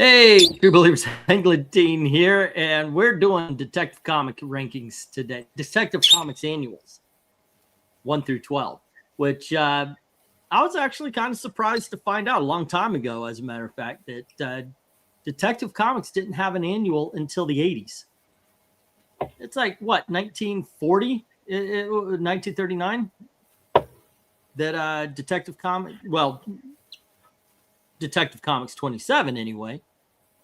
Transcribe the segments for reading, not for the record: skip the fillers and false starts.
Hey, True Believers, Dean here, and we're doing Detective Comic rankings today. Detective Comics annuals, 1 through 12, which I was actually kind of surprised to find out a long time ago, as a matter of fact, that Detective Comics didn't have an annual until the 80s. It's like, what, 1940, 1939? That Detective Comics 27 anyway.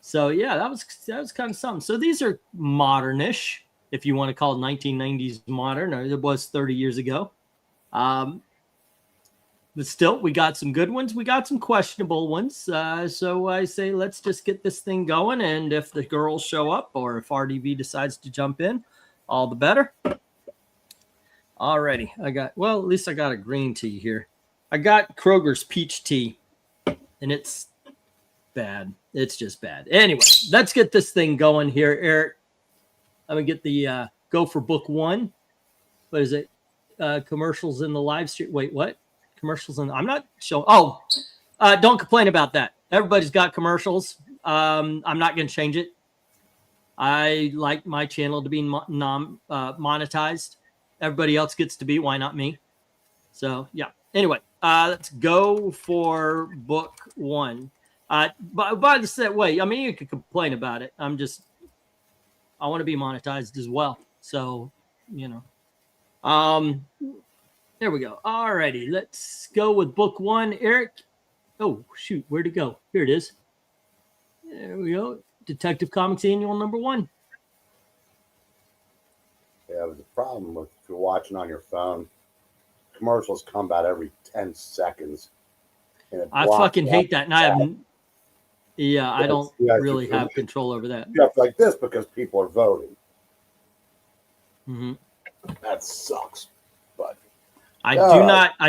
So yeah, that was kind of something. So these are modernish, if you want to call 1990s modern, or it was 30 years ago. But still, we got some good ones. We got some questionable ones. So I say, let's just get this thing going. And if the girls show up, or if RDV decides to jump in, all the better. Alrighty, at least I got a green tea here. I got Kroger's peach tea, and it's bad. It's just bad. Anyway, let's get this thing going here, Eric. I'm gonna get the go for book one. What is it? Commercials in the live stream. Wait, what? Commercials in? I'm not showing. Oh, don't complain about that. Everybody's got commercials. I'm not gonna change it. I like my channel to be monetized. Everybody else gets to be. Why not me? So yeah. Anyway, let's go for book one. By the way, I mean, you could complain about it. I want to be monetized as well. So, there we go. Alrighty, let's go with book one. Eric. Oh, shoot. Where'd it go? Here it is. There we go. Detective Comics Annual number 1. Yeah, the problem with if you're watching on your phone, commercials come about every 10 seconds. I fucking hate that. And I haven't. Yeah, I don't really have control over that. Stuff like this because people are voting. Mm-hmm. That sucks. But I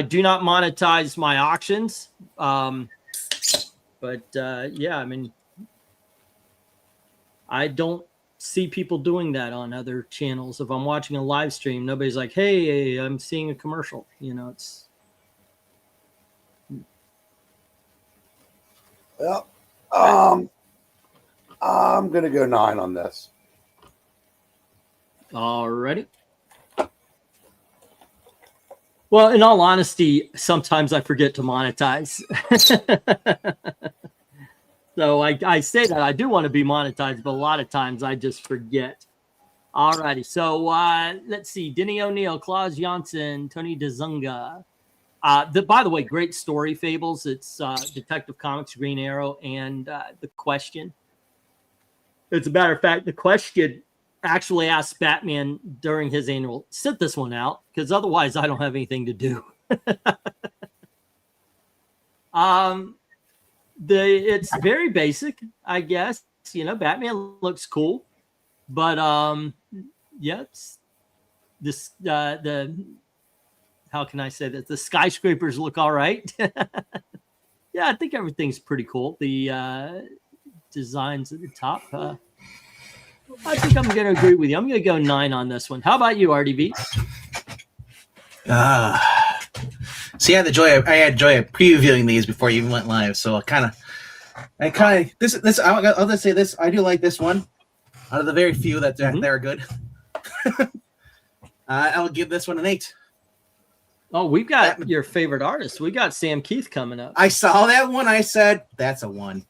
do not monetize my auctions. Yeah, I mean, I don't see people doing that on other channels. If I'm watching a live stream, nobody's like, "Hey, I'm seeing a commercial." It's. Well, I'm gonna go 9 on this. Alrighty. Well, in all honesty, sometimes I forget to monetize. So I say that I do want to be monetized, but a lot of times I just forget. Alrighty. So let's see. Denny O'Neil, Claus Janssen, Tony DeZunga. By the way, great story, Fables. It's Detective Comics, Green Arrow, and The Question. As a matter of fact, The Question actually asked Batman during his annual, sit this one out, because otherwise I don't have anything to do. It's very basic, I guess. Batman looks cool, but yeah, it's this how can I say that? The skyscrapers look all right. Yeah, I think everything's pretty cool. The designs at the top. I think I'm going to agree with you. I'm going to go 9 on this one. How about you, RDB? See, I had joy of previewing these before you even went live. So I'll just say this. I do like this one. Out of the very few that they're good, I'll give this one an 8. Oh, we've got your favorite artist. We got Sam Keith coming up. I saw that one. I said, that's a 1.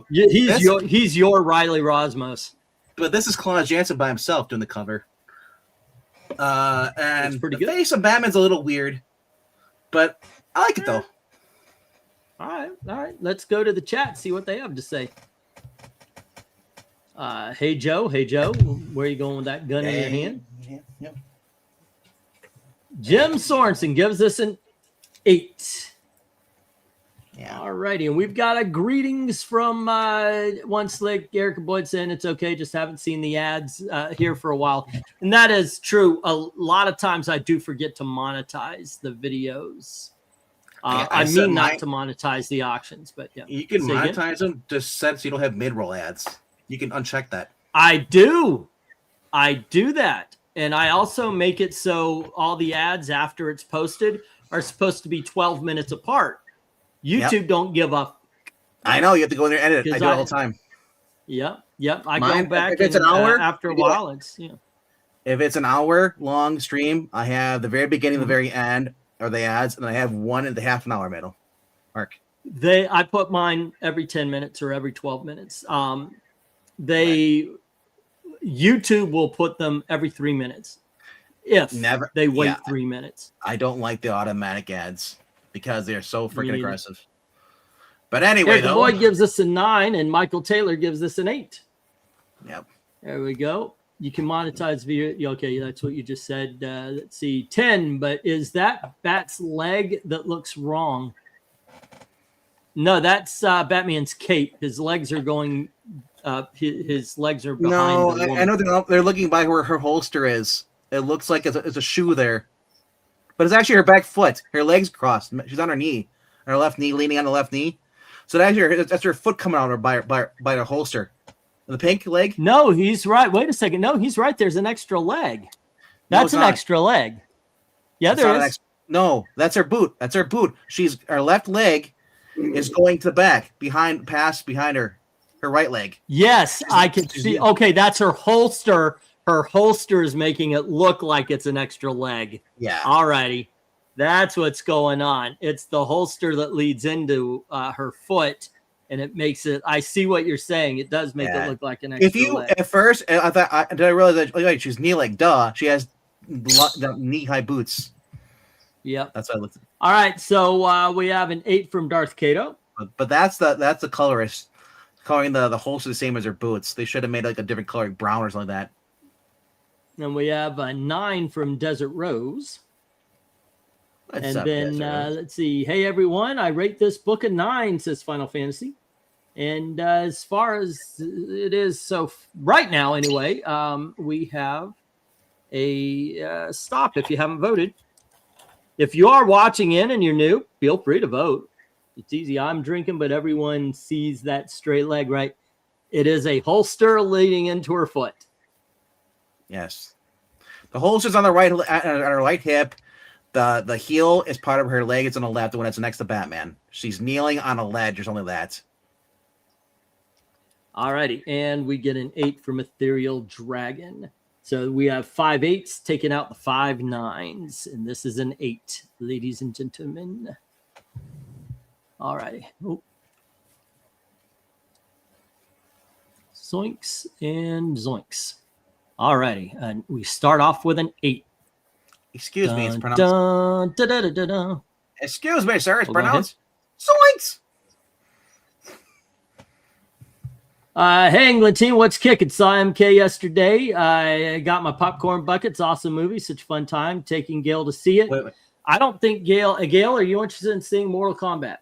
He's your Riley Rosmos. But this is Claus Janssen by himself doing the cover. And pretty the good. face of Batman's a little weird, but I like it though. All right. Let's go to the chat, see what they have to say. Hey Joe, where are you going with that gun in your hand? Yep. Jim Sorensen gives us an 8. Yeah. All righty, and we've got a greetings from One Slick, Erica Boyd saying it's okay, just haven't seen the ads here for a while. And that is true. A lot of times I do forget to monetize the videos. I mean not to monetize the auctions, but yeah. You can monetize them just so you don't have mid-roll ads. You can uncheck that. I do that. And I also make it so all the ads after it's posted are supposed to be 12 minutes apart. YouTube don't give up. I know you have to go in there and edit it. I do it all the time. Yep. I Mine, go back if it's an hour, after a while. It's If it's an hour long stream, I have the very beginning, the very end, or the ads, and I have one and a half an hour middle mark. I put mine every 10 minutes or every 12 minutes. YouTube will put them every 3 minutes if they wait 3 minutes. I don't like the automatic ads because they're so freaking aggressive. But anyway, the boy gives us a 9 and Michael Taylor gives us an 8. Yep. There we go. You can monetize via. Okay, that's what you just said. Let's see, 10. But is that Bat's leg that looks wrong? No, that's Batman's cape. His legs are going. His legs are behind. No, the woman. I know they're looking by where her holster is. It looks like it's a shoe there, but it's actually her back foot. Her legs crossed. She's on her knee, on her left knee, leaning on the left knee. So that's her foot coming out by her holster. The pink leg? No, he's right. Wait a second. No, he's right. There's an extra leg. That's an extra leg. Yeah, there is. No, that's her boot. That's her boot. Her left leg is going to the back behind her right leg. Yes, I can see. Okay, that's her holster. Her holster is making it look like it's an extra leg. Yeah. All righty. That's what's going on. It's the holster that leads into her foot. And it makes it. I see what you're saying. It does make it look like an extra leg. At first, I thought did I realize that she's knee-leg? Duh, she has knee-high boots. Yep, that's what I looked at. All right, so we have an 8 from Darth Kato. But that's the colorist coloring the holster the same as her boots. They should have made like a different color, like brown or something like that. And we have a 9 from Desert Rose. And then let's see. Hey everyone, I rate this book a 9, says Final Fantasy. And as far as it is, so right now anyway, we have a stop if you haven't voted. If you are watching in and you're new, feel free to vote. It's easy. I'm drinking, but everyone sees that straight leg, right? It is a holster leading into her foot. Yes. The holster's on the right, on her right hip. The heel is part of her leg. It's on the left when it's next to Batman. She's kneeling on a ledge or something like that. All righty. And we get an 8 from Ethereal Dragon. So we have 5 8s taking out the 5 9s. And this is an 8, ladies and gentlemen. All righty. Oh. Zoinks and zoinks. All righty. And we start off with an 8. Excuse me, it's pronounced. Excuse me, sir, it's pronounced zoinks. Hey, England team, what's kicking? Saw MK yesterday. I got my popcorn buckets. Awesome movie, such a fun time. Taking Gail to see it. Wait. I don't think Gail, are you interested in seeing Mortal Kombat?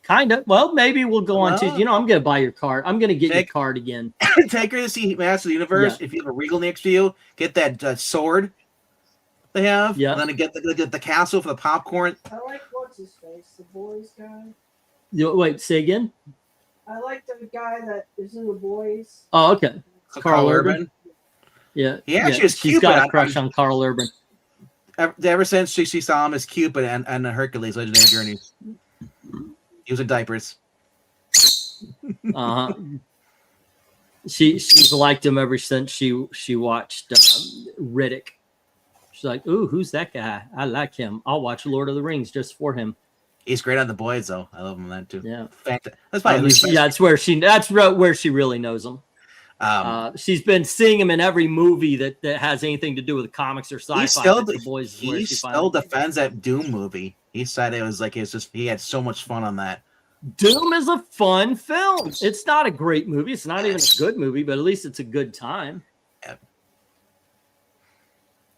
Kind of. Well, maybe we'll go on Tuesday. I'm going to buy your card. I'm going to get your card again. Take her to see Master of the Universe. Yeah. If you have a Regal next to you, get that sword they have. Yeah. And then get the castle for the popcorn. I like what's his face, the boys guy. Wait, say again. I like the guy that is in the boys. Oh, okay. Carl Urban. Yeah. He actually is Cupid. She's got a crush on Carl Urban. Ever since she saw him as Cupid and Hercules Legendary Journeys. He was in diapers. Uh-huh. She's liked him ever since she watched Riddick. She's like, ooh, who's that guy? I like him. I'll watch Lord of the Rings just for him. He's great on The Boys, though. I love him on that too. Yeah, that's probably that's where she really knows him. She's been seeing him in every movie that has anything to do with comics or sci-fi. He still defends that Doom movie. He said it was like he had so much fun on that. Doom is a fun film. It's not a great movie. It's not even a good movie, but at least it's a good time.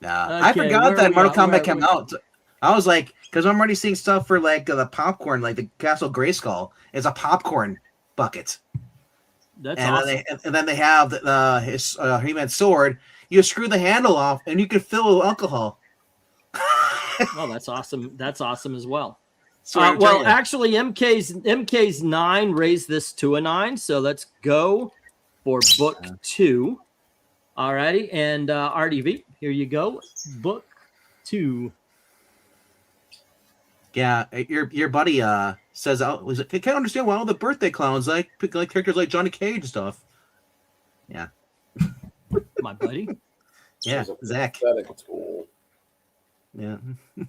Yeah. I forgot that Mortal Kombat came out. I was like, because I'm already seeing stuff for like the popcorn, like the Castle Grayskull is a popcorn bucket. That's awesome. And then they have his He-Man sword. You screw the handle off, and you can fill it with alcohol. Oh, that's awesome. That's awesome as well. Well, actually, MK's 9 raised this to a 9, so let's go for book 2. All righty, and RDV, here you go. Book 2. Yeah, your buddy says, "Oh, I can't understand why all the birthday clowns like characters like Johnny Cage and stuff." Yeah, My buddy. yeah, It's a Zach. pathetic tool. Yeah,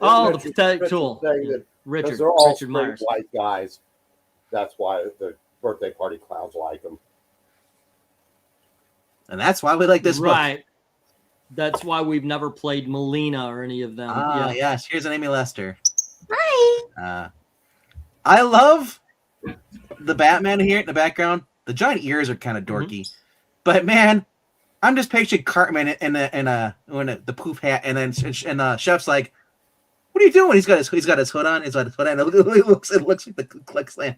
Oh, the Richard- pathetic Richard tool. saying Yeah. that Richard. because they're all Richard straight Myers. white guys. That's why the birthday party clowns like them. and that's why we like this book. Right. That's why we've never played Melina or any of them. Ah, yeah. yes. Here's an Amy Lester. Right. I love the Batman here in the background. The giant ears are kind of dorky, but man, I'm just picturing Cartman in the poof hat, and then Chef's like, "What are you doing?" He's got his hood on. He's got his hood on. It looks like the Click Slam.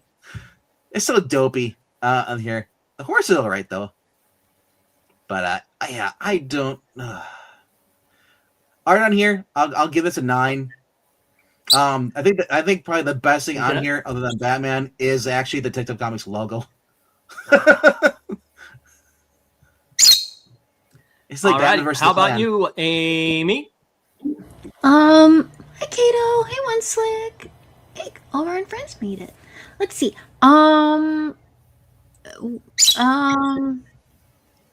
It's so dopey on here. The horse is all right though, but yeah, I don't. Art on here, I'll give this a 9. I think probably the best thing on here, other than Batman, is actually the Detective Comics logo. It's like All Batman right. versus How the about Klan. you, Amy? Hi Kato. Hey One Slick. Hey, all our friends made it. Let's see.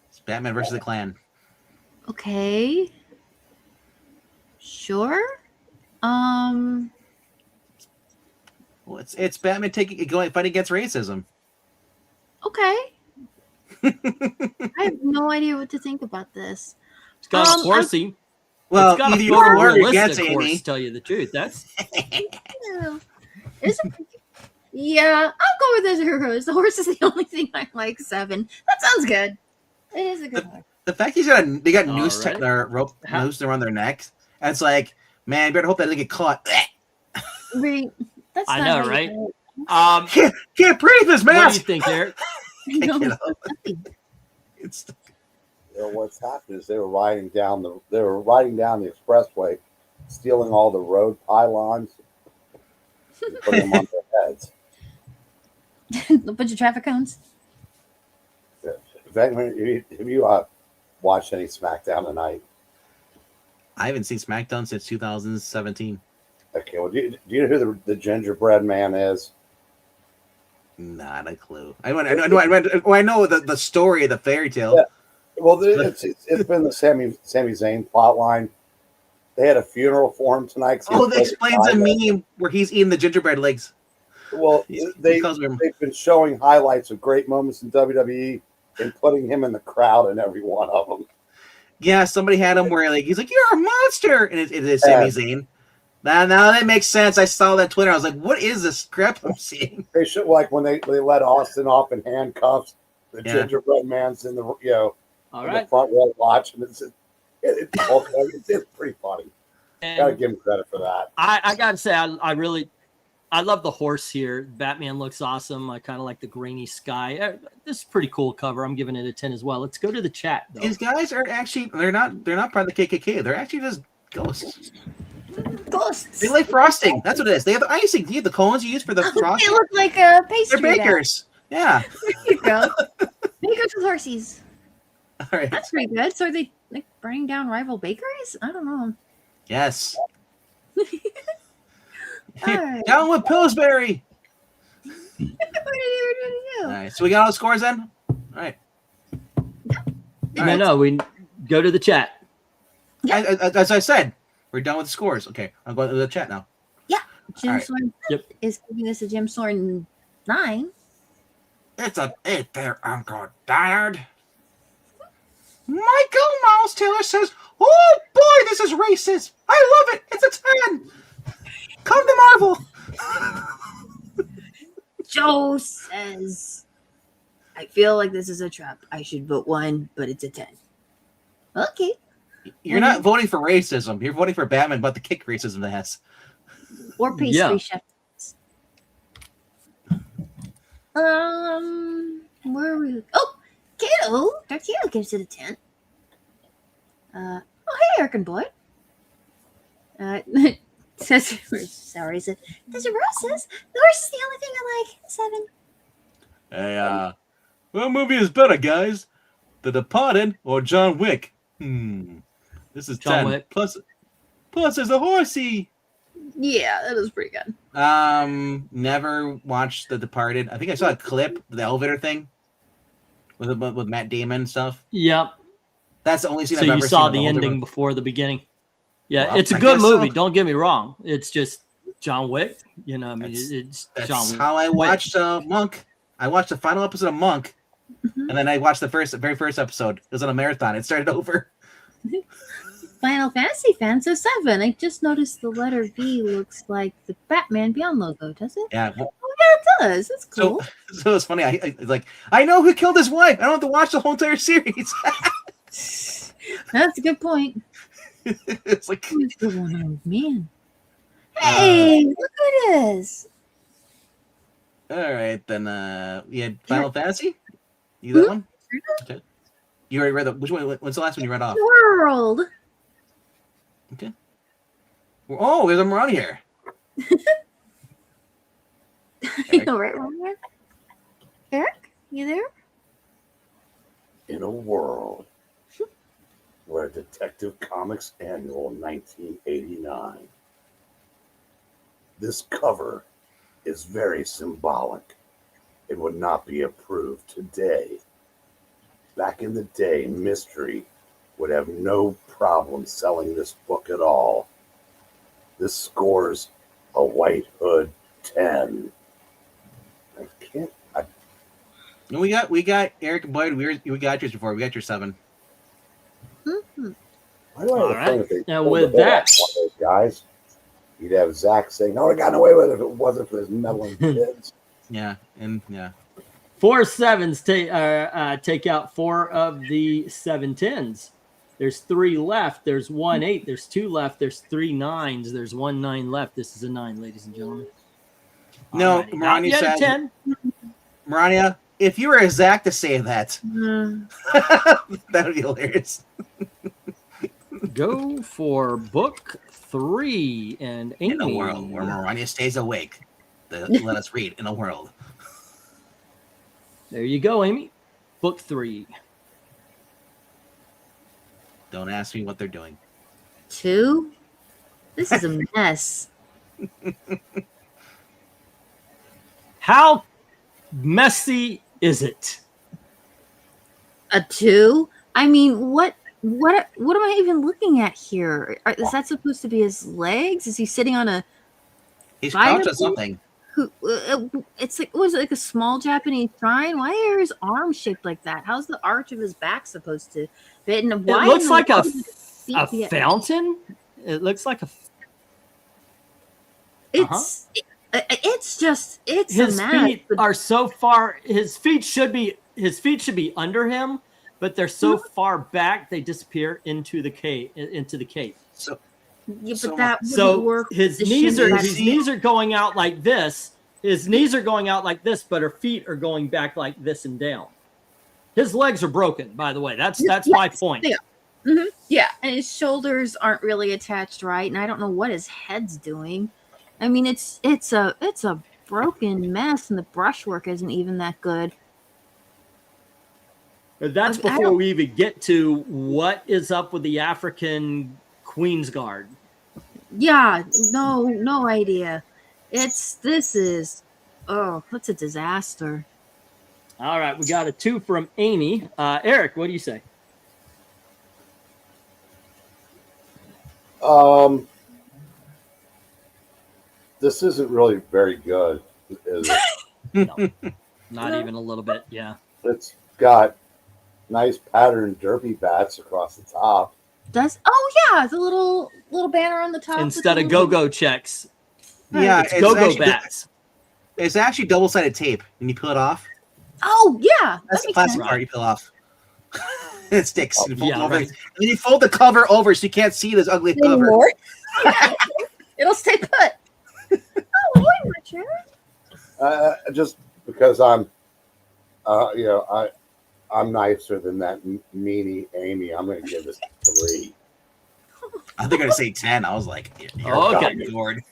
It's Batman versus the Klan. Okay. Sure. Well, it's Batman fighting against racism. Okay. I have no idea what to think about this. It's got a horsey. Well, It's got either a you're for or photorealistic against, horse, Amy. to tell you the truth. That's Yeah. Yeah, I'll go with the heroes. The horse is the only thing I like. 7. That sounds good. It is a good one. The fact they got noose Alright. their rope noose around their neck. And it's like, man, you better hope that doesn't get caught. Right. That's I not know, how you right? do it. Can't breathe this What do you mask. think, Eric? No. You know, it's What's happened is they were riding down the expressway, stealing all the road pylons, and putting them on their heads. A bunch of traffic cones. Have you watched any SmackDown tonight? I haven't seen SmackDown since 2017. Okay, well, do you know who the gingerbread man is? Not a clue. I know the story of the fairy tale. Yeah. Well, it's been the Sami Zayn plot line. They had a funeral for him tonight. Oh, that explains a meme where he's eating the gingerbread legs. Well, they've calls him- been showing highlights of great moments in WWE and putting him in the crowd in every one of them. Yeah, somebody had him where he's like, "You're a monster," and it is Sami Zayn. Now that makes sense. I saw that Twitter. I was like, "What is this crap I'm seeing?" They should when they let Austin off in handcuffs. The gingerbread man's in the All in right. the front row watching. It's pretty funny. Gotta And give him credit for that. I gotta say, I love the horse here. Batman looks awesome. I kind of like the grainy sky. This is a pretty cool cover. I'm giving it a 10 as well. Let's go to the chat though. These guys are actually they're not part of the KKK. They're actually just ghosts. Ghosts. They like frosting. That's what it is. They have the icing. You have the cones you use for the They frosting. look like a pastry. They're bakers. Yeah. There you go. Bakers with horsies. All right. That's pretty good. So are they like burning down rival bakeries? I don't know. Yes. All right. Down with Pillsbury. What did you All do? right. So we got all the scores then. All right. No, we go to the chat. As I said, we're done with the scores. Okay, I'm going to the chat now. Jim All right. Sorn Yep. is giving us a Jim Sorn 9. It's a 8 there, Uncle Dad. Michael Miles Taylor says, "Oh boy, this is racist. I love it. It's a 10. Come to Marvel." Joe says, I feel like this is a trap. I should vote 1, but it's a 10. Okay. You're not voting for racism. You're voting for Batman, but the kick racism that has. Or pastry Yeah. chef. Where are we? Oh, Kato. Darkio gives it a 10. Oh, hey, Eric and Boyd. Says, sorry, said, Desert Rose says, the horse is the only thing I like. 7. Hey, what movie is better, guys? The Departed or John Wick? This is John 10. Wick. Plus there's a horsey. Yeah, that was pretty good. Never watched The Departed. I think I saw a clip, the elevator thing, with Matt Damon and stuff. Yep. That's the only scene So I've you ever saw seen. the ending before the beginning. Yeah, Well, it's a I good guess movie. so. Don't get me wrong. It's just John Wick. You know, I mean, That's- it's That's John how I Wick. watched Monk. I watched the final episode of Monk, Mhm. and then I watched the very first episode. It was on a marathon. It started over. Final Fantasy fan, so 7. I just noticed the letter V looks like the Batman Beyond logo, does it? Yeah. Oh, yeah, it does. That's So, cool. so it's funny. I know who killed his wife. I don't have to watch the whole entire series. That's a good point. It's like, Who's the one-armed man? Hey, look who it is. all right, then. You had Final Fantasy. You that one? Okay. You already read which one? When's the last one you read off? World. Oh, there's a around here. You know, right, Ron? Eric, you there? In a world where Detective Comics Annual 1989. This cover is very symbolic. It would not be approved today. Back in the day, Mystery would have no problem selling this book at all. This scores a White Hood 10. I can't. And we got Eric and Boyd. We got yours before. We got your 7. Mm-hmm. Why do I have All a feeling if they Now, pulled with the hood that- off one of those guys, you'd have Zach saying, "No, I got away with it if it wasn't for his meddling kids." Yeah, and yeah. 4 7s take out 4 of the 7 10s. There's 3 left. There's 1 8. There's 2 left. There's 3 9s. There's 1 9 left. This is a 9, ladies and gentlemen. No, Alrighty. Not Marani yet a said- 10. Marania, if you were Zach to say that, Mm. that would be hilarious. Go for book 3 and Amy. In a world where Marania stays awake, let us read in a world. There you go, Amy. Book 3. Don't ask me what they're doing. 2. This is a mess. How messy is it? A 2? I mean, what am I even looking at here? Is that supposed to be his legs? Is he sitting on a He's Fire crouched on something. it's like, was it like a small Japanese shrine? Why are his arms shaped like that? How's the arch of his back supposed to fit? And why It looks in the like a world would his feet be at- fountain. It looks like a. It's it's just it's His a mess. feet are so far. His feet should be under him, but they're so far back they disappear into the cave. So Yeah, So- but that wouldn't So work. his with the knees shin are pads. his knees are going out like this. His knees are going out like this, but her feet are going back like this and down. His legs are broken, by the way. That's my Yes, point. yeah. Yeah, and his shoulders aren't really attached right, and I don't know what his head's doing. I mean, it's a broken mess, and the brushwork isn't even that good. But that's I before don't- we even get to what is up with the African Queen's Guard. Yeah, no idea. That's a disaster. All right, we got a 2 from Amy. Eric, what do you say? This isn't really very good, is it? No, not No. even a little bit. Yeah. It's got nice patterned derby bats across the top. Yeah, the little banner on the top. with Instead the of little- go-go checks, yeah, it's go-go actually- bats. It's actually double-sided tape, and you peel it off. Oh yeah, That's that the makes plastic sense. part you peel off. It sticks. You fold it Yeah, over, right. and then you fold the cover over so you can't see this ugly cover. Anymore. It'll stay put. Oh, wait, Richard. Just because I'm nicer than that meanie Amy. I'm going to give this 3. I think I'm gonna say 10. I was like, Oh, okay. Lord.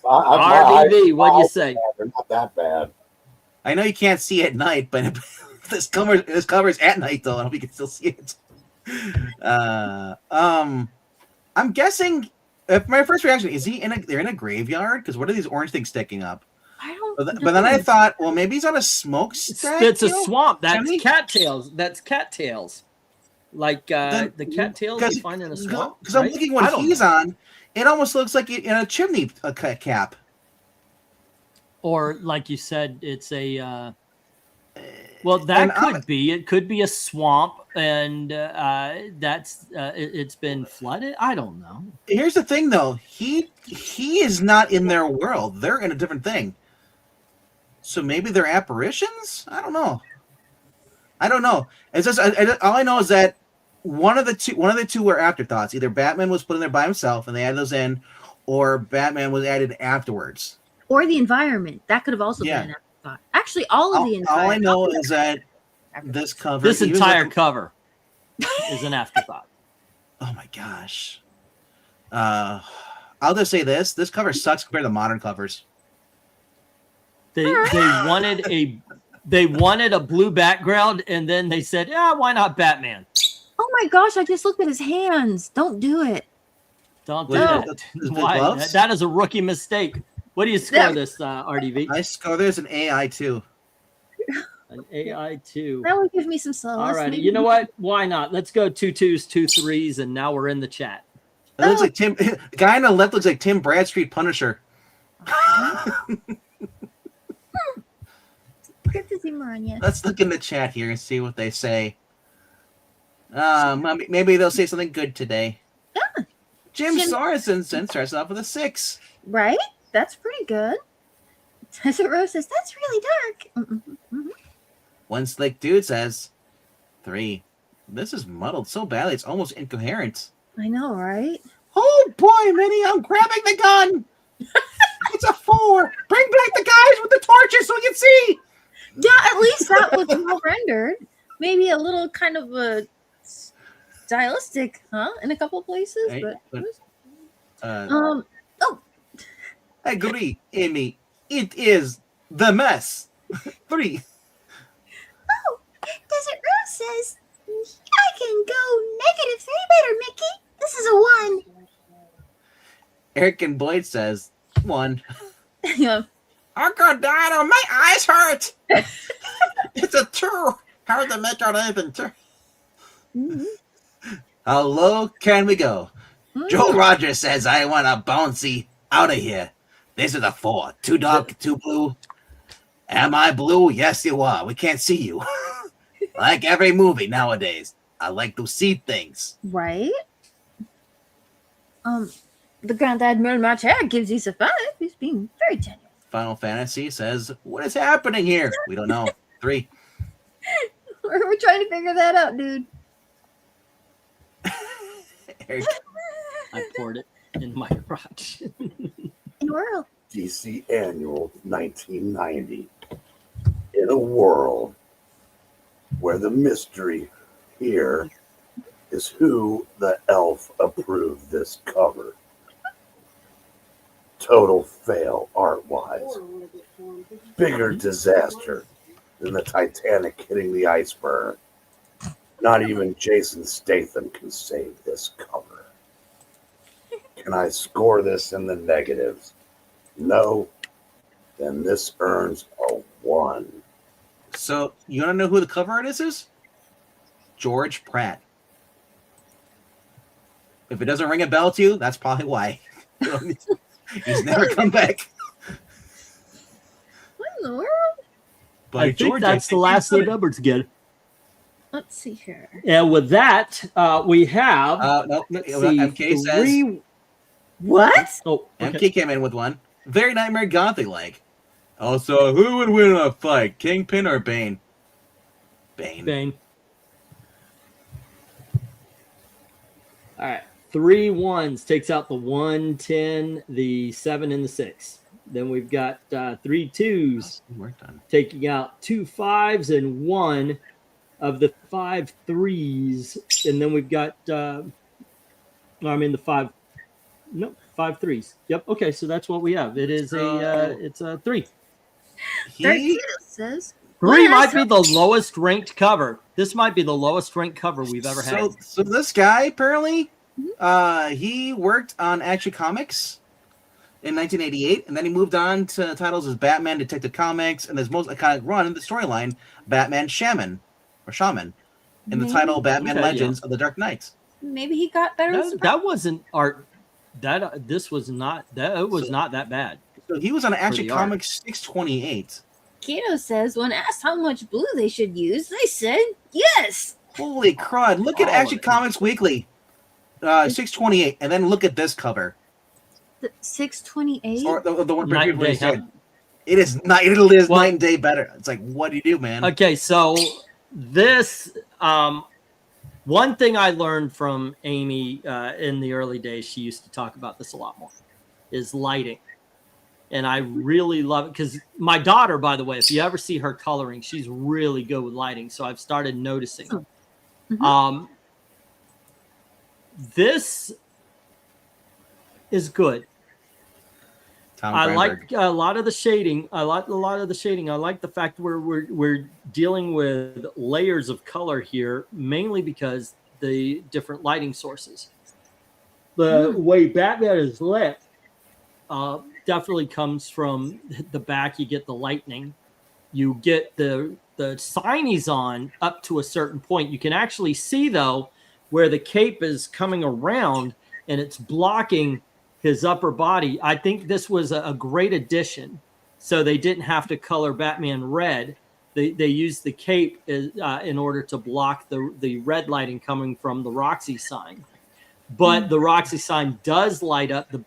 RBV, what do you say? They're not that bad. I know you can't see at night, but this cover's at night though. I don't know if you can still see it. I'm guessing If my first reaction is they're in a graveyard? Because what are these orange things sticking up? I don't. But then I thought, well, maybe he's on a smokestack. It's a swamp. That's Chimney? cattails. That's cattails. Like the cattails you find in a swamp. Because I'm looking what he's on. It almost looks like in a chimney cap. Or like you said, it's a. Well, that could be. It could be a swamp, and it's been flooded. I don't know. Here's the thing, though. He is not in their world. They're in a different thing. So maybe they're apparitions. I don't know. It's just all I know is that one of the two were afterthoughts. Either Batman was put in there by himself and they added those in, or Batman was added afterwards. Or the environment. That could have also been an afterthought. Actually, all of the environment. All I know is that this cover, this entire cover, is an afterthought. Oh my gosh. I'll just say this cover sucks compared to modern covers. They wanted a blue background, and then they said, "Yeah, why not Batman?" Oh my gosh! I just looked at his hands. Don't do it. Don't do that. Why? That is a rookie mistake. What do you score this, RDV? I score this an AI 2. An AI 2. That would give me some solace. All righty. You know what? Why not? Let's go 2 2s, 2 3s, and now we're in the chat. It looks like Tim. The guy on the left looks like Tim Bradstreet Punisher. Good to see Marania. Let's look in the chat here and see what they say. Maybe they'll say something good today. Yeah. Jim Sorensen starts off with a 6. Right? That's pretty good. Desert Rose says, that's really dark. Mm-hmm. One slick dude says 3. This is muddled so badly it's almost incoherent. I know, right? Oh boy, Minnie, I'm grabbing the gun. It's a 4. Bring back the guys with the torches so we can see. Yeah, at least that was well rendered. Maybe a little kind of a stylistic, in a couple places. Hey, but I agree, Amy. It is the mess. 3. Oh, Desert Rose says, I can go -3 better, Mickey. This is a 1. Eric and Boyd says 1. Yeah. Uncle Dino, my eyes hurt. It's a 2. How to make out anything? Mm-hmm. How low can we go? Mm-hmm. Joe Rogers says, I want a bouncy out of here. This is a 4. Too dark, too blue. Am I blue? Yes, you are. We can't see you. Like every movie nowadays, I like to see things. Right? The Grand Admiral Marcher gives you a 5. He's being very generous. Final Fantasy says, what is happening here? We don't know. 3. We're trying to figure that out, dude. Eric. I poured it in my garage. In world. DC Annual 1990. In a world where the mystery here is who the elf approved this cover. Total fail art-wise. Bigger disaster than the Titanic hitting the iceberg. Not even Jason Statham can save this cover. Can I score this in the negatives? No. Then this earns a 1. So, you want to know who the cover artist is? George Pratt. If it doesn't ring a bell to you, that's probably why. He's never come back. What in the world? But I think that's the last of the numbers again. Let's see here. And with that, we have let's see, MK says what? Oh, okay. MK came in with 1. Very Nightmare Gothic like. Also, who would win a fight, Kingpin or Bane? Bane. All right. 3 1s takes out the 1, 10, the 7, and the 6. Then we've got 3 2s taking out 2 5s and 1 of the 5 3s. And then we've got, the 5 3s. Yep. Okay. So that's what we have. It is it's a 3. 13 says 3 might be the lowest ranked cover. This might be the lowest ranked cover we've ever had. So this guy apparently He worked on Action Comics in 1988, and then he moved on to titles as Batman Detective Comics, and his most iconic run in the storyline, Batman Shaman, in the title Batman Okay, Legends of the Dark Knight. Maybe he got better. That wasn't art. This was not that. It was not that bad. So he was on Action the art. Comics 628. Keto says when asked how much blue they should use, they said yes. Holy crud! Look at All Action of it. Comics Weekly, 628, and then look at this cover. 628. Or the one Night and where he day, said, huh? it is night. It is Well- night and day better. It's like, what do you do, man? Okay, so this one thing I learned from Amy in the early days, she used to talk about this a lot more, is lighting. And I really love it because my daughter, by the way, if you ever see her coloring, she's really good with lighting. So I've started noticing. Mhm. This is good. Tom I Greenberg. like a lot of the shading. I like the fact we're dealing with layers of color here, mainly because the different lighting sources. The way Batman is lit definitely comes from the back. You get the lightning. You get the sign he's on up to a certain point. You can actually see, though, where the cape is coming around and it's blocking his upper body. I think this was a great addition. So they didn't have to color Batman red. They used the cape in order to block the red lighting coming from the Roxy sign. But the Roxy sign does light up the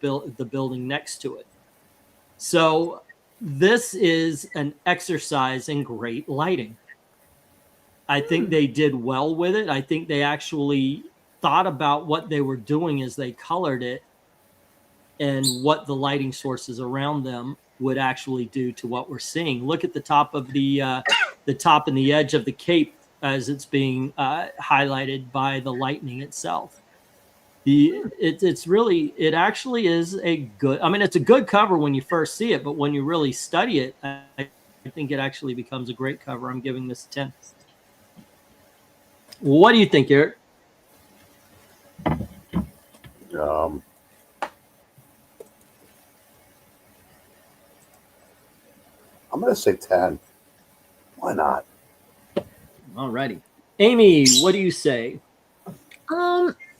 building next to it. So this is an exercise in great lighting. I think they did well with it. I think they actually thought about what they were doing as they colored it and what the lighting sources around them would actually do to what we're seeing. Look at the top of the top and the edge of the cape as it's being highlighted by the lightning itself. It actually is a good, I mean, it's a good cover when you first see it, but when you really study it, I think it actually becomes a great cover. I'm giving this a 10. What do you think, Eric? I'm going to say 10. Why not? All righty. Amy, what do you say?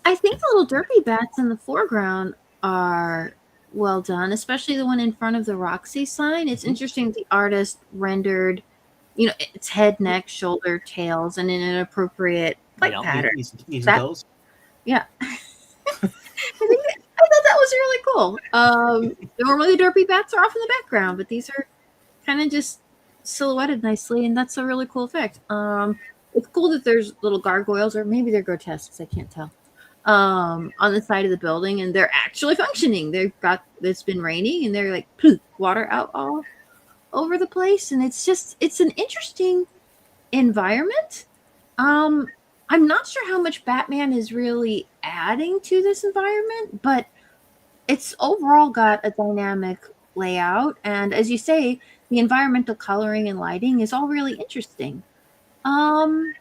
I think the little derpy bats in the foreground are well done, especially the one in front of the Roxy sign. It's interesting the artist rendered, its head, neck, shoulder, tails, and in an appropriate pattern. He's That- those. Yeah. I thought that was really cool. Normally derpy bats are off in the background, but these are kind of just silhouetted nicely, and that's a really cool effect. It's cool that there's little gargoyles, or maybe they're grotesques, I can't tell, on the side of the building, and they're actually functioning. It's been raining, and they're like water out all over the place, and it's an interesting environment. I'm not sure how much Batman is really adding to this environment, but it's overall got a dynamic layout, and as you say, the environmental coloring and lighting is all really interesting. I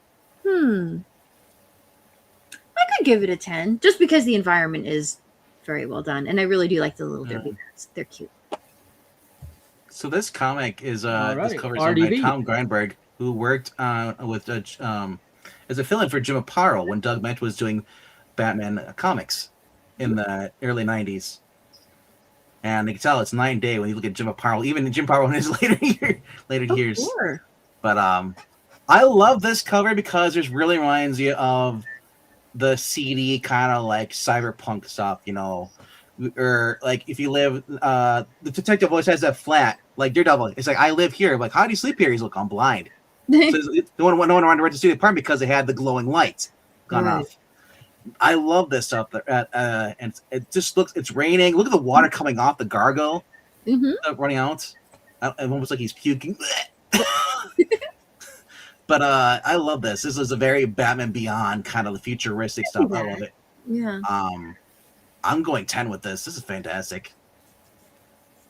could give it a 10 just because the environment is very well done, and I really do like the little derpy bats. They're cute. So this comic is All right. this cover is done by RDB. Tom Greenberg, who worked with as a fill-in for Jim Aparo when Doug Ment was doing Batman comics in the early 90s. And you can tell it's 9 day when you look at Jim Aparo, even Jim Aparo in his later years. Sure. But I love this cover because it really reminds you of the seedy kind of like cyberpunk stuff, or like if you live, the detective always has that flat, like Daredevil. It's like, I live here. Like, how do you sleep here? He's like, I'm blind. So no one wanted to rent the studio apartment because they had the glowing lights gone Right. off. I love this stuff, and it just looks. It's raining. Look at the water coming off the gargoyle running out. Almost like he's puking. But I love this. This is a very Batman Beyond kind of the futuristic stuff. I love it. Yeah. I'm going 10 with this. This is fantastic.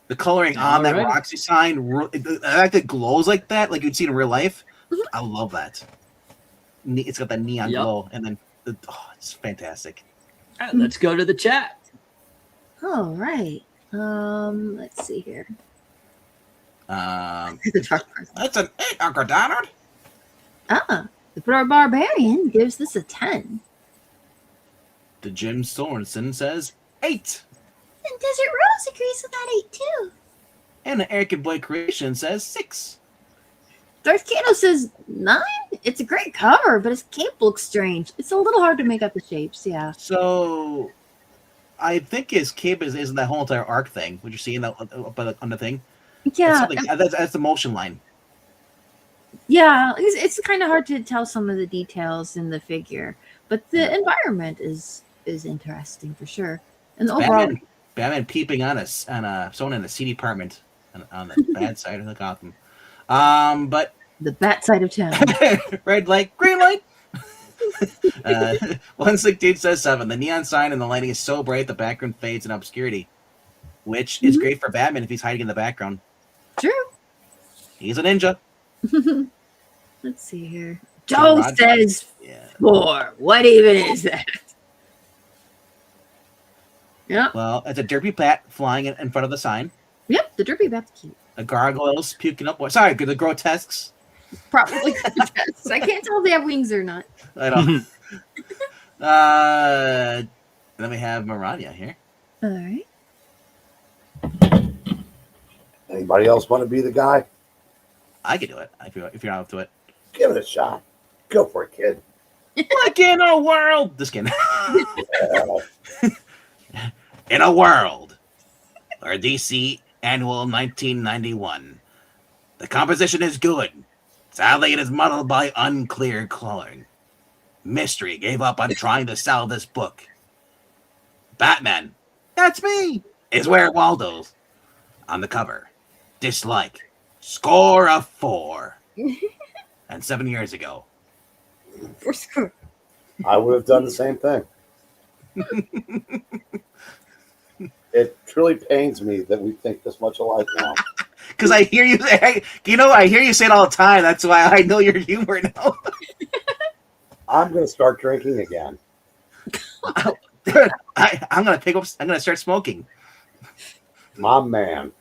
The coloring on that Roxy sign, the fact that it glows like that, like you'd see in real life, I love that. It's got that neon glow, and then it's fantastic. right, let's go to the chat. All right. Let's see here. Um, The dark person. that's an 8, Uncle Donald. The barbarian gives this a 10. The Jim Sorensen says 8. And Desert Rose agrees with that 8 too. And the Eric and Boy Creation says 6. Darth Kano says 9. It's a great cover, but his cape looks strange. It's a little hard to make out the shapes, yeah. So, I think his cape isn't that whole entire arc thing. What you're seeing up on the thing? Yeah, That's the motion line. yeah. It's kind of hard to tell some of the details in the figure, but the environment is interesting for sure. And the overall, Batman peeping on someone in the seedy apartment on the bad side of the Gotham. But the bat side of town. red light, green light. 116 says 7. The neon sign and the lighting is so bright the background fades in obscurity, which is great for Batman if he's hiding in the background. True. He's a ninja. Let's see here. Joe says Yeah. 4. What even is that? Yeah. Well, it's a derpy bat flying in front of the sign. Yep. The derpy bat's cute. The gargoyles puking up. Sorry, the grotesques. Probably. I can't tell if they have wings or not. I don't. Then we have Maranya here. All right. Anybody else want to be the guy? I could do it if you're not up to it. Give it a shot. Go for it, kid. Like in a world. Just kidding. Yeah. In a world or DC Annual 1991. The composition is good. Sadly, it is muddled by unclear coloring. Mystery gave up on trying to sell this book. Batman, that's me, is where Waldo's on the cover. Dislike, score of 4. And 7 years ago. For sure. I would have done the same thing. It truly pains me that we think this much alike now. Because I hear you, I hear you say it all the time. That's why I know your humor now. I'm going to start drinking again. I'm gonna start smoking. My man.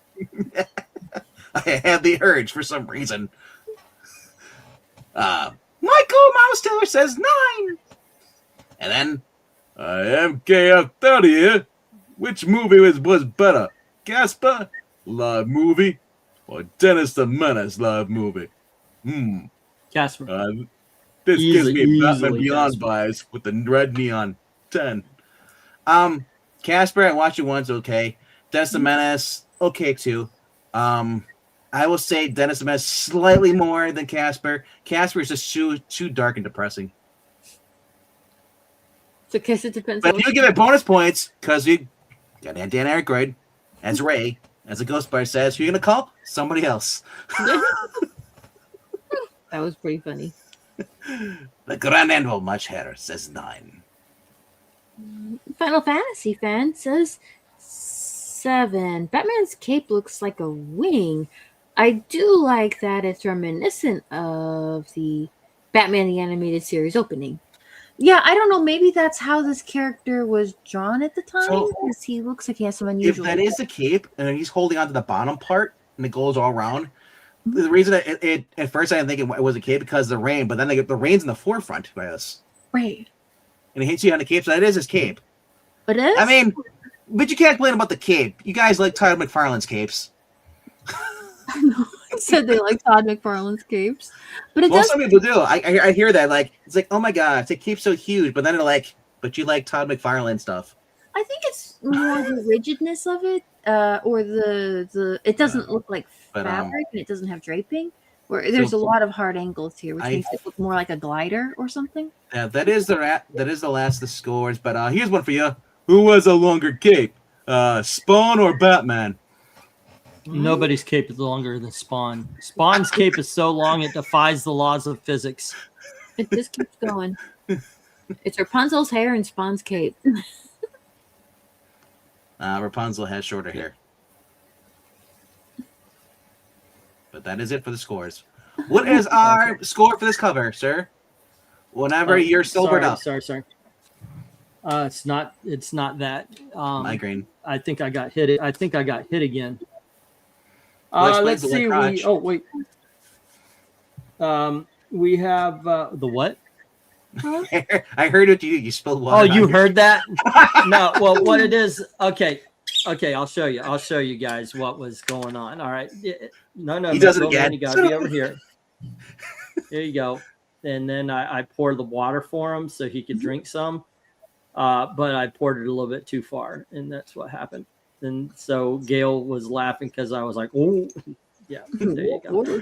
I have the urge for some reason. Michael Mouse Taylor says 9. And then I am KF30 here. Which movie was better? Gasper live movie or Dennis the Menace live movie? Casper. This gives me Easily Batman Beyond Casper. vibes with the red neon 10. Casper, I watched it once, okay. Dennis the Menace, okay too. I will say Dennis the Menace slightly more than Casper. Casper is just too dark and depressing. So, I guess it depends. But you give it bonus points because you got Dan Aykroyd as Ray, as a Ghostbuster says. Who are you gonna call? Somebody else. That was pretty funny. The Grand Anvil much hair says 9. Final Fantasy fan says 7. Batman's cape looks like a wing. I do like that it's reminiscent of the Batman the Animated Series opening. Yeah, I don't know. Maybe that's how this character was drawn at the time. So, Because he looks like he has some If unusual. that is the cape and he's holding onto the bottom part and it goes all around, the reason it at first I didn't think it was a cape because of the rain, but then the rain's in the forefront by us. Right. And it hits you on the cape, so that is his cape. But it is? I mean, but you can't complain about the cape. You guys like Todd McFarlane's capes. said they like Todd McFarlane's capes. But it Well, does. some people do. I hear that. Like, it's like, oh my god, the cape's so huge. But then they're like, but you like Todd McFarlane stuff. I think it's more the rigidness of it, or the it doesn't look like but, fabric and it doesn't have draping. Where there's a lot of hard angles here, which makes it look more like a glider or something. Yeah, that is the last of the scores. But here's one for you. Who has a longer cape? Spawn or Batman? Nobody's cape is longer than Spawn. Spawn's cape is so long it defies the laws of physics. It just keeps going. It's Rapunzel's hair and Spawn's cape. Rapunzel has shorter hair. But that is it for the scores. What is our score for this cover, sir? Whenever you're sobered up. Sorry. It's not. It's not that. Migraine. I think I got hit. I think I got hit again. Well, explains Let's the wet see. crotch. Oh wait. We have the what? I heard it. You spilled water. Oh, on you your- heard that? No. Well, what it is? Okay. I'll show you. I'll show you guys what was going on. All right. No. He does it Mick Bowman, again. You gotta be over here. There you go. And then I poured the water for him so he could drink some. But I poured it a little bit too far, and that's what happened. And so Gail was laughing because I was like, "Oh, yeah, there you go."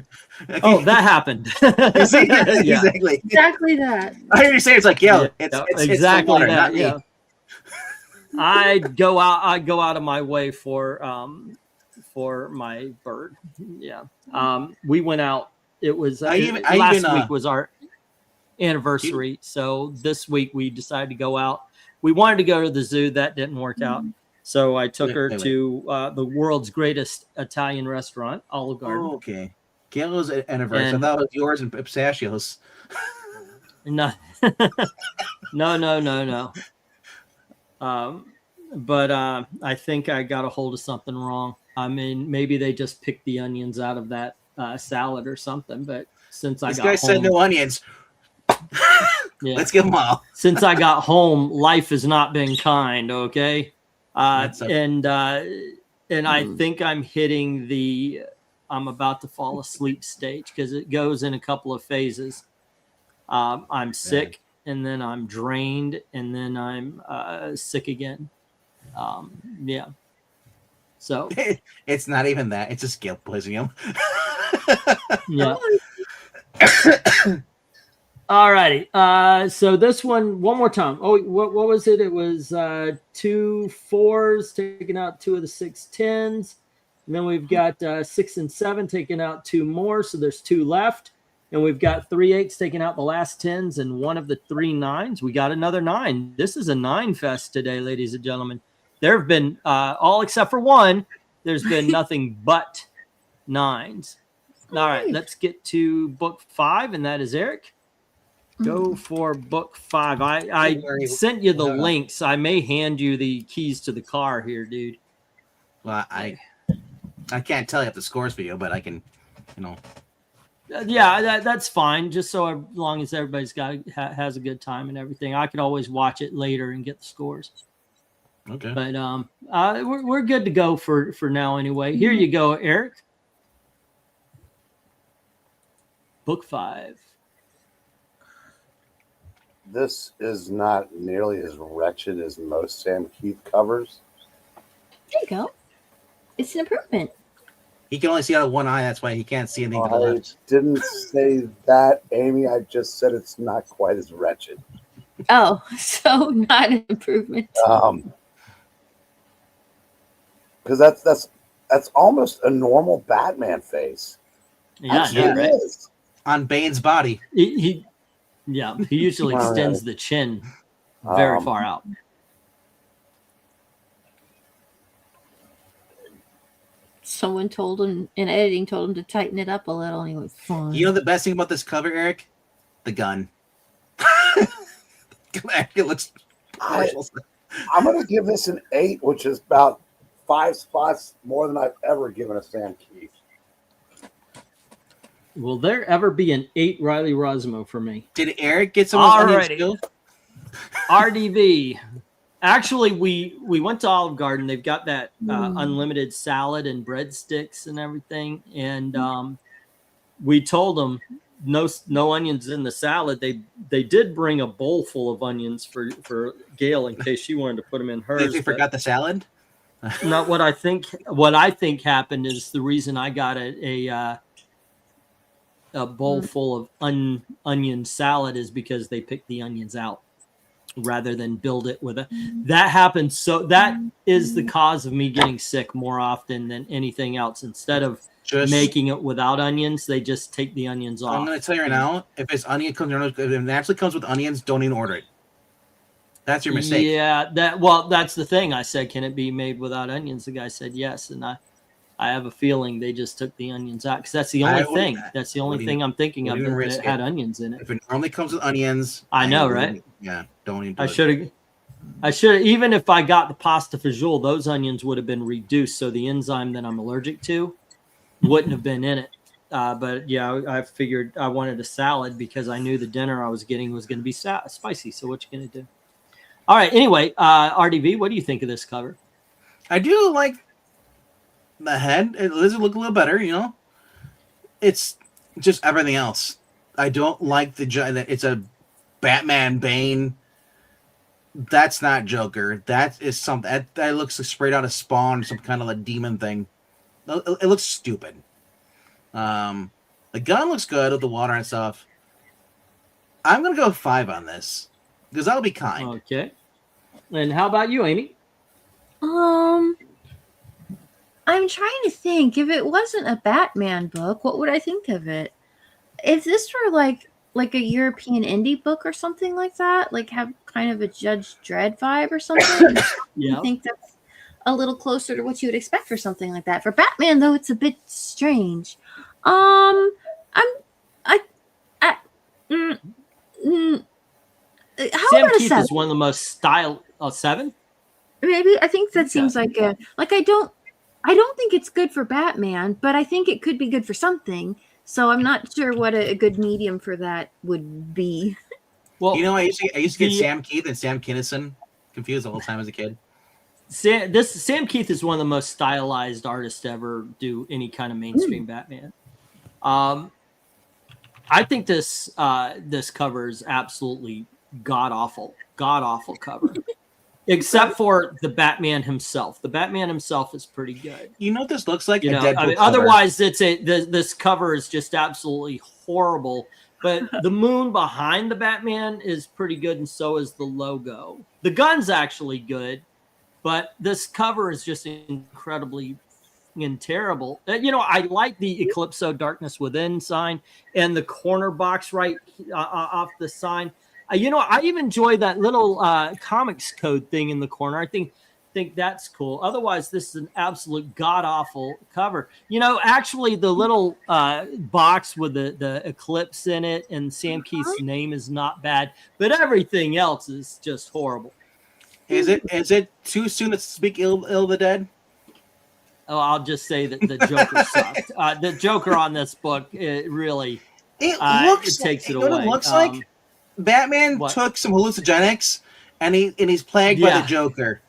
Oh, that happened. You see? Yeah. Exactly. Exactly that. I hear you say it's like, yeah, Yeah, it's exactly the water, that. not me. Yeah. I'd go out of my way for my bird. Yeah. We went out. It was last week was our anniversary. So this week we decided to go out. We wanted to go to the zoo. That didn't work out. So I took her to the world's greatest Italian restaurant, Olive Garden. Oh, okay. Gail's anniversary. And- I thought it was yours and pistachios. No, no. But I think I got a hold of something wrong. I mean, maybe they just picked the onions out of that salad or something. But since I This got guy home, said no onions. yeah. Let's give them all. Since I got home, life has not been kind. Okay, That's okay. and I think I'm hitting the I'm about to fall asleep stage because it goes in a couple of phases. I'm sick, and then I'm drained, and then I'm sick again. Yeah. So It's not even that. It's just guilt poisoning him. yeah. All righty. So this one more time. Oh, what was it? It was 2 4s taking out 2 of the 6 10s. And then we've got 6 and 7 taking out 2 more. So there's 2 left. And we've got 3 8s taking out the last 10s and 1 of the 3 9s. We got another 9. This is a 9 fest today, ladies and gentlemen. There have been all except for 1. There's been nothing but 9s. All right, let's get to book 5, and that is Eric. Go for book 5. I sent you the links. I may hand you the keys to the car here, dude. Well, I can't tell you at the scores video, but I can, Yeah, that's fine. Just so as long as everybody's has a good time and everything, I could always watch it later and get the scores. Okay. But we're good to go for now anyway. Here you go, Eric. Book 5. This is not nearly as wretched as most Sam Keith covers. There you go. It's an improvement. He can only see out of one eye. That's why he can't see anything to the I left. didn't say that, Amy. I just said it's not quite as wretched. Oh, so not an improvement. Because that's almost a normal Batman face. Yeah, Actually, yeah, it right. is. On Bane's body. He usually Well, extends the chin very Um, far out. Someone told him in editing, told him to tighten it up a little, and he went, fine. You know the best thing about this cover, Eric? The gun. It looks. I'm going to give this an 8, which is about 5 spots more than I've ever given a Sam Keith. Will there ever be an 8 Riley Rosmo for me? Did Eric get some of his Alrighty. skill? RDV. Actually, we went to Olive Garden. They've got that unlimited salad and breadsticks and everything. And we told them no onions in the salad. They did bring a bowl full of onions for Gail in case she wanted to put them in hers. They forgot the salad? Not what I think. What I think happened is the reason I got a bowl full of onion salad is because they picked the onions out rather than build it with that happens. So that is the cause of me getting sick more often than anything else. Instead of Just making it without onions, they just take the onions off. I'm going to tell you right now, if it naturally comes with onions, don't even order it. That's your mistake. Yeah, that's the thing. I said, can it be made without onions? The guy said yes, and I have a feeling they just took the onions out because that's the only thing. That's the only thing I'm thinking of that had onions in it. If it normally comes with onions, I know, right? Yeah, don't even. Do I it. should have. I should, even if I got the pasta fagioli, those onions would have been reduced, so the enzyme that I'm allergic to wouldn't have been in it. But yeah, I figured I wanted a salad because I knew the dinner I was getting was going to be spicy. So what you going to do? All right. Anyway, RDV, what do you think of this cover? I do like the head. It does look a little better, you know. It's just everything else. I don't like that it's a Batman Bane. That's not Joker. That is something that looks like sprayed out of Spawn, some kind of a demon thing. It looks stupid. The gun looks good with the water and stuff. I'm gonna go 5 on this because that'll be kind. Okay. And how about you, Amy? I'm trying to think. If it wasn't a Batman book, what would I think of it? If this were like a European indie book or something like that, like have kind of a Judge Dredd vibe or something, Yeah. I think that's a little closer to what you would expect for something like that. For Batman, though, it's a bit strange. How Sam about a Keith 7? is one of the most style. 7? Maybe I think that Okay. seems like a I don't think it's good for Batman, but I think it could be good for something. So I'm not sure what a good medium for that would be. Well, You know, I used to get the- Sam Keith and Sam Kinison confused the whole time as a kid. Sam Keith is one of the most stylized artists to ever do any kind of mainstream Batman. I think this cover is absolutely god awful cover, except for the Batman himself. The Batman himself is pretty good. You know what this looks like? You A know, Deadpool I mean, cover. otherwise, this cover is just absolutely horrible. But the moon behind the Batman is pretty good, and so is the logo. The gun's actually good, but this cover is just incredibly and terrible. You know, I like the Eclipso Darkness Within sign and the corner box right off the sign. You know, I even enjoy that little comics code thing in the corner. I think that's cool. Otherwise, this is an absolute god awful cover. You know, actually, the little box with the eclipse in it and Sam Keith's name is not bad, but everything else is just horrible. Is it too soon to speak ill of the dead? Oh, I'll just say that the Joker sucked. The Joker on this book, it really It looks it takes it you know away. what it looks like? Batman what? took some hallucinogenics and he's plagued by Yeah. the Joker.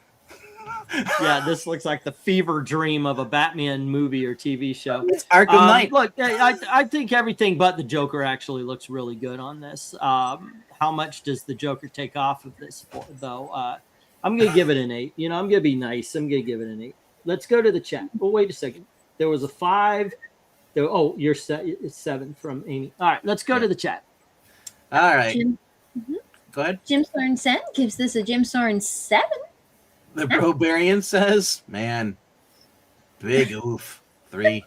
Yeah, this looks like the fever dream of a Batman movie or TV show. It's Arkham Knight. Look, I think everything but the Joker actually looks really good on this. How much does the Joker take off of this, though? I'm going to give it an 8. You know, I'm going to be nice. I'm going to give it an 8. Let's go to the chat. Oh, wait a second. There was a 5. You're it's 7 from Amy. All right, let's go to the chat. All right. Jim, Go ahead. Jim Sorensen gives this a Jim Soren 7. The Probarian says, man, big oof. 3.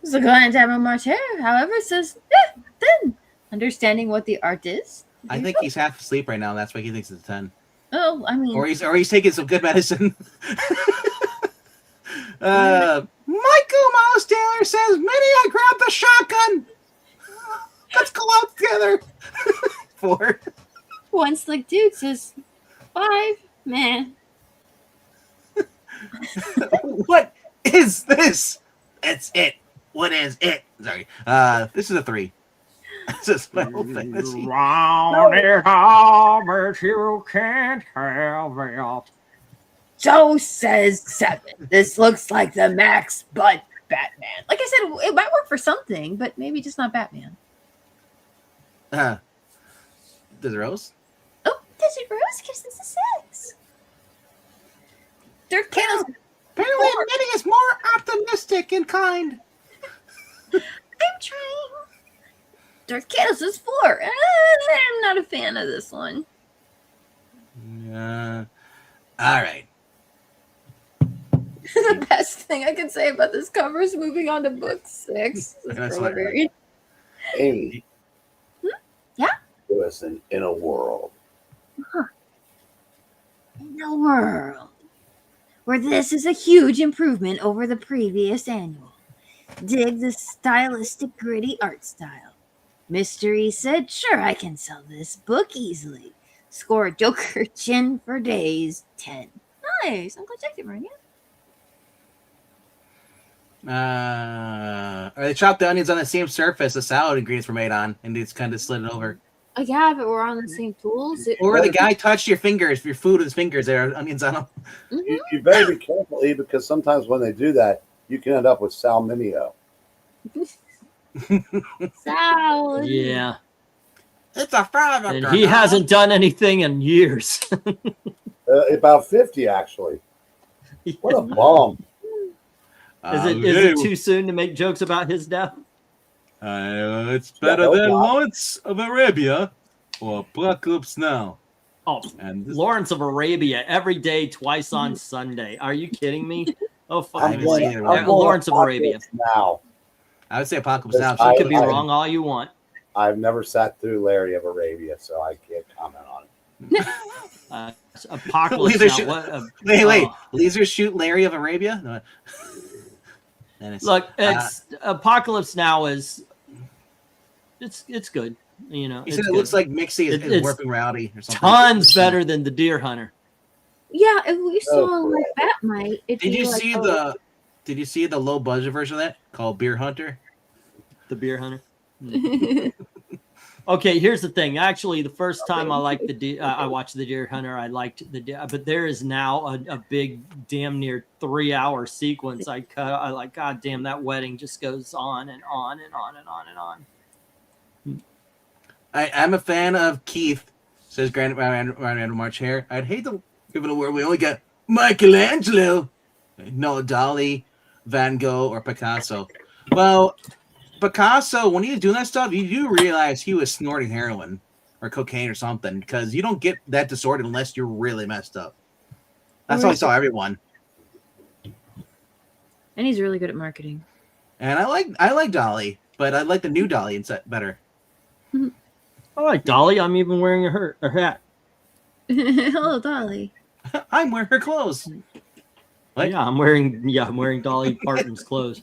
So glad to have him much hair. However, says, then understanding what the art is. I think he's half asleep right now. That's why he thinks it's a 10. Oh, I mean, Or he's taking some good medicine. Michael Miles Taylor says, Minnie, I grabbed the shotgun. Let's go out together. 4. one slick dude says 5. Man, What is this? It's it. What is it? Sorry. This is a 3. This is my whole thing. Round it all, but you can't have it. Joe says 7. This looks like the Max Butt Batman. Like I said, it might work for something, but maybe just not Batman. Does Rose? Oh, Desert Rose gives this a 6. Dirk Candles. Apparently, Minnie is more optimistic and kind. I'm trying. Dark Candles is 4. I'm not a fan of this one. All right. The best thing I can say about this cover is moving on to book 6. That's not Very- Amy. Yeah? Listen, in a world In a world where this is a huge improvement over the previous annual. Dig the stylistic, gritty art style. Mystery said, sure, I can sell this book easily. Score Joker chin for days 10. Nice. I'm glad you liked it, Maria. Or they chopped the onions on the same surface the salad ingredients were made on, and it's kind of slid it over. Yeah, if it were on the same tools. Or the guy touched your fingers, your food with his fingers. There are onions on them. You better be careful, E, because sometimes when they do that, you can end up with salmonio. Salad. Yeah. It's a frog. And he hasn't done anything in years. About 50, actually. What a bum. Is it too soon to make jokes about his death? It's better than Lawrence of Arabia or Apocalypse Now. Oh, And this, Lawrence of Arabia every day, twice on Sunday. Are you kidding me? Oh, fuck. I haven't seen it. Lawrence of Arabia. Now, I would say Apocalypse Now. I could be wrong all you want. I've never sat through Larry of Arabia, so I can't comment on it. Apocalypse Laser Now. shoot- Wait. Laser shoot Larry of Arabia? No. Look, it's Apocalypse Now is it's good. You know, You said it looks like Mixie is It's warping rowdy or something. tons better than the Deer Hunter. Yeah, if we saw Oh, like Batmite, it'd Did be you like, see oh, Did you see the low budget version of that called Beer Hunter? The Beer Hunter. Okay, here's the thing. Actually, the first time I liked I watched the Deer Hunter, I liked the Deer, but there is now a big, damn near 3-hour sequence. I like, God damn, that wedding just goes on and on and on and on and on. I'm a fan of Keith, says Ryan March here. I'd hate to live in a world we only get Michelangelo, no Dali, Van Gogh, or Picasso. Well, Picasso, when he was doing that stuff, you do realize he was snorting heroin or cocaine or something, because you don't get that disordered unless you're really messed up. That's how I saw everyone. and he's really good at marketing. And I like Dolly, but I like the new Dolly better. I like Dolly. I'm even wearing her hat. Hello, Dolly. I'm wearing her clothes. What? Yeah, I'm wearing Dolly Parton's clothes.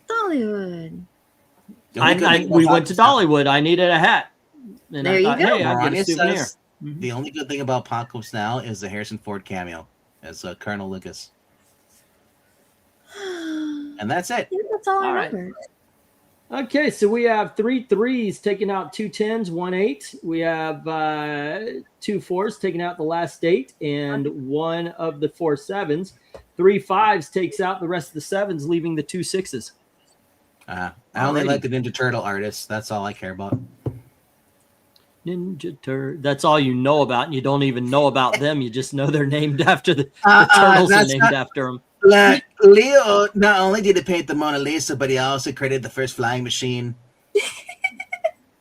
Dollywood. We went to Dollywood. I needed a hat. And There I you thought, go. hey, I'll get Melania a souvenir. says the only good thing about Apocalypse Now is the Harrison Ford cameo as Colonel Lucas. And that's it. I think that's all I All right. remember. Okay, so we have 3 3s taking out 2 10s, 1 8. We have 2 4s taking out the last 8, and 1 of the 4 7s. 3 5s takes out the rest of the 7s, leaving the 2 6s. I only Alrighty. like the Ninja Turtle artists. That's all I care about. Ninja Turtle. That's all you know about, and you don't even know about them. You just know they're named after the turtles are that's named not- after them. Like, Leo not only did he paint the Mona Lisa, but he also created the first flying machine.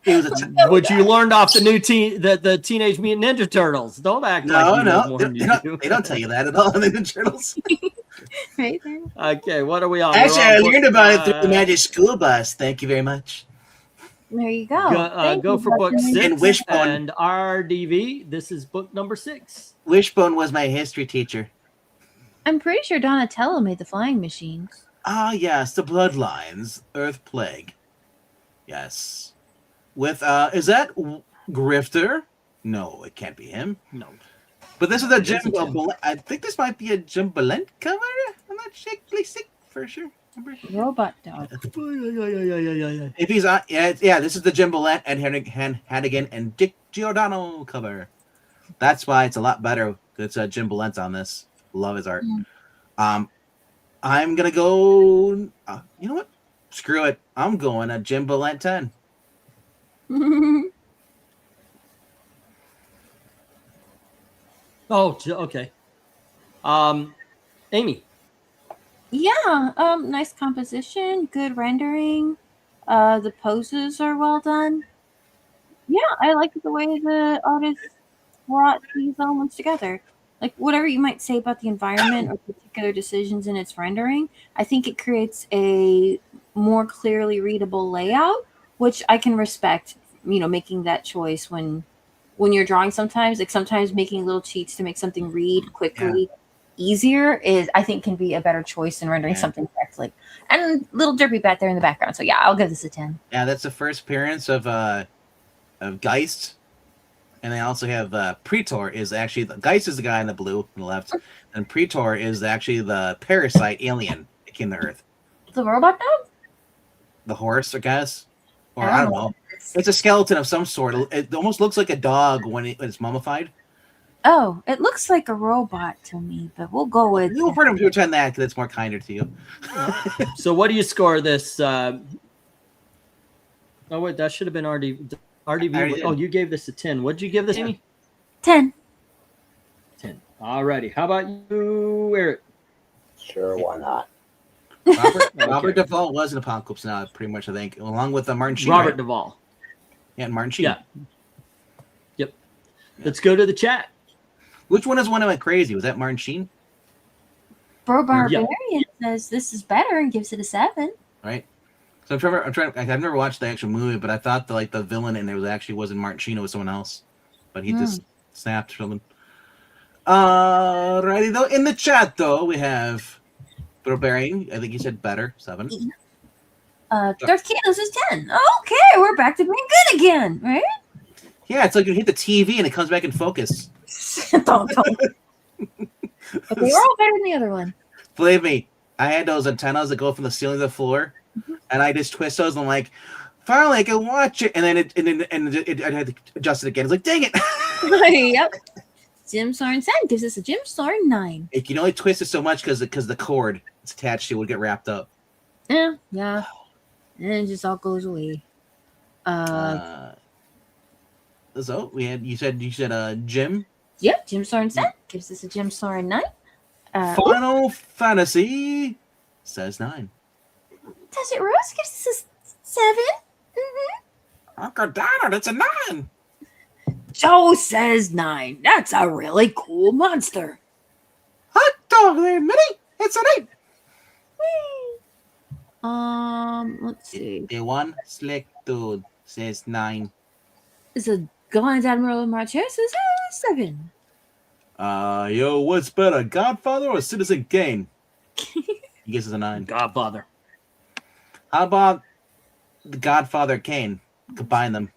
He was a Which you learned off the new the Teenage Mutant Ninja Turtles. Don't act like you know more than you do. They don't tell you that at all in the Ninja Turtles. Right there. Okay, what are we on? Actually, We're I on learned book, about it through the Magic School Bus. Thank you very much. There you go. Thank Go you, for book Benjamin. 6 And Wishbone. and RDV. This is book number 6. Wishbone was my history teacher. I'm pretty sure Donatello made the flying machines. Ah, yes, the Bloodlines, Earth Plague. Yes. With, is that Grifter? No, it can't be him. No. But this is a It Jim. isn't him. I think this might be a Jim Balent cover. I'm not sick for sure. Robot dog. If he's on, yeah, this is the Jim Balent and Hannigan and Dick Giordano cover. That's why it's a lot better. It's Jim Balent's on this. Love his art. I'm gonna go. You know what? Screw it. I'm going a Jim Balent 10. Oh, okay. Amy. Yeah, nice composition, good rendering. The poses are well done. Yeah, I like the way the artist brought these elements together. Like whatever you might say about the environment or particular decisions in its rendering, I think it creates a more clearly readable layout, which I can respect. You know, making that choice when you're drawing sometimes, like sometimes making little cheats to make something read quickly easier is, I think, can be a better choice than rendering something correctly. And little derpy bat there in the background. So yeah, I'll give this a 10. Yeah, that's the first appearance of Geist. And they also have Pretor is actually the Geist is the guy in the blue on the left, and Pretor is actually the parasite alien that came to Earth. The robot dog? The horse, I guess, or I don't know. It's a skeleton of some sort. It almost looks like a dog when it's mummified. Oh, it looks like a robot to me, but we'll go with. We'll pretend that because it's more kinder to you. So what do you score this? Oh wait, that should have been RDV. Oh, you gave this a 10. What'd you give this, Amy? 10. 10. Alrighty. How about you, Eric? Sure, why not? Robert Duvall was in Apocalypse Now, pretty much, I think, along with Martin Sheen. Robert right? Duvall. Yeah, Martin Sheen. Yeah. Yep. Let's go to the chat. Which one is one that went crazy? Was that Martin Sheen? Bro Barbarian says this is better and gives it a 7. Right. So I'm trying. I've never watched the actual movie, but I thought the villain in there wasn't Martin Sheen, it was someone else. But he just snapped something. Alrighty though. In the chat though, we have Barbarian. I think he said better 7. Darth Kinos is 10. Okay, we're back to being good again, right? Yeah, it's like you hit the TV and it comes back in focus. Don't. But they were all better than the other one. Believe me, I had those antennas that go from the ceiling to the floor, and I just twist those and I'm like, finally I can watch it, and then I had to adjust it again. It's like, dang it. Yep. Jim Soren 10 gives us a Jim Soren 9. You can only twist it so much because the cord it's attached to would get wrapped up. Yeah. And it just all goes away. So you said Jim. Yep, Jim Soren 10 gives us a Jim Soren 9. Final Fantasy says 9. Desert Rose gives us a 7. Uncle Donald, it's a 9. Joe says 9. That's a really cool monster. Hot dog there, Minnie. It's an 8. Let's see. The one slick dude says 9. It's a Grand Admiral Marquez says 7. Yo, what's better, Godfather or Citizen Kane? He gives us a 9. Godfather. How about the Godfather Kane? Combine them.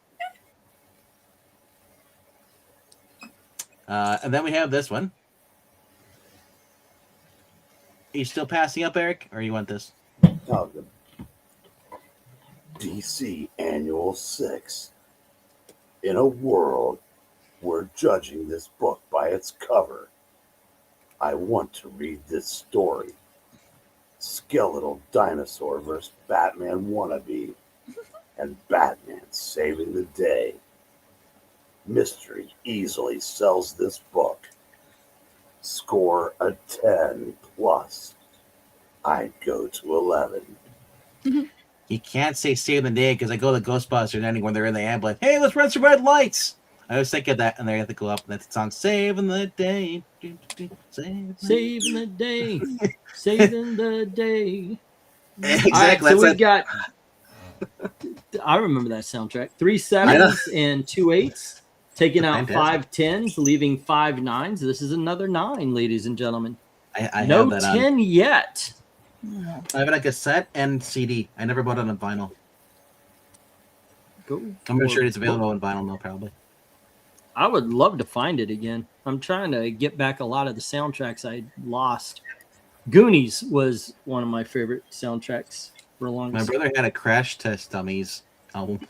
And then we have this one. Are you still passing up, Eric, or you want this? Oh, the DC Annual 6. In a world, we're judging this book by its cover. I want to read this story. Skeletal dinosaur versus Batman wannabe, and Batman saving the day. Mystery easily sells this book. Score a 10 plus. I'd go to 11. You can't say save the day because I go to Ghostbusters ending when they're in the ambulance. Hey, let's run some red lights. I always think of that, and they have to go up, and that's the song "Saving the Day." Saving the day. Saving the day. Exactly. All right, so that's we've it. got. I remember that soundtrack. 3 7s and 2 8s, taking out Fantastic. 5 10s, leaving 5 9s. This is another 9, ladies and gentlemen. I No have that 10 yet. on. I have it on cassette and CD. I never bought it on vinyl. Go I'm for sure it. it's available on vinyl though, probably. I would love to find it again. I'm trying to get back a lot of the soundtracks I lost. Goonies was one of my favorite soundtracks for a long My time. brother had a Crash Test Dummies album.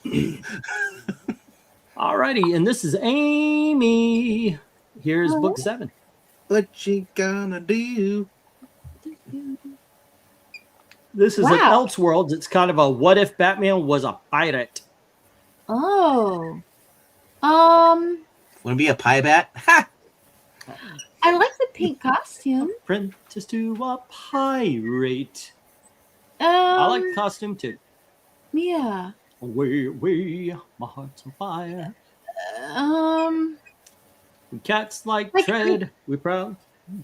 Alrighty, and this is Amy. Here's book 7. What you gonna do? This is an Wow. Elseworlds. It's kind of a what if Batman was a pirate. Oh. Wanna be a pie bat? Ha! I like the pink costume. Apprentice to a pirate. I like the costume too. Yeah. Away, away, my heart's on fire. Cats like Like, tread. We proud.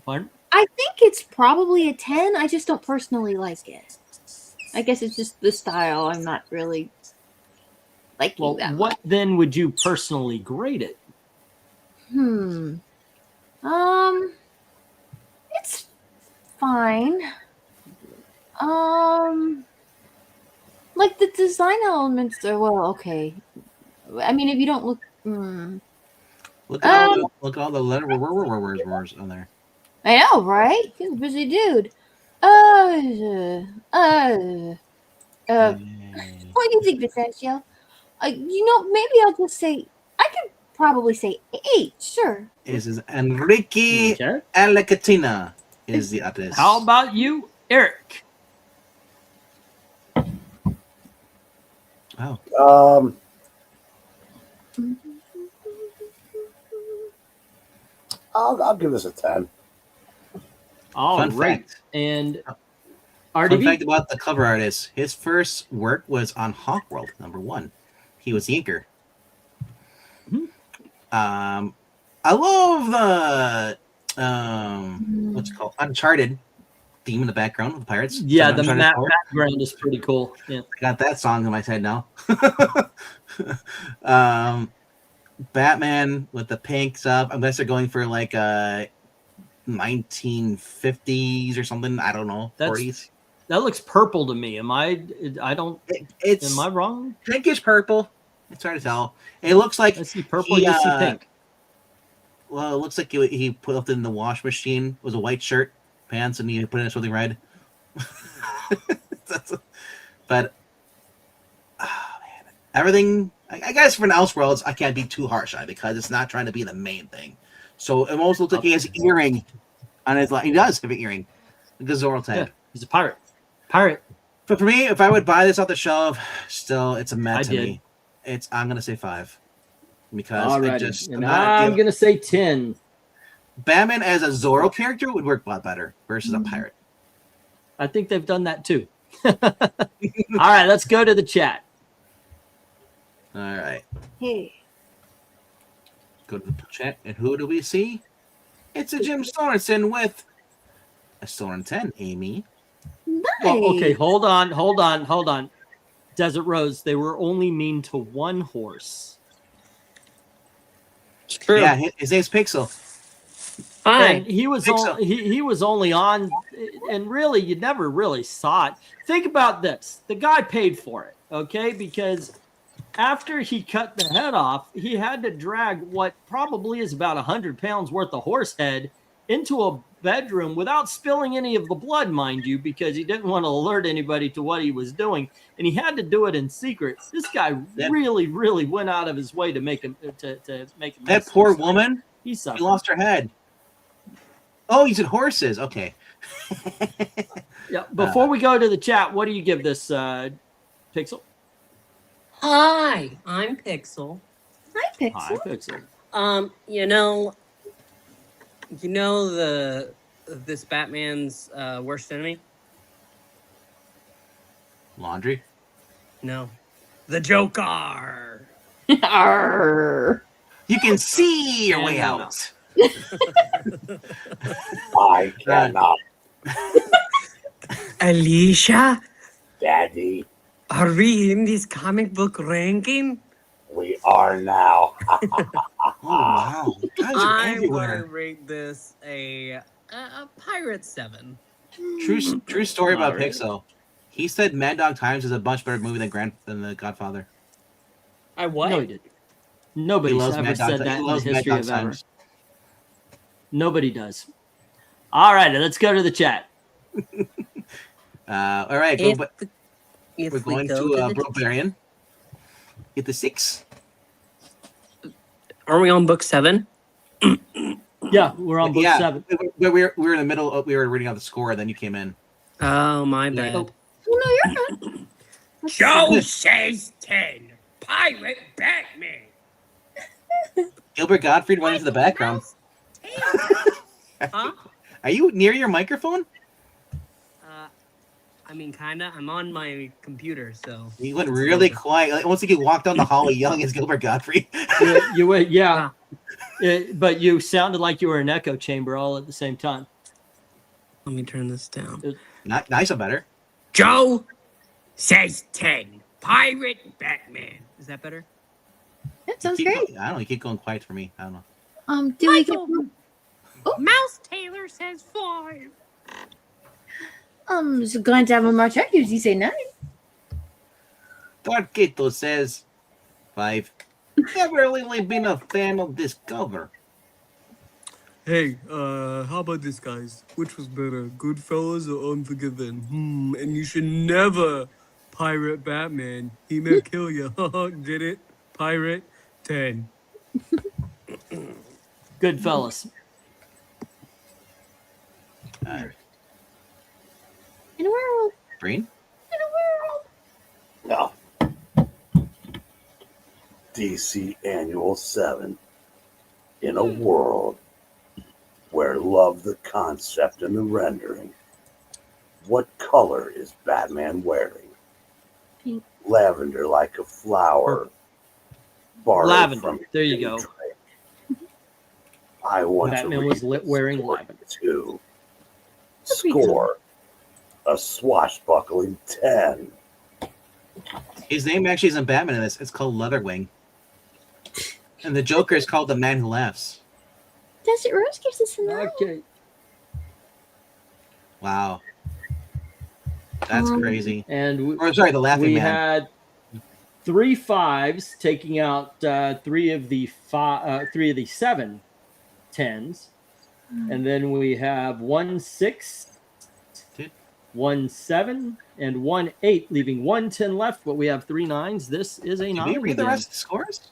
Pardon? I think it's probably a 10. I just don't personally like it. I guess it's just the style. I'm not really liking Well, that what then would you personally grade it? much. It's fine. Like the design elements are okay. I mean, if you don't look, Look at all the letter words on there. I know, right? He's a busy dude. What do you think, Pistachio? Maybe I'll just say, I could probably say 8, sure. This is Enrique Okay. Alacatina is the address. How about you, Eric? Wow. I'll give this a 10. All Fun right. fact. And Fun RDB? fact about the cover artist: his first work was on Hawkworld #1. He was the inker. I love the what's it called, Uncharted theme in the background with the pirates. Yeah, the Uncharted map 4. background is pretty cool. Yeah. I got that song in my head now. Batman with the pink stuff. I guess they're going for like 1950s or something. I don't know. That's- 40s. That looks purple to me. Am I It's wrong? pinkish purple. It's hard to tell. It looks like I see purple, you see pink. well, it looks like he put it in the wash machine. It was a white shirt, pants, and he put in something red. But man, everything. I guess for an Elseworlds, I can't be too harsh on it because it's not trying to be the main thing. So it almost looks like he has an earring on his. He does have an earring, like the Zorro type. Yeah, he's a pirate. Pirate. But for me, if I would buy this off the shelf, still it's a meh I to did. me. I'm gonna say 5 because All it right. just And I'm going to say 10. Batman as a Zorro character would work a lot better versus a pirate. I think they've done that too. All right, let's go to the chat. All right, Hey. go to the chat, and who do we see? It's a Jim Sorensen with a Soren 10. Amy. Nice. Well, okay, hold on. Desert Rose, they were only mean to one horse. It's true. Yeah, his name's Pixel. Hi. And he was Pixel. he was only on, and really you never really saw it. Think about this: the guy paid for it, okay? Because after he cut the head off, he had to drag what probably is about 100 pounds worth of horse head into a bedroom without spilling any of the blood, mind you, because he didn't want to alert anybody to what he was doing, and he had to do it in secret. This guy really went out of his way to make him to make him. That poor woman. He She suffered. lost her head. Oh, you said horses. Okay. Yeah. Before we go to the chat, what do you give this Pixel? Hi. I'm Pixel. Hi, Pixel. Hi, Pixel. This Batman's worst enemy? Laundry. No. The Joker. Arr. You can see your way No. out. I cannot, Alicia, Daddy. are we in this comic book ranking? We are now. Oh wow, you guys are I'm going to everywhere. rate this a Pirate 7. True story about Alright. Pixel. He said Mad Dog Times is a much better movie than The Godfather. I what? No, he didn't. Nobody's ever Mad Dog said Ti- that he in the loves Mad history Dog of ever. Times. Nobody does. All right, let's go to the chat. All right, If we're we going go to the- Barbarian. Get the 6. Are we on book 7? Yeah, we're on book 7. We were in the middle. We were reading out the score, then you came in. Oh, my bad. Oh, Oh, no, you're good. Joe says 10. Pirate Batman. Gilbert Gottfried went into the background. Huh? Are you near your microphone? I mean, kinda. I'm on my computer, so. He went really quiet. Like, almost like he walked down the hallway yelling as Gilbert Gottfried. you went, yeah. But you sounded like you were in an echo chamber all at the same time. Let me turn this down. Not nice or better. Joe says 10. Pirate Batman. Is that better? That sounds Keep great. going- I don't know. You keep going quiet for me. I don't know. Do we get Mouse Taylor says 5. so going to have a more check? Does he say 9? Darkito says 5. never really been a fan of this cover. Hey, how about this, guys? Which was better, Goodfellas or Unforgiven? And you should never pirate Batman. He may kill you. Get it? Pirate 10. Good fellas. Uh, In a world. Green? In a world. No. DC Annual 7. In a world where love the concept and the rendering. What color is Batman wearing? Pink. Lavender like a flower. Borrowed Lavender. from There you go. Drake. I want Batman to was read wearing story lavender. too. That's pretty cool. Score a swashbuckling 10. His name actually isn't Batman in this. It's called Leatherwing. And the Joker is called the Man Who Laughs. Desert Rose gives us a 9. Okay. Wow. That's crazy. And Or sorry, the Laughing we Man. had 3 5s, taking out 3 of the 7 10s. And then we have 1 6, Dude. 1 7, and 1 8, leaving 1 10 left. But we have 3 9s. This is a Did 9. we read the again. rest of the scores?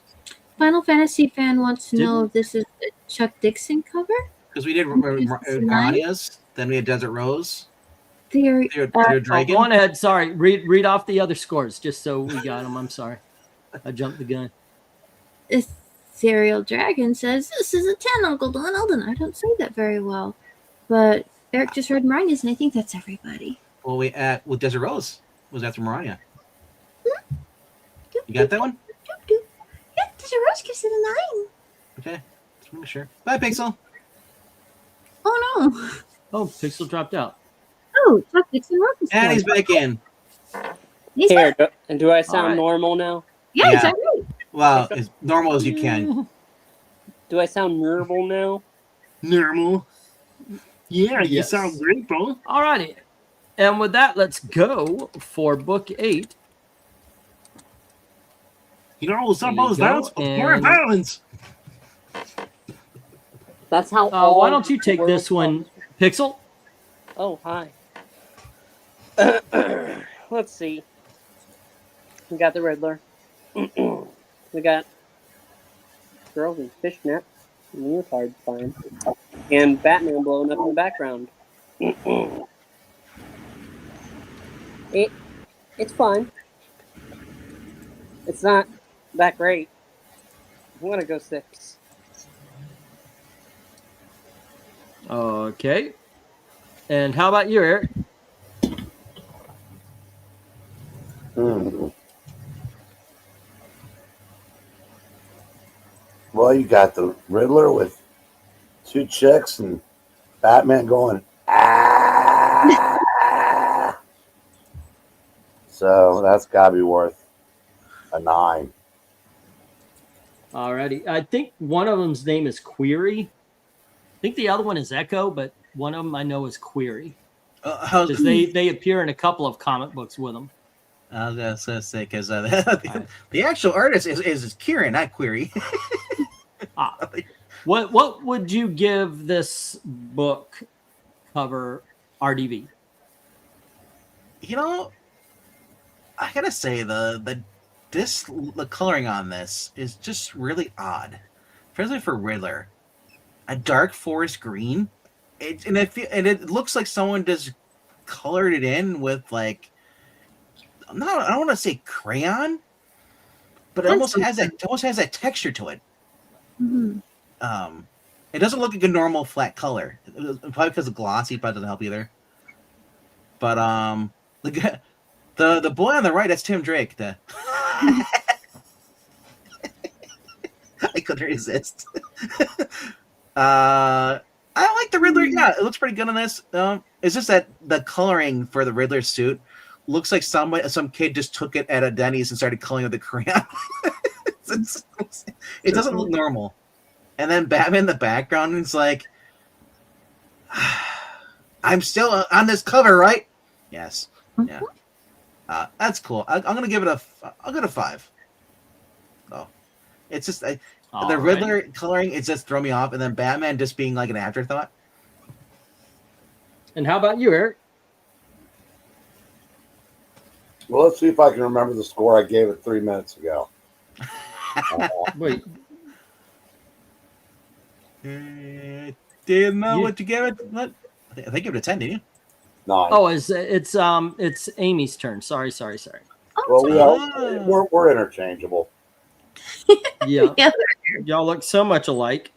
Final Fantasy fan wants to Didn't- know if this is a Chuck Dixon cover. Because we did Rania's, then we had Desert Rose, Theory. Theodore Oh, Dragon. go on ahead. Sorry. Read off the other scores just so we got them. I'm sorry. I jumped the gun. Ethereal Dragon says, this is a 10, Uncle Donald, and I don't say that very well. But Eric just read Mariah's, and I think that's everybody. Well, with Desert Rose was after Mariah. You got that one? Yeah, Desert Rose gives it a 9. Okay, just make sure. Bye, Pixel. Oh no. Oh, Pixel dropped out. Oh, Chuck Dixon wrote this. And one. he's back in. He's Here, back. do I sound Alright. normal now? Yeah, Yeah. exactly. Well, as normal as you can. Do I sound normal now? Normal. Yeah, you Yes. sound great, bro. Alrighty. And with that, let's go for book 8. You know, some There you of those go, downs with more and- violence. That's how. Why don't you take this one, Pixel? Oh, hi. Let's see. We got the Riddler. We got girls in fishnets, leotard fine, and Batman blowing up in the background. It's fun. It's not that great. I'm gonna go 6. Okay. And how about you, Eric? Well, you got the Riddler with 2 chicks and Batman going, ah. So that's got to be worth a 9. Alrighty. I think one of them's name is Query. I think the other one is Echo, but one of them I know is Query. Because they appear in a couple of comic books with them. I was gonna say because the actual artist is Kieran, not Query. What would you give this book cover RDV? You know, I gotta say the coloring on this is just really odd, especially for Riddler. A dark forest green, it looks like someone just colored it in with like, I don't want to say crayon, but it almost has that texture to it. Mm-hmm. It doesn't look like a normal flat color. Probably because of glossy, probably doesn't help either. But the boy on the right, that's Tim Drake. I couldn't resist. I like the Riddler. Yeah, it looks pretty good on this. It's just that the coloring for the Riddler suit looks like some kid just took it at a Denny's and started coloring with the crayon. It doesn't look normal. And then Batman in the background is like, I'm still on this cover, right? Yes. Yeah. That's cool. I'm gonna give it I'll give it a 5. Oh. It's just All the right. Riddler coloring. It's just throw me off, and then Batman just being like an afterthought. And how about you, Eric? Well, let's see if I can remember the score I gave it 3 minutes ago. Wait, Do you know You- what you gave it? What? I think give it a 10, didn't you? 9. oh, it's Amy's turn. Sorry. Well, Ah. we're interchangeable. Yeah, Yeah. y'all look so much alike.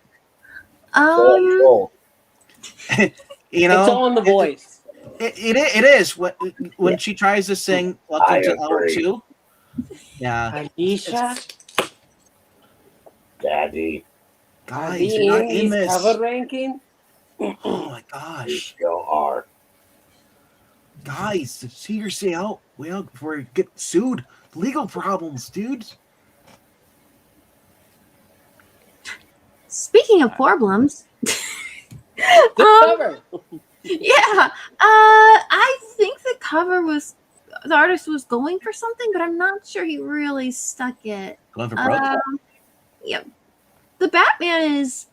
So, You know, It's all in the voice. It is when she tries to sing "Welcome I to Hour agree. 2." Yeah, Anisha, Daddy, guys, you're not in this. cover ranking. Oh my you gosh, still are. guys, seriously, out before we get sued. Legal problems, dude. Speaking of problems, The cover. yeah, I think the cover was the artist was going for something, but I'm not sure he really stuck it. Going for broke. Yep. The Batman is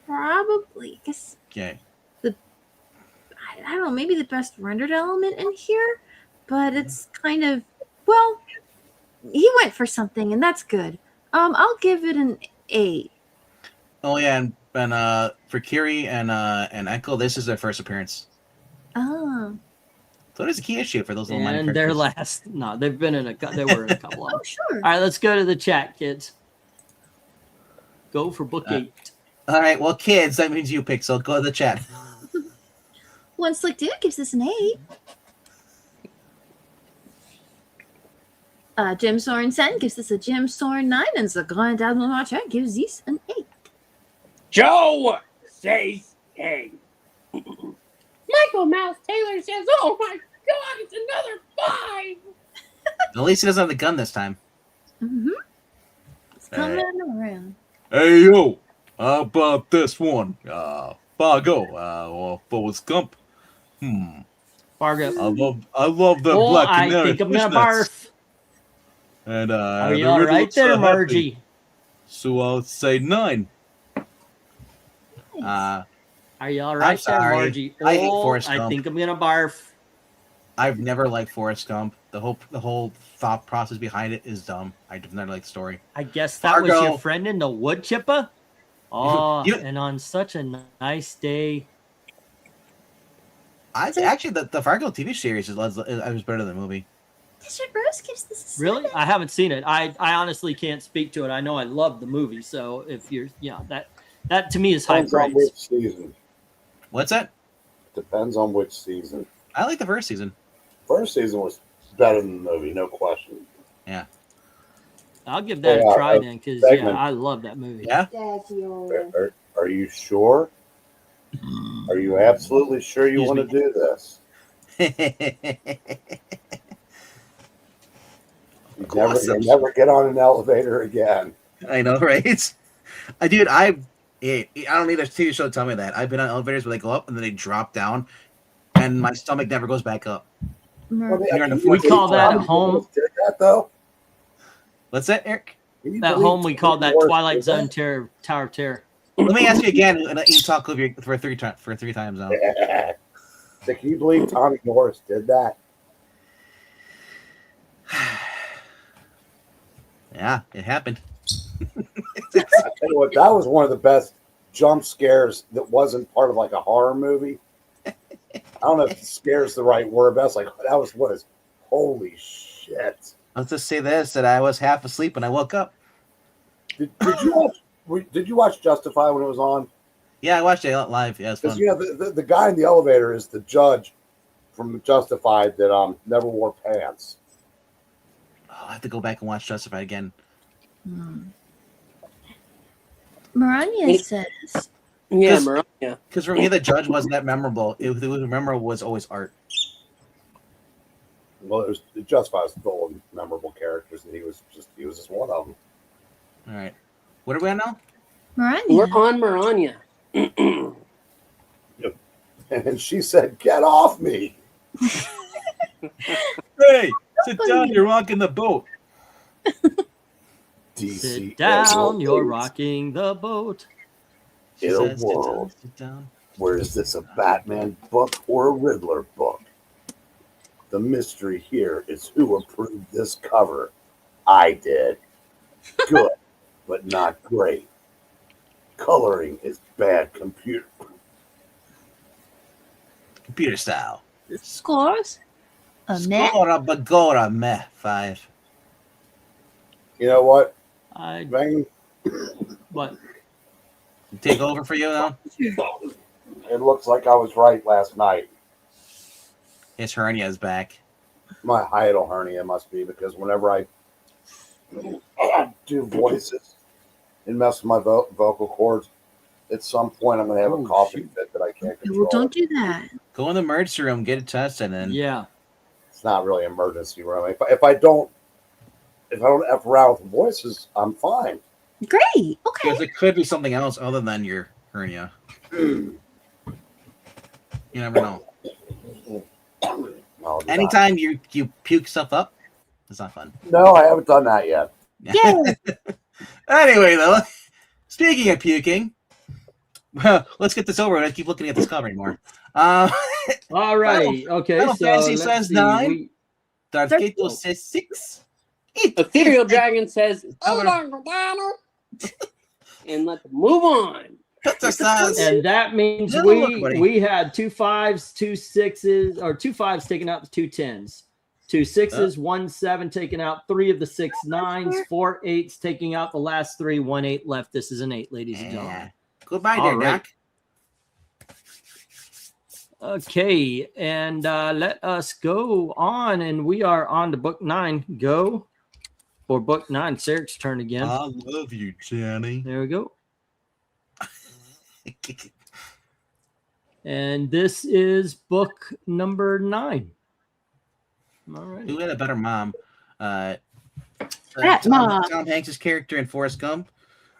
probably, I guess, Okay. I don't know, maybe the best rendered element in here, but it's kind of, well, he went for something, and that's good. I'll give it an 8. Oh yeah, and for Kiri and Echo, this is their first appearance. Oh, So there's a key issue for those little minor And their characters. last, no, they've been in they were in a couple of them. oh, sure. All right, let's go to the chat, kids. Go for book 8. All right, well, kids, that means you pick. So go to the chat. One Slick Dude gives this an 8. Jim Sorensen gives this a Jim Soren 9, and Zagran Dadmacha gives this an 8. Joe says hey. Michael Mouse Taylor says, "Oh my God, it's another 5." At least he doesn't have the gun this time. Mm-hmm. It's coming around. Hey yo, how about this one? Fargo, or Forrest Gump. Fargo. I love the Oh, black I canary think I'm gonna fishnets. barf. And Are you the all river right looks there, happy. Margie? So I'll say 9. Uh, Are you all right there, sorry. Margie? I hate Oh, Forrest I Gump. think I'm gonna barf. I've never liked Forrest Gump. The whole thought process behind it is dumb. I've never liked the story. I guess that was Fargo. your friend in the wood chipper. Oh, You- and on such a nice day. I actually the Fargo TV series was better than the movie. Bishop Rose gives this a 7. Really? I haven't seen it. I honestly can't speak to it. I know I love the movie, so if you're, that to me is high Depends on praise. which season. What's that? Depends on which season. I like the first season. First season was better than the movie, no question. I'll give that Yeah, a try then, because segment. I love that movie. Yeah. Daddy, oh. Are you sure? Are you absolutely sure you Excuse want to do this? You never get on an elevator again. I know, right? Dude, I don't need a TV show to tell me that. I've been on elevators where they go up and then they drop down, and my stomach never goes back up. Well, You're in the We call that Tommy home. Morris did that though. What's that, Eric? Can you That believe home we call Tommy that Morris Twilight did Zone Tower of Terror. Let me ask you again, and you talk for three times now. that? So can you believe Tommy Morris did that? Yeah, it happened. I tell you what, that was one of the best jump scares that wasn't part of like a horror movie. I don't know if scares the right word, but that's like that was what is holy shit. Let's just say this: that I was half asleep when I woke up. Did you watch Justify when it was on? Yeah, I watched it live. Yeah, it's Because fun. the guy in the elevator is the judge from Justified that never wore pants. Oh, I have to go back and watch Justified again. Marania says, Yeah, 'Cause- Mariah. Because for me, the judge wasn't that memorable. It was memorable was always art. Well, it was Justified was full of memorable characters, and he was just one of them. All right, what are we on now? We're Marania. on Marania. And she said, "Get off me!" Hey, sit down. You're rocking the boat. DC Sit down, annual you're news. rocking the boat. She In a says, world sit down. where is this a Batman book or a Riddler book? The mystery here is who approved this cover. I did. Good, but not great. Coloring is bad computer. Computer style. Scores? A meh? Score a bagora meh 5. You know what? I Bang. what? Take over for you now? It looks like I was right last night. His hernia's back. My hiatal hernia must be, because whenever I do voices and mess with my vocal cords, at some point I'm going to have a coughing fit that I can't control. Well, don't do that. Go in the emergency room, get it tested, and Yeah. It's not really an emergency room. If I don't F around with voices, I'm fine. Great. Okay. because it could be something else other than your hernia. You never know. Well, Anytime you puke stuff up, it's not fun. No, I haven't done that yet. Yay. Anyway, though, speaking of puking, well, let's get this over. I keep looking at this cover anymore. All right. Okay. Final So Fantasy let's says see. 9. Darth Kato says 6. Ethereal Dragon says, and let's move on. And that means No, look, buddy. we had 2 5s, 2 6s, or 2 5s taking out the 2 10s, 2 6s, 1 7 taking out 3 of the 6 9s, 4 8s taking out the last 3, 1 8 left. This is an 8, ladies and gentlemen. Goodbye, All there, right. Doc. Okay, and let us go on, and we are on to book 9. Go for book 9. Sarah's turn again. I love you, Johnny. There we go. And this is book number 9. All right. Who had a better mom? That mom. Tom Hanks' character in Forrest Gump,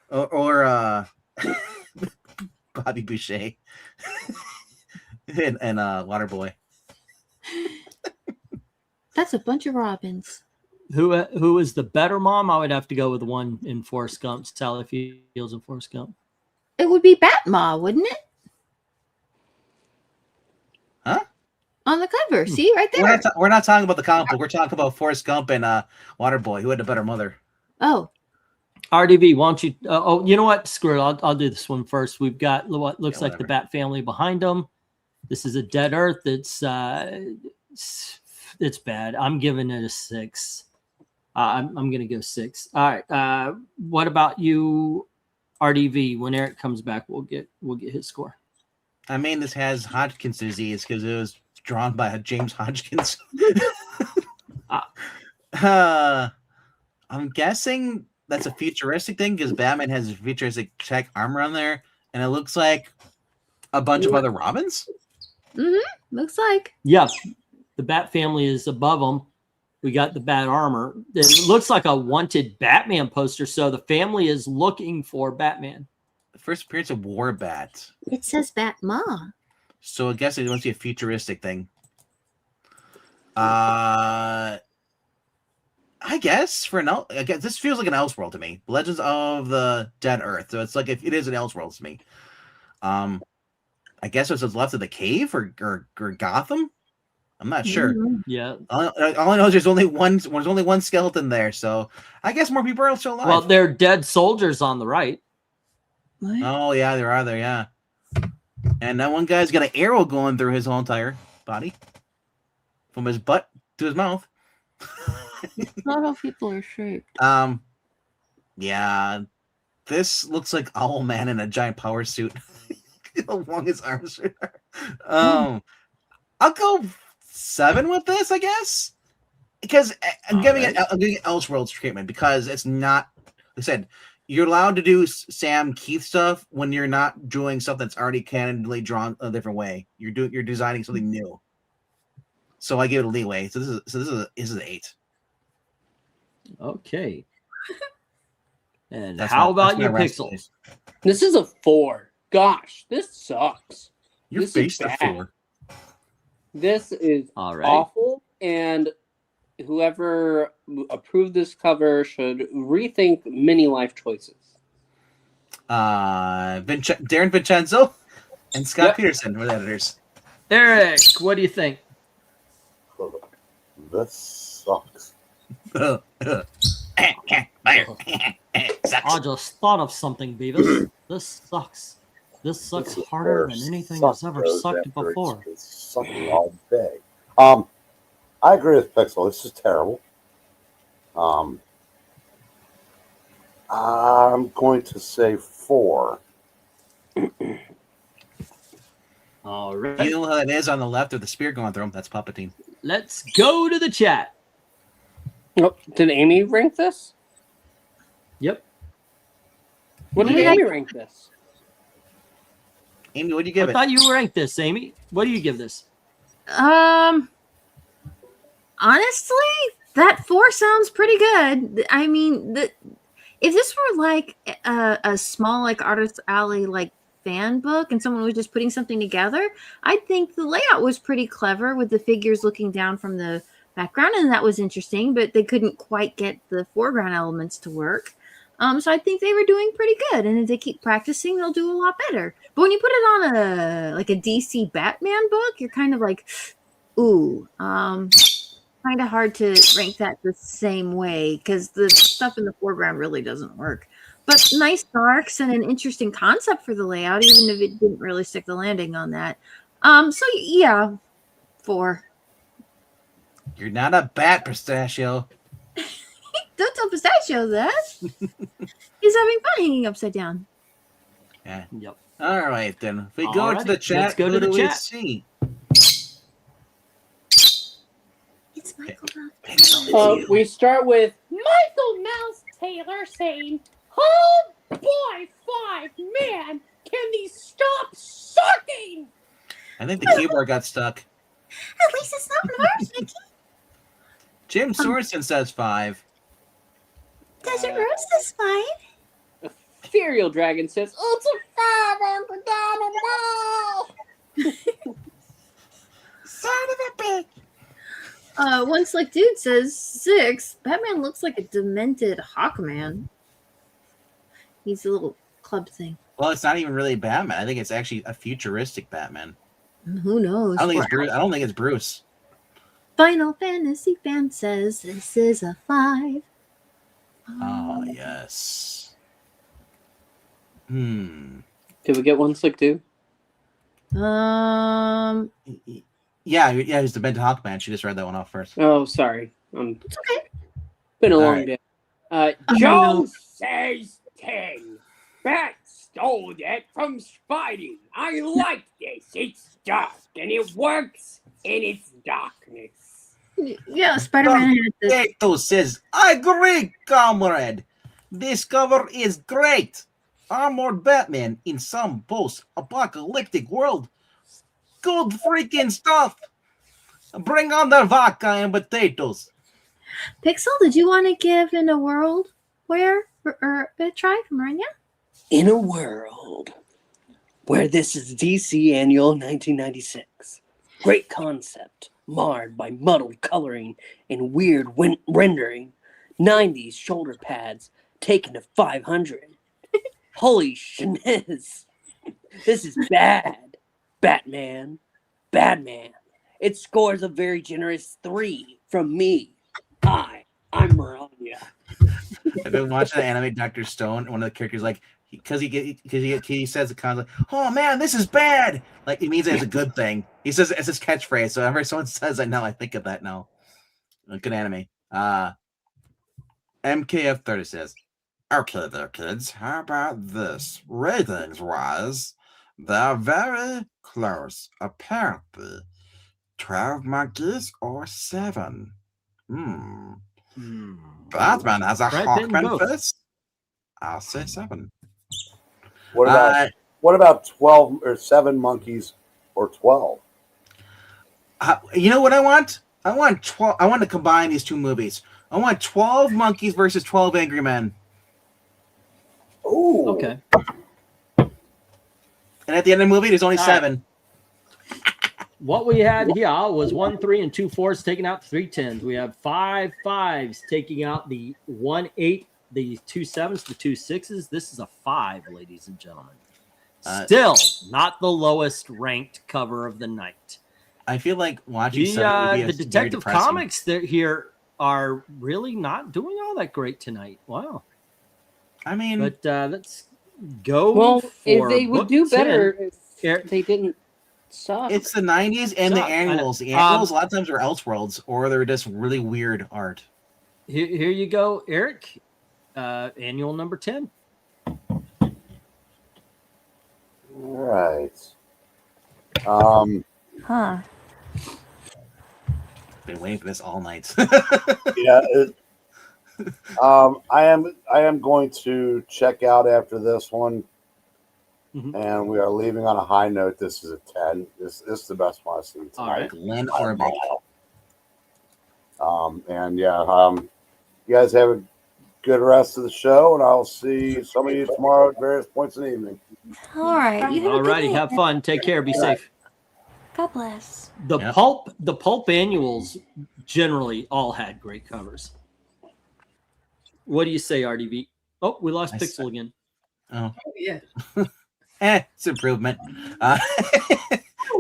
or Bobby Boucher and Waterboy. That's a bunch of robins. Who is the better mom? I would have to go with the one in Forrest Gump. Sally Fields in Forrest Gump. It would be Batma, wouldn't it? Huh? On the cover. See, right there. We're not talking about the comic book. We're talking about Forrest Gump and Waterboy. Who had the better mother? Oh. RDV, why don't you? You know what? Screw it. I'll do this one first. We've got what looks like the Bat family behind them. This is a Dead Earth. It's bad. I'm giving it a 6. I'm gonna go 6. All right. What about you, RDV? When Eric comes back, we'll get his score. I mean, this has Hodgkin's disease because it was drawn by James Hodgkins. I'm guessing that's a futuristic thing because Batman has futuristic tech armor on there, and it looks like a bunch of other Robins. Mm-hmm. Looks like. Yeah, the Bat family is above them. We got the Bat armor. It looks like a wanted Batman poster. So the family is looking for Batman. The first appearance of Warbat. It says Batma. So I guess it must be a futuristic thing. I guess this feels like an Elseworld to me. Legends of the Dead Earth. So it's like if it is an Elseworld to me. I guess it's what's left of the cave or Gotham. I'm not sure. Yeah. All I know is there's only one skeleton there. So I guess more people are still alive. Well, they're dead soldiers on the right. What? Oh yeah, there are there. Yeah. And that one guy's got an arrow going through his whole entire body, from his butt to his mouth. Not how people are shaped. Yeah, this looks like Owlman in a giant power suit. How long his arms are. I'll go 7 with this, I guess, because I'm giving it Elseworlds treatment because it's not. Like I said, you're allowed to do Sam Keith stuff when you're not doing stuff that's already canonically drawn a different way. You're designing something new. So I give it a leeway. So this is an 8. Okay. And That's how my- about that's you, my rest Pixel? days. This is a 4. Gosh, this sucks. Your This is face to bad. 4. This is All right. awful, and whoever approved this cover should rethink many life choices. Darren Vincenzo and Scott Yep. Peterson were the editors. Eric, what do you think? This sucks. I just thought of something, Beavis. This sucks. This sucks This is harder where than anything suck that's ever goes sucked after before. It's been sucking all day. I agree with Pixel. This is terrible. I'm going to say 4. All right. You know how it is on the left with the spear going through him? That's Palpatine. Let's go to the chat. Oh, did Amy rank this? Yep. What did Yeah. Amy rank this? Amy, what do you give I it? thought you ranked this, Amy. What do you give this? Honestly, that 4 sounds pretty good. I mean, if this were like a small like Artist Alley like fan book and someone was just putting something together, I think the layout was pretty clever with the figures looking down from the background, and that was interesting, but they couldn't quite get the foreground elements to work. So I think they were doing pretty good, and if they keep practicing, they'll do a lot better. But when you put it on a DC Batman book, you're kind of like, ooh, kind of hard to rank that the same way because the stuff in the foreground really doesn't work. But nice arcs and an interesting concept for the layout, even if it didn't really stick the landing on that. So yeah, 4. You're not a bat, Pistachio. Don't tell Pistachio that. He's having fun hanging upside down. Yeah. Yep. All right, then. If we go to Alrighty, the chat, let's go to who the do we chat. see? It's Michael. We start with Michael Mouse Taylor saying, "Oh boy, 5 man, can these stop sucking?" I think the keyboard got stuck. At least it's not Mars, Mickey. Jim Sorensen says 5. Desert Rose says 5. Ethereal Dragon says, "Oh, it's a 5 on the Son of a bitch. One Slick Dude says 6. Batman looks like a demented Hawkman. He's a little club thing. Well, it's not even really Batman. I think it's actually a futuristic Batman. Who knows? I don't think it's Bruce. I don't think it's Bruce. Final Fantasy fan says this is a 5. Oh, yes. Did we get One Slick Dude? Um, Yeah, it's the Ben Hawkman. She just read that one off first. Oh, sorry. it's okay. Been a All long right. day. Joe says 10. Bat stole that from Spidey. I like this. It's dark and it works in its darkness. Yeah, Spider-Man had this. Potato says, I agree, comrade. This cover is great. Armored Batman in some post-apocalyptic world. Good freaking stuff. Bring on the vodka and potatoes. Pixel, did you want to give In a World Where or a try from Rania? In a world where this is DC Annual 1996, great concept, marred by muddled coloring and weird rendering, 90s shoulder pads taken to 500. Holy schniz. This is bad. Batman. Badman. It scores a very generous 3 from me. Hi, I'm Marania. I've been watching the anime Dr. Stone. One of the characters, like, because he says the concept, oh man, this is bad. Like, he means it as a good thing. He says it's his catchphrase. So whenever someone says that now, I think of that now. Good anime. MKF30 says, okay there, kids. How about this? Ratings wise, they're very close. Apparently, 12 monkeys or 7. Batman has a Right, then Hawkman both. face. I'll say 7. What about 12 or 7 monkeys or 12? You know what I want? I want 12. I want to combine these two movies. I want 12 monkeys versus 12 angry men. Oh, Okay. And at the end of the movie, there's only All 7. what we had here was 1 3 and 2 4s taking out 3 10s. We have 5 5s taking out the 1 8, the 2 7s, the 2 6s. This is a 5, ladies and gentlemen. Still not the lowest ranked cover of the night. I feel like watching the Detective Comics here are really not doing all that great tonight. Wow. I mean, but let's go. Well, for if they would book do better 10. if they didn't suck. it's the 90s and the Suck. annuals. The annuals a lot of times are Elseworlds, or they're just really weird art. Here you go, Eric. Annual number 10. Right. Huh. Been waiting for this all night. Yeah. I am going to check out after this one, and we are leaving on a high note. This is a 10. This is the best one I've seen tonight. All right. Glenn Orbeck. And yeah, you guys have a good rest of the show, and I'll see some of you tomorrow at various points in the evening. All right. You have a All good righty. night. Have fun. Take care. Be safe. God bless. The pulp annuals generally all had great covers. What do you say, RDV? Oh, we lost Pixel again. Oh, Yeah. it's improvement.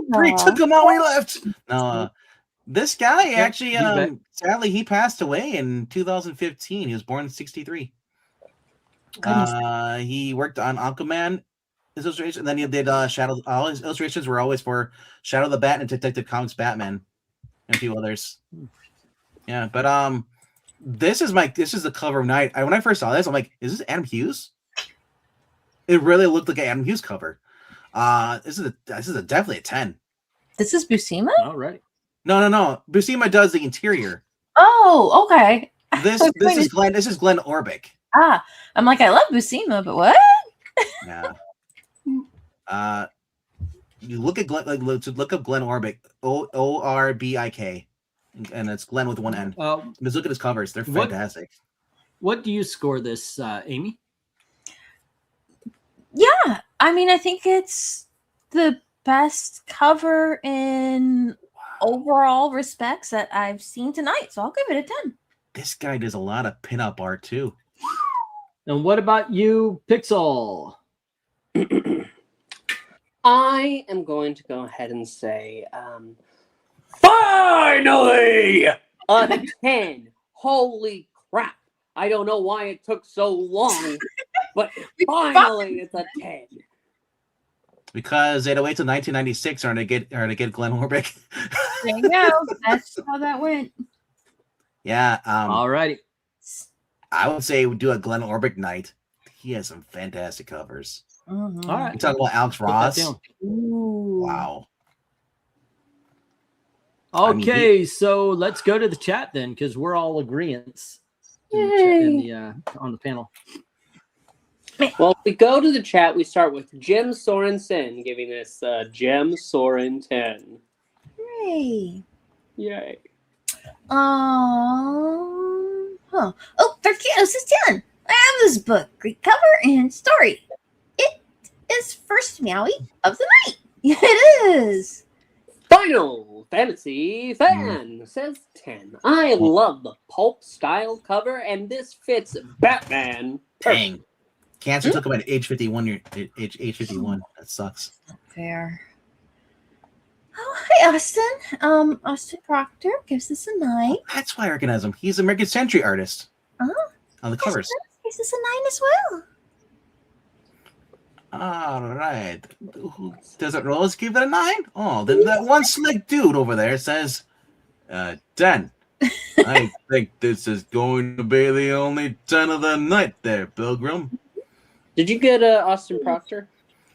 We took him all we left. No, this guy actually, sadly, he passed away in 2015. He was born in '63. He worked on Aquaman illustration, and then he did Shadow. All his illustrations were always for Shadow the Bat and Detective Comics Batman, and a few others. Yeah, but this is the cover of night. When I first saw this, I'm like, is this Adam Hughes? It really looked like an Adam Hughes cover. This is definitely a 10. This is Buscema? All right. No. Buscema does the interior. Oh, okay. This is Glenn Orbeck. Ah, I'm like, I love Buscema, but what? Yeah. You look at Glenn, look up Glenn Orbeck, Orbik, and it's Glenn with one N. Just look at his covers; they're fantastic. What do you score this, Amy? Yeah, I mean, I think it's the best cover in overall respects that I've seen tonight, so I'll give it a 10. This guy does a lot of pinup art too. And what about you, Pixel? I am going to go ahead and say, finally, a 10. Holy crap. I don't know why it took so long, but finally it's a 10. Because they had to wait till 1996 or to get Glenn Orbeck. There you go. That's how that went. Yeah. All righty. I would say we do a Glenn Orbeck night. He has some fantastic covers. Mm-hmm. All right. You talk about Alex Ross. Ooh. Wow. Okay, so let's go to the chat then, because we're all agreeants on the panel. Well, if we go to the chat, we start with Jim Sorensen giving us Jim Soren 10. Hooray. Yay. Oh, Darkinos is 10. I have this book. Great cover and story. It is first Meowie of the night. It is. Final Fantasy Fan says 10. I love the pulp style cover, and this fits Batman. Dang. Cancer took him at age 51. Age 51. That sucks. Not fair. Oh, hi, Austin. Austin Proctor gives this a 9. That's why I recognize him. He's an American Century artist. On the covers. Gives this a 9 as well. All right. Doesn't Rose give it a 9? Oh, then that one slick dude over there says 10. I think this is going to be the only 10 of the night there, Pilgrim. Did you get Austin Proctor?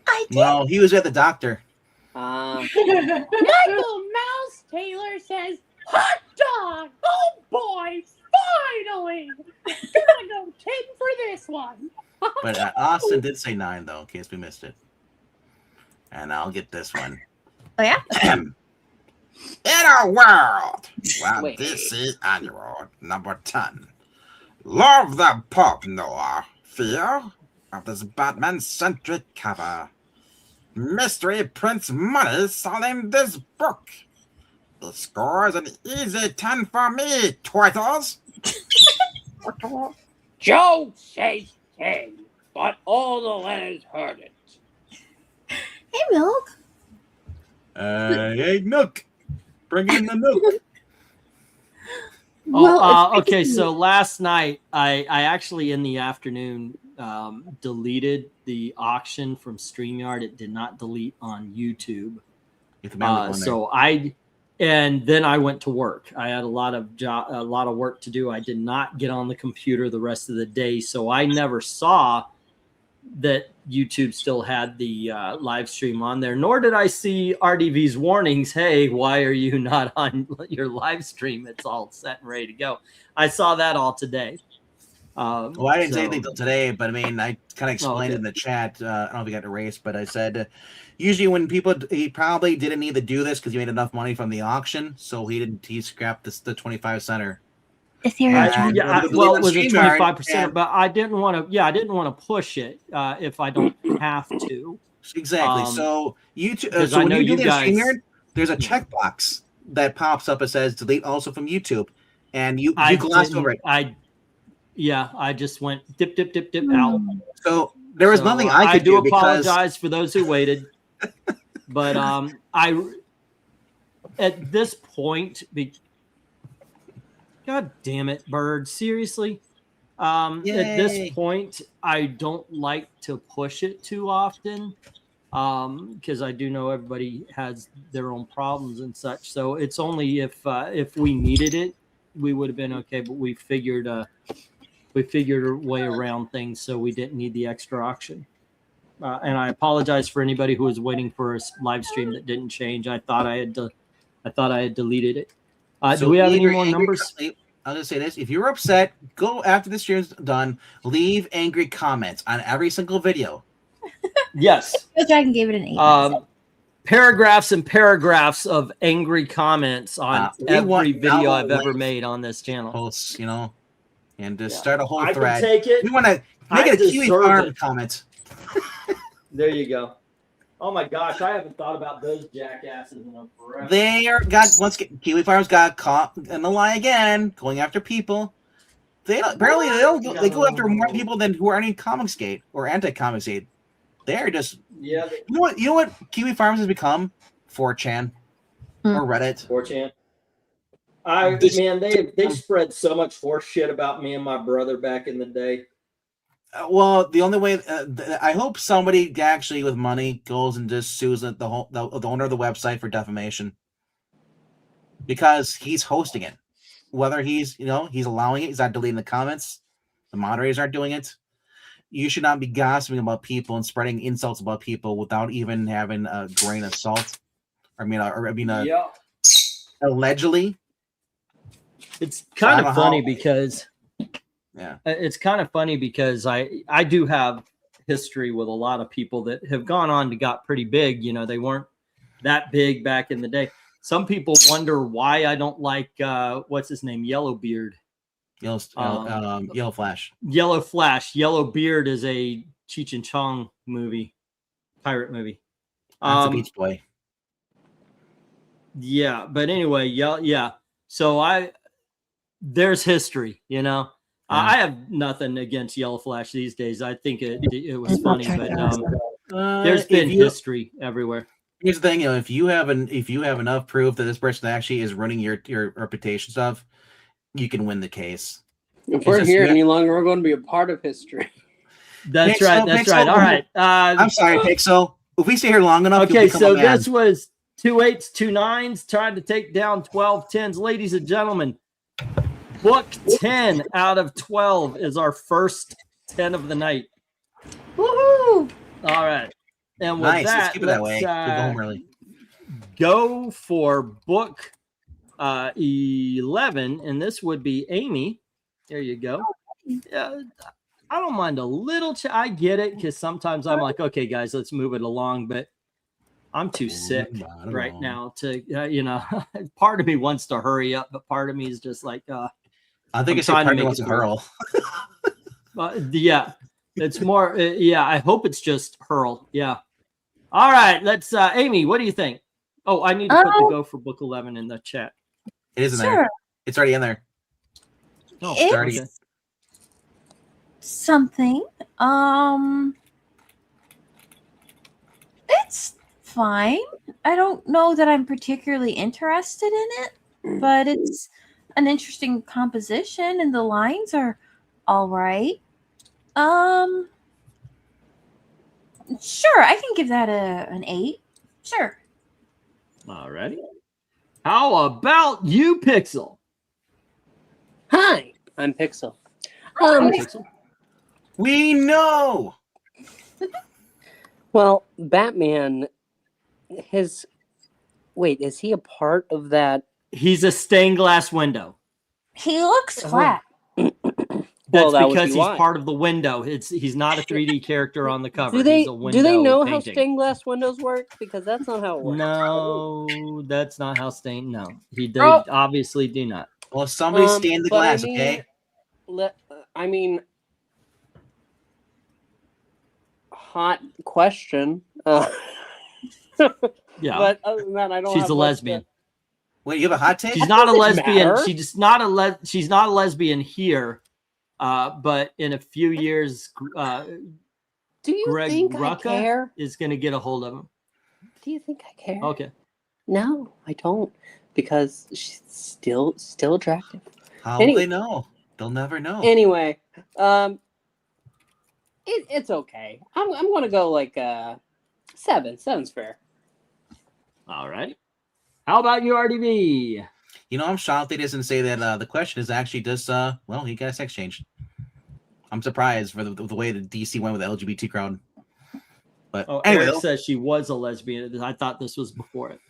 I did. No, he was at the doctor. Michael Mouse Taylor says, hot dog! Oh boy, finally! Gotta go 10 for this one. But Austin did say 9, though, in case we missed it. And I'll get this one. Oh, yeah? In our world! Well, Wait. this is annual number 10. Love the pop noir feel of this Batman-centric cover. Mystery Prince Money selling this book. The score is an easy 10 for me, Twittles. Joe says 10, but all the letters heard it. Hey, Milk. Hey, Nook. Bring in the Nook. Okay, so last night I actually in the afternoon deleted the auction from StreamYard. It did not delete on YouTube. And then I went to work. I had a lot of work to do. I did not get on the computer the rest of the day, so I never saw that YouTube still had the live stream on there, nor did I see RDV's warnings. Hey, why are you not on your live stream? It's all set and ready to go. I saw that all today. Well, I didn't say anything till today, but I mean, I kind of explained in the chat. I don't know if it got erased, but I said usually when he probably didn't need to do this because he made enough money from the auction, so he scrapped the 25 center. Well, it was a 25%, but I didn't want to. Yeah, I didn't want to push it if I don't have to. Exactly. So YouTube. So when you delete StreamYard, there's a checkbox that pops up. It says delete also from YouTube, and you glossed over it. I just went dip out. So there was nothing I could do. I do apologize for those who waited, but at this point. God damn it, Bird. Seriously. At this point, I don't like to push it too often because I do know everybody has their own problems and such. So it's only if we needed it, we would have been okay. But we figured a way around things so we didn't need the extra auction. And I apologize for anybody who was waiting for a live stream that didn't change. I thought I had deleted it. Do we have any more numbers? I'll just say this. If you're upset, go after the stream's done. Leave angry comments on every single video. Yes. Dragon gave it an 8. Paragraphs and paragraphs of angry comments on every video I've ever made on this channel. Posts, and just start a whole thread. I can take it. We want to make it a Kiwi Farm comment. There you go. Oh my gosh, I haven't thought about those jackasses in forever. Kiwi Farms got caught in the lie again, going after people. They go after more people than who are Comicsgate or anti-Comicsgate. They're just You know what Kiwi Farms has become? 4chan or Reddit. 4chan. They spread so much horse shit about me and my brother back in the day. Well, the only way I hope somebody actually with money goes and just sues the owner of the website for defamation because he's hosting it. Whether he's allowing it, he's not deleting the comments. The moderators aren't doing it. You should not be gossiping about people and spreading insults about people without even having a grain of salt. Allegedly. It's kind of funny because. Yeah, it's kind of funny because I do have history with a lot of people that have gone on to got pretty big. They weren't that big back in the day. Some people wonder why I don't like what's his name, Yellowbeard. Yellow Flash. Yellow Flash. Yellowbeard is a Cheech and Chong movie, pirate movie. That's a Beach Boy. Yeah, but anyway, yeah. So there's history, I have nothing against Yellow Flash these days. I think it was funny, but there's been history everywhere. Here's the thing, if you have enough proof that this person actually is running your reputation stuff, you can win the case. If we're here any longer, we're going to be a part of history. That's right. All right. I'm sorry, Pixel. If we stay here long enough, okay. So this was 2 8s, 2 9s, trying to take down 12 10s, ladies and gentlemen. Book 10 out of 12 is our first 10 of the night. Woohoo! All right. And with let's keep it that way. Go for book 11, and this would be Amy. There you go. I don't mind a little. I get it because sometimes I'm like, okay, guys, let's move it along, but I'm too sick right now to, part of me wants to hurry up, but part of me is just like, I think it's trying to make it hurl. Yeah, it's more. I hope it's just hurl. Yeah. All right, let's Amy, what do you think? Oh, I need to put the go for book 11 in the chat. It is in Sure. there. It's already in there. Oh, It's already- okay. something. It's fine. I don't know that I'm particularly interested in it, but it's an interesting composition and the lines are all right. Sure, I can give that an 8. Sure. All righty. How about you, Pixel? Hi, I'm Pixel. Pixel. We know. Well, Batman, wait, is he a part of that? He's a stained glass window. He looks flat. That's that would because be he's why. part of the window. He's not a 3D character on the cover. Do they He's a window know how painting. stained glass windows work? Because that's not how it works. No, that's not how stained. No, they Oh. obviously do not. Well, somebody stained the but glass, okay? I mean, hot question. Yeah, But other than that, I don't. she's have a much lesbian. Wait, you have a hot take? She's not a doesn't lesbian. matter. She's not a lesbian here. But in a few years, Do you Greg think I Rucka care? is going to get a hold of him. Do you think I care? Okay. No, I don't, because she's still attractive. How Anyway. will they know? They'll never know. Anyway, it's okay. I'm gonna go like 7. 7's fair. All right. How about you, RDB? You know, I'm shocked they doesn't say that the question is actually just, well, he got a sex change. I'm surprised for the way that DC went with the LGBT crowd. But anyway, Eric says she was a lesbian. I thought this was before it.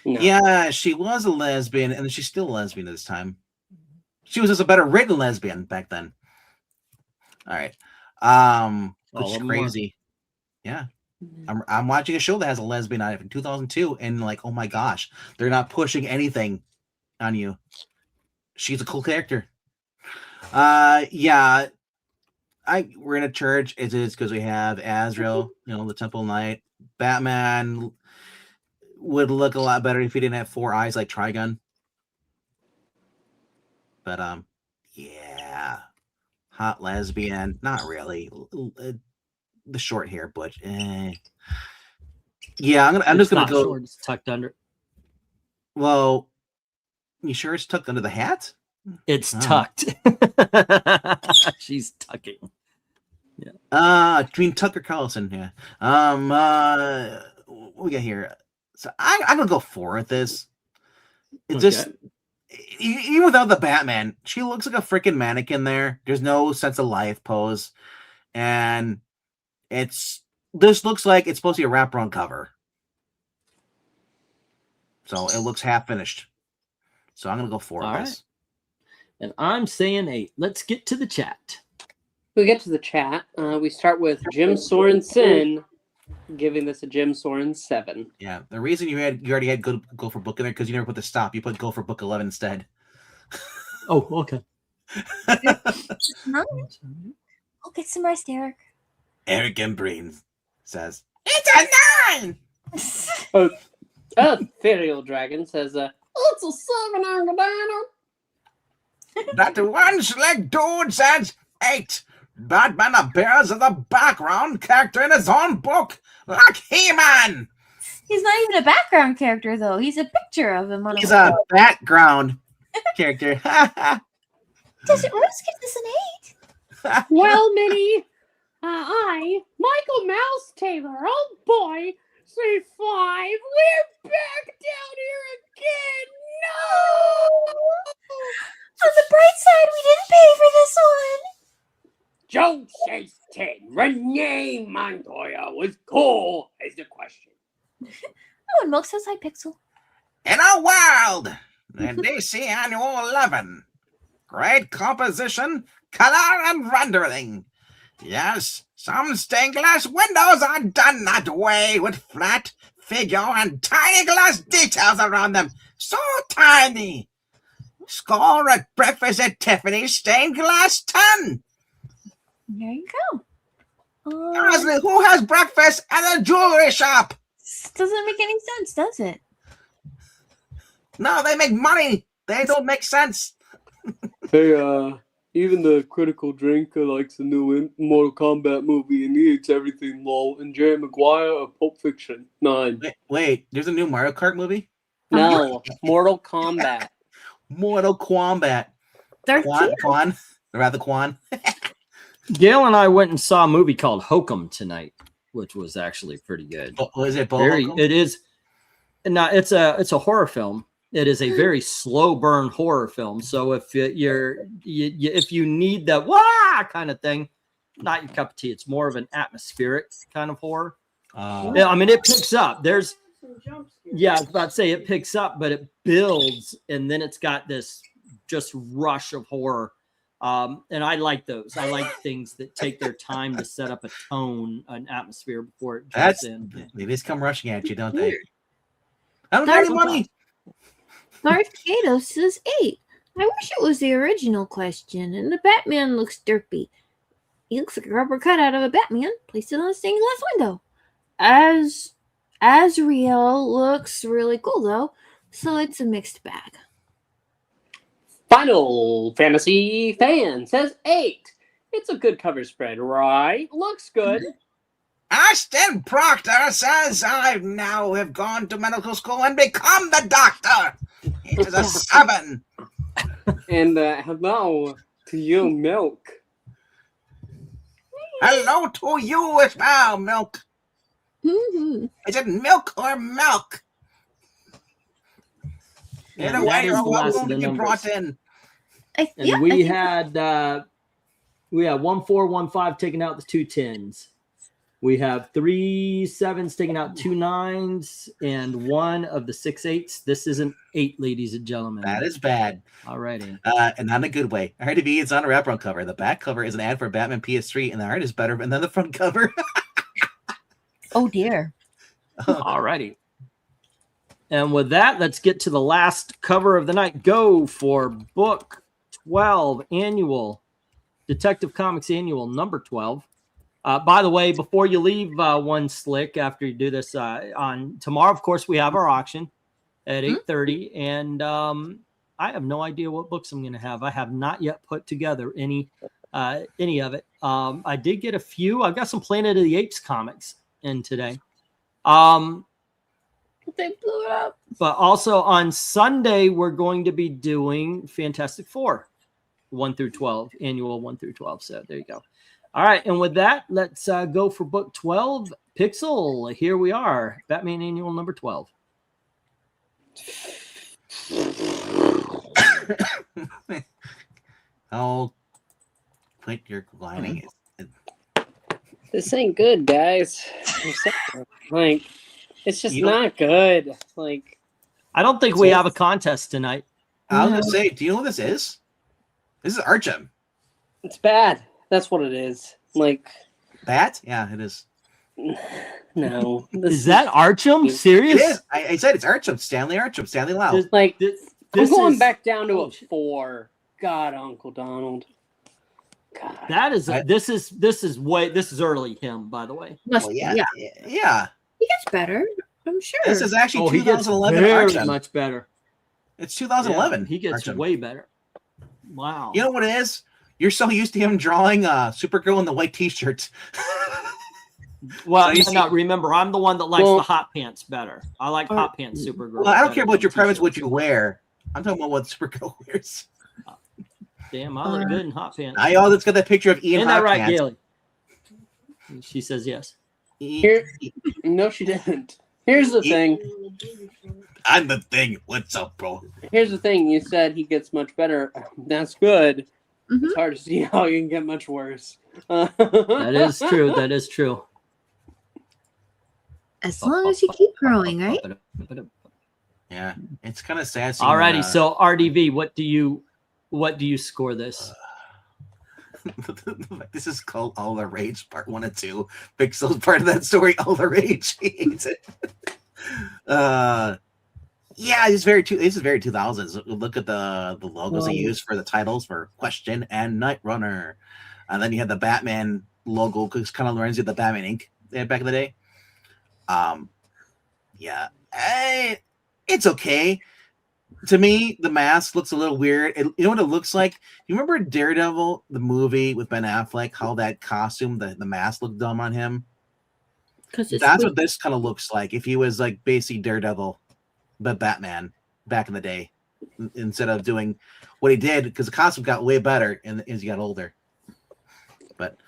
No. yeah, she was a lesbian, and she's still a lesbian this time. She was just a better written lesbian back then. All right. Which is crazy. Yeah. I'm watching a show that has a lesbian on it from 2002, and like, oh my gosh, they're not pushing anything on you. She's a cool character. Yeah. We're in a church. It is because we have Azrael, the Temple Knight. Batman would look a lot better if he didn't have 4 eyes like Trigun. But yeah, hot lesbian, not really. The short hair, but yeah, I'm just gonna go. Short, it's tucked under. Well, you sure it's tucked under the hat? It's tucked. She's tucking. Yeah. I mean Tucker Carlson. Yeah. What we got here? So I'm gonna go 4 at this. It's just even without the Batman, she looks like a freaking mannequin there. There's no sense of life pose, and this looks like it's supposed to be a wraparound cover. So it looks half finished. So I'm gonna go 4 All of this. right. And I'm saying 8. Let's get to the chat. We get to the chat. We start with Jim Sorensen giving this a Jim Soren 7. Yeah, the reason you already had go for book in there because you never put the stop. You put go for book 11 instead. Oh, okay. I'll get some rest, Eric. Eric and Brains says it's a 9. Ethereal Dragon says, it's a 7, Uncle Dana. That one-leg dude says 8. Batman appears as a background character in his own book, like He-Man. He's not even a background character, though. He's a picture of him on He's a a background character. Does it Rose give this an 8? Well, Minnie, I, Michael Mouse Taylor, oh boy, say 5. We're back down here again. No! On the bright side, we didn't pay for this one. Joe says 10. Renee Montoya was cool, is the question. Oh, and Milk says hi, Pixel. In a world, the DC Annual 11. Great composition, color, and rendering. Yes, some stained glass windows are done that way with flat figure and tiny glass details around them. So tiny. Score at Breakfast at Tiffany's stained glass 10. There you go. Honestly, who has breakfast at a jewelry shop? Doesn't make any sense, does it? No, they make money. They don't make sense. Hey, even the critical drinker likes the new Mortal Kombat movie and he eats everything, lol. And Jerry Maguire of Pulp Fiction 9. Wait, there's a new Mario Kart movie? No, Mortal Kombat. Mortal Kombat. Quan. Rather Quan. Gail and I went and saw a movie called Hokum tonight, which was actually pretty good. Was it It is. No, it's a horror film. It is a very slow burn horror film. So if if you need the wah kind of thing, not your cup of tea. It's more of an atmospheric kind of horror. Yeah, I mean, it picks up. There's, yeah, I was about to say it picks up, but it builds, and then it's got this just rush of horror. And I like those. I like things that take their time to set up a tone, an atmosphere before it jumps in. They just come rushing at you, don't they? I don't have any money. Darth Kato says 8. I wish it was the original question. And the Batman looks derpy. He looks like a rubber cutout of a Batman. Placed it on a stained glass window. Azrael looks really cool though, so it's a mixed bag. Final Fantasy fan says 8. It's a good cover spread, right? Looks good. Ashton Proctor says I now have gone to medical school and become the doctor. It is a 7. And hello to you, Milk. Hello to you as well, Milk. Mm-hmm. Is it milk or milk? And Either way, that is you're the last welcome of to the be numbers. brought in. And we had 1 4 1 5 taking out the 2 10s. We have 3 7s taking out 2 9s and 1 of the 6 8s. This isn't 8, ladies and gentlemen. That is bad. All righty. And not in a good way. RDB, it's on a wrap-up cover. The back cover is an ad for Batman PS3, and the art is better than the front cover. Oh dear. All righty. And with that, let's get to the last cover of the night. Go for book 12, annual, Detective Comics annual, number 12. By the way, before you leave One Slick, after you do this on tomorrow, of course, we have our auction at 8:30. And I have no idea what books I'm going to have. I have not yet put together any of it. I did get a few. I've got some Planet of the Apes comics in today. They blew it up. But also on Sunday, we're going to be doing Fantastic Four 1 through 12, annual 1 through 12. So there you go. All right. And with that, let's go for book 12. Pixel, here we are. Batman annual number 12. Oh, quit your whining. This ain't good, guys. Like, it's just not good. Like, I don't think we have a contest tonight. I was going to say, do you know what this is? This is Archum. it's bad. That's what it is. Like, Bat? Yeah, it is. no. Is that Archum? Serious? It is. I said it's Archum. Stanley Archum. Stanley Lau. Like, I'm going is- back down to a 4. God, Uncle Donald. God. That is this is early him, by the way. Must Well, be, yeah. yeah. Yeah. He gets better, I'm sure. This is actually He gets 2011 very Archum. much better. It's 2011. Yeah, he gets Archum. way better. Wow. You know what it is? You're so used to him drawing Supergirl in the white t-shirt. Well, So you no, remember, I'm the one that likes Well- the hot pants better. I like hot pants Supergirl. Well, I don't better care about than your preference, what t-shirts. you wear. I'm talking about what Supergirl wears. Damn, I look good in hot pants. I always got that picture of Ian Isn't that Hot right, Pants. Gailey? She says yes. Here, no, she didn't. Here's the thing. I'm the thing. What's up, bro? Here's the thing. You said he gets much better. That's good. Mhm. It's hard to see how you can get much worse. That is true. That is true. As long as you keep growing, right? Yeah, it's kind of sad. seeing Alrighty, that, so RDV, what do you score this? this is called All the Rage Part 1 and 2. Pixel's part of that story, All the Rage. He hates it. Yeah, this is very 2000s. Look at the logos they use for the titles for Question and Night Runner. And then you have the Batman logo because it kind of reminds you of the Batman Inc. they had back in the day. Yeah, it's okay. To me, the mask looks a little weird. You know what it looks like? You remember Daredevil, the movie with Ben Affleck? How that costume, the mask looked dumb on him. That's what this kind of looks like. If he was like basically Daredevil, but Batman back in the day, instead of doing what he did, because the costume got way better as he got older. But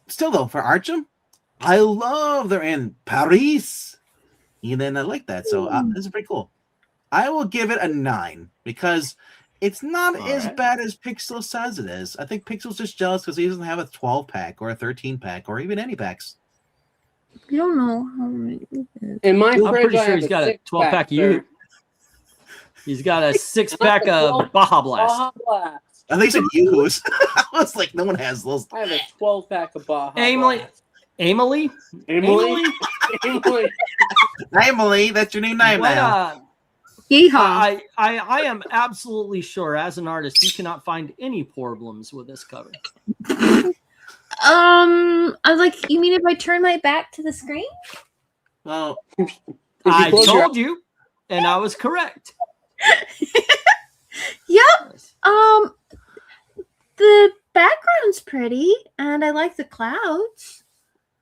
still, though, for Arkham, I love they're in Paris, and then I like that. So this is pretty cool. I will give it a 9 because it's not as bad as Pixel says it is. I think Pixel's just jealous because he doesn't have a 12-pack or a 13-pack or even any packs. You don't know how many. In my I'm fridge, pretty I sure have he's got a 12-pack six-pack, of you. sir. He's got a 6-pack of Baja Blast. Baja Blast. I think it's Yoo-Hoos. I was like, no one has those. I have a 12-pack of Baja Emily, Blast. Emily, Emily, Emily. Emily, that's your new name now. Yeehaw. I am absolutely sure, as an artist, you cannot find any problems with this cover. I like. You mean if I turn my back to the screen? Well, I told you, and I was correct. Yep. The background's pretty, and I like the clouds.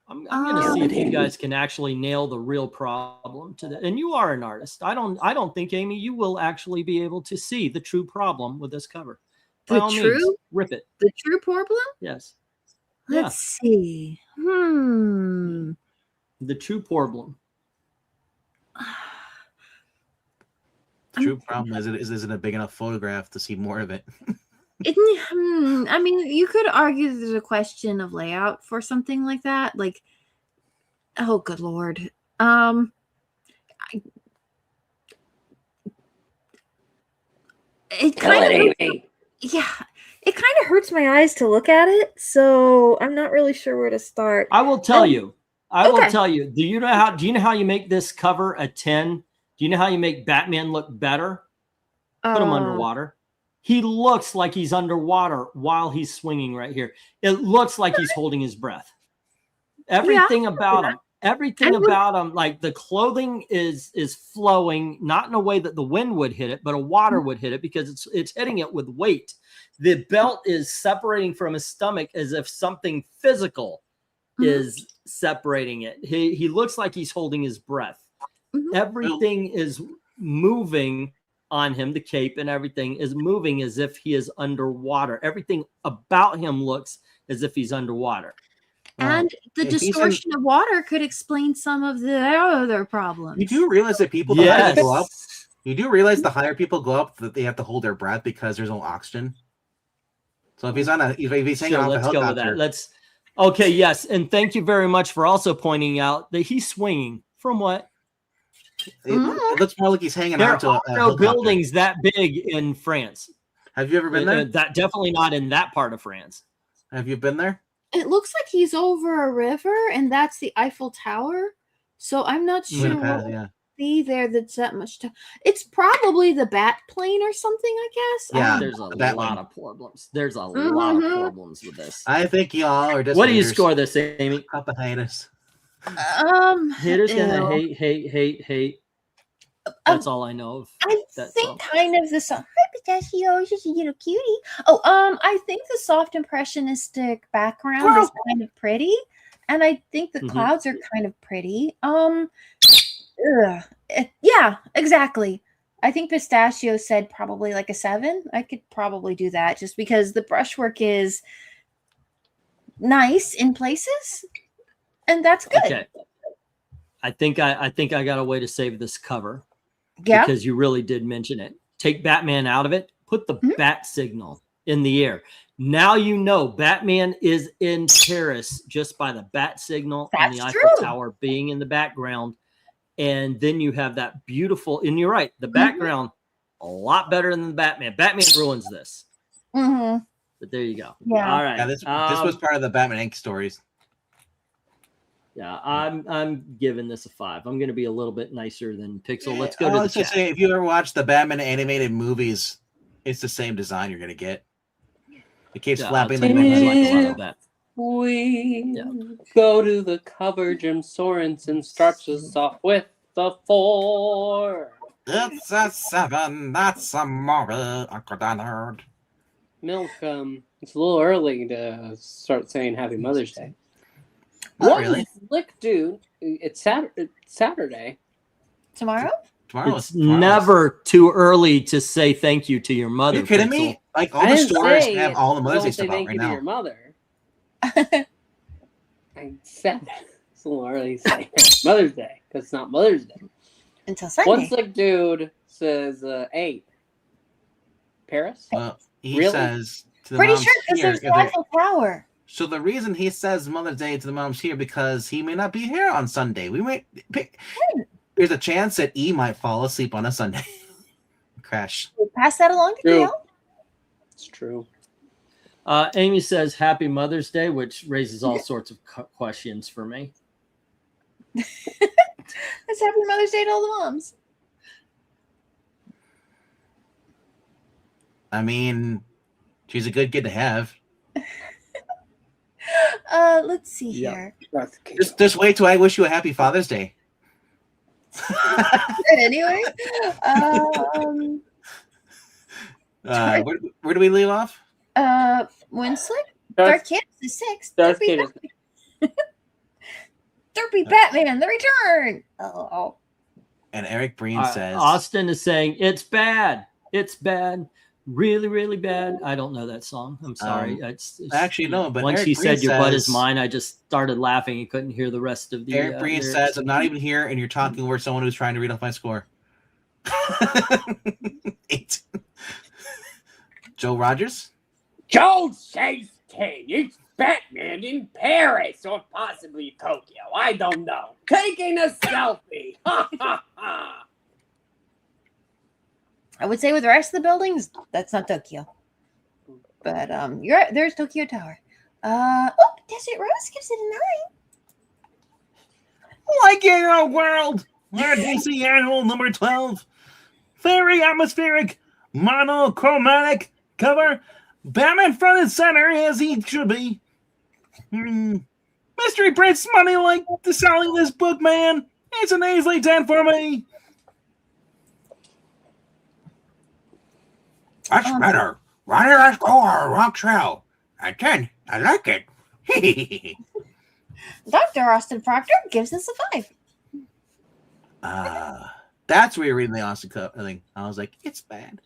I'm going to see if you guys can actually nail the real problem to that. And you are an artist. I don't think, Amy, you will actually be able to see the true problem with this cover. By all means, rip it. The true problem? Yes. Let's see. The true problem. The true problem is it isn't a big enough photograph to see more of it. I mean, you could argue there's a question of layout for something like that. Like, oh, good Lord. It kind of, yeah, it kind of hurts my eyes to look at it. So I'm not really sure where to start. I will tell you. Will tell you. Do you know how you make this cover a 10? Do you know how you make Batman look better? Put him underwater. He looks like he's underwater while he's swinging right here. It looks like he's holding his breath. Everything about him, like the clothing is flowing, not in a way that the wind would hit it, but a water would hit it because it's hitting it with weight. The belt is separating from his stomach as if something physical is separating it. He looks like he's holding his breath. Everything is moving on him. The cape and everything is moving as if he is underwater. Everything about him looks as if he's underwater. And the distortion of water could explain some of the other problems. You do realize that people the higher go up, you do realize the higher people go up that they have to hold their breath because there's no oxygen. So if he's on if he's hanging off a helicopter, go with that. Okay, yes, and thank you very much for also pointing out that he's swinging from what? It looks more like he's hanging there on to a are no buildings that big in France. Have you ever been there? That definitely not in that part of France. Have you been there? It looks like he's over a river, and that's the Eiffel Tower. So I'm not sure what would be there that's that much. It's probably the bat plane or something, I guess. Yeah, there's a lot of problems. There's a lot of problems with this. I think y'all are just. What do you score this, Amy? Couple haters. Haters gonna hate. That's all I know of. I think kind of the soft. Hi, Pistachio, just a little cutie. Oh, I think the soft impressionistic background is kind of pretty, and I think the clouds are kind of pretty. Yeah, exactly. I think Pistachio said probably like a 7. I could probably do that just because the brushwork is nice in places, and that's good. Okay. I think I got a way to save this cover. Yeah. Because you really did mention it. Take Batman out of it. Put the bat signal in the air. Now you know Batman is in Paris just by the bat signal and the Eiffel Tower being in the background. And then you have that beautiful, and you're right, the background a lot better than the Batman. Batman ruins this. But there you go. Yeah. All right. Yeah, this was part of the Batman Inc. stories. Yeah, I'm giving this a 5. I'm going to be a little bit nicer than Pixel. Let's go to the Let's just say, if you ever watch the Batman animated movies, it's the same design you're going to get. It keeps Yeah, flapping I'll like take a like a lot wing. of that. We go to the cover. Jim Sorensen starts us off with the 4. It's a 7. That's a movie. Uncle Donald. Milk, it's a little early to start saying Happy Mother's Day. Not What really. slick dude? It's Saturday. Tomorrow? Tomorrow It's is tomorrow. never too early to say thank you to your Are mother. you kidding Pretzel. me? Like all I the didn't stores say have all the Mother's Day don't say stuff out thank right you to your now. mother. I said it's a little early to say Mother's Day because it's not Mother's Day. Until Sunday. One slick dude says, "Hey, Paris." He Really? says to the Pretty moms sure because here. there's the Eiffel Tower. So the reason he says Mother's Day to the moms here because he may not be here on Sunday. We might. There's a chance that E might fall asleep on a Sunday. Crash. We'll pass that along to True. Gail. It's true. Amy says Happy Mother's Day, which raises all sorts of questions for me. It's Happy Mother's Day to all the moms. I mean, she's a good kid to have. Let's see Yeah. here. Just wait till I wish you a happy Father's Day. Anyway, where do we leave off? Winslick, Dark Kid is 6. Darth Kid is Derpy Batman, the return. Oh. And Eric Breen says, Austin is saying it's bad. It's bad. Really, really bad. I don't know that song. I'm sorry. It's actually, no, but once Eric he said Breen your butt is says- mine, I just started laughing and couldn't hear the rest of the Eric Breen lyrics. says, I'm not even here, and you're talking over someone who's trying to read off my score. 8. Joe Rogers? Joe says 10. It's Batman in Paris or possibly Tokyo. I don't know. Taking a selfie. Ha ha ha. I would say with the rest of the buildings, that's not Tokyo. But you're right, there's Tokyo Tower. Desert Rose gives it a 9. Like in our world, our DC Annual number 12. Very atmospheric, monochromatic cover. Batman front and center as he should be. Mystery prints money like to selling this book, man. It's an easily 10 for me. That's better. Running a score, rock trail. A 10. I like it. Dr. Austin Proctor gives us a 5. That's where you're reading the Austin thing. I was like, it's bad.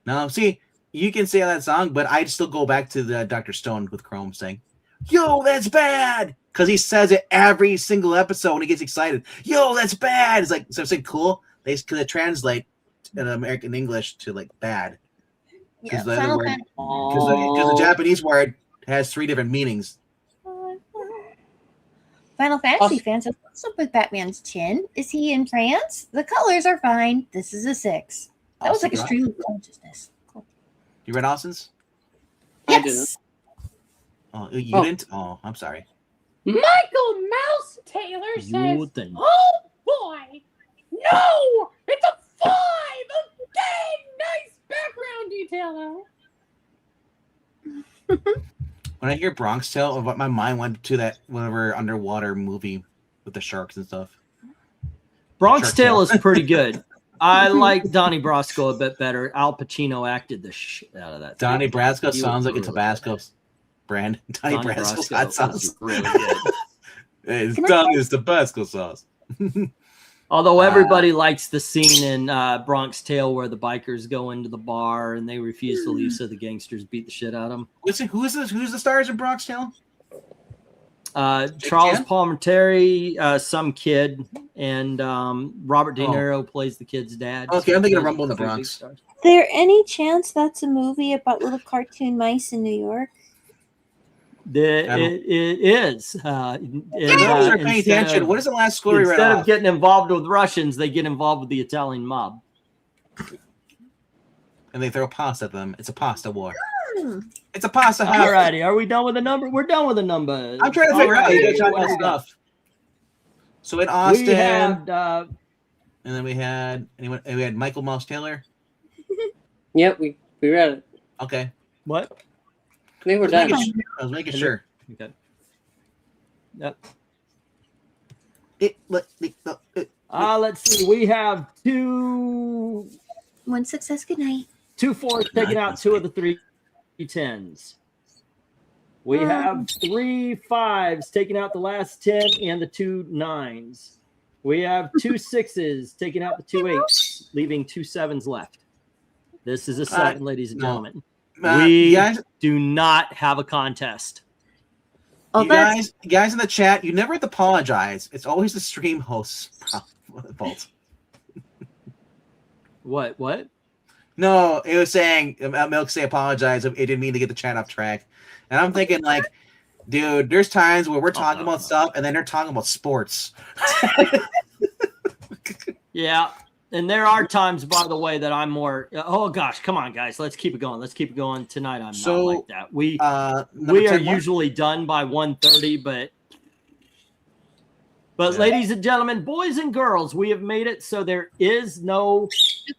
No, see, you can say that song, but I'd still go back to the Dr. Stone with Chrome saying, yo, that's bad. Because he says it every single episode when he gets excited. Yo, that's bad. It's like, so I'm saying cool. Because it translate in American English to like bad. Because the other word, because the Japanese word has 3 different meanings. Final Fantasy fans have what's up with Batman's chin? Is he in France? The colors are fine. This is a 6. That was like a stream of consciousness. Cool. You read Austin's? Yes. Oh, you didn't? Oh, I'm sorry. Michael Mouse Taylor says, oh boy, no, it's a 5. Okay, nice background detail though. When I hear Bronx Tale, what my mind went to that whatever underwater movie with the sharks and stuff. Bronx Shark Tale Tale. is pretty good. I like Donnie Brasco a bit better. Al Pacino acted the shit out of that. Donnie Brasco He sounds was like a really Tabasco brand. Donnie Brasco hot sauce. was really good. It's Donnie's Tabasco sauce. Although everybody likes the scene in Bronx Tale where the bikers go into the bar and they refuse to leave, so the gangsters beat the shit out of them. Who's the stars in Bronx Tale? Charles Palminteri, some kid, and Robert De Niro plays the kid's dad. Okay, I'm thinking of Those Rumble in the are three big Bronx. stars. There any chance that's a movie about little cartoon mice in New York? It is. Are paying attention. What is the last score we read Instead off? of getting involved with Russians, they get involved with the Italian mob. And they throw pasta at them. It's a pasta war. It's a pasta house. Alrighty, are we done with the number? We're done with the number. I'm trying to figure out. You guys talking about stuff. So in Austin, We had, and then we had anyone? We had Michael Mouse Taylor. Yep, we read it. Okay. What? I think we're I done. was making sure. Okay. Yep. Let's see. We have One success. Good night. 2 4s taking out 2 of the 3 10s. We have 3 5s taking out the last 10 and the 2 9s. We have 2 6s taking out the 2 8s, leaving 2 7s left. This is a 7, ladies and gentlemen. We do not have a contest. You guys in the chat, you never have to apologize. It's always the stream host's fault. What? No, it was saying Milk say apologize. It didn't mean to get the chat off track. And I'm thinking, like, dude, there's times where we're talking about stuff and then they're talking about sports. Yeah. And there are times, by the way, that I'm more. Oh gosh, come on, guys, let's keep it going. Let's keep it going tonight. I'm not like that. We are usually done by 1:30, but ladies and gentlemen, boys and girls, we have made it so there is no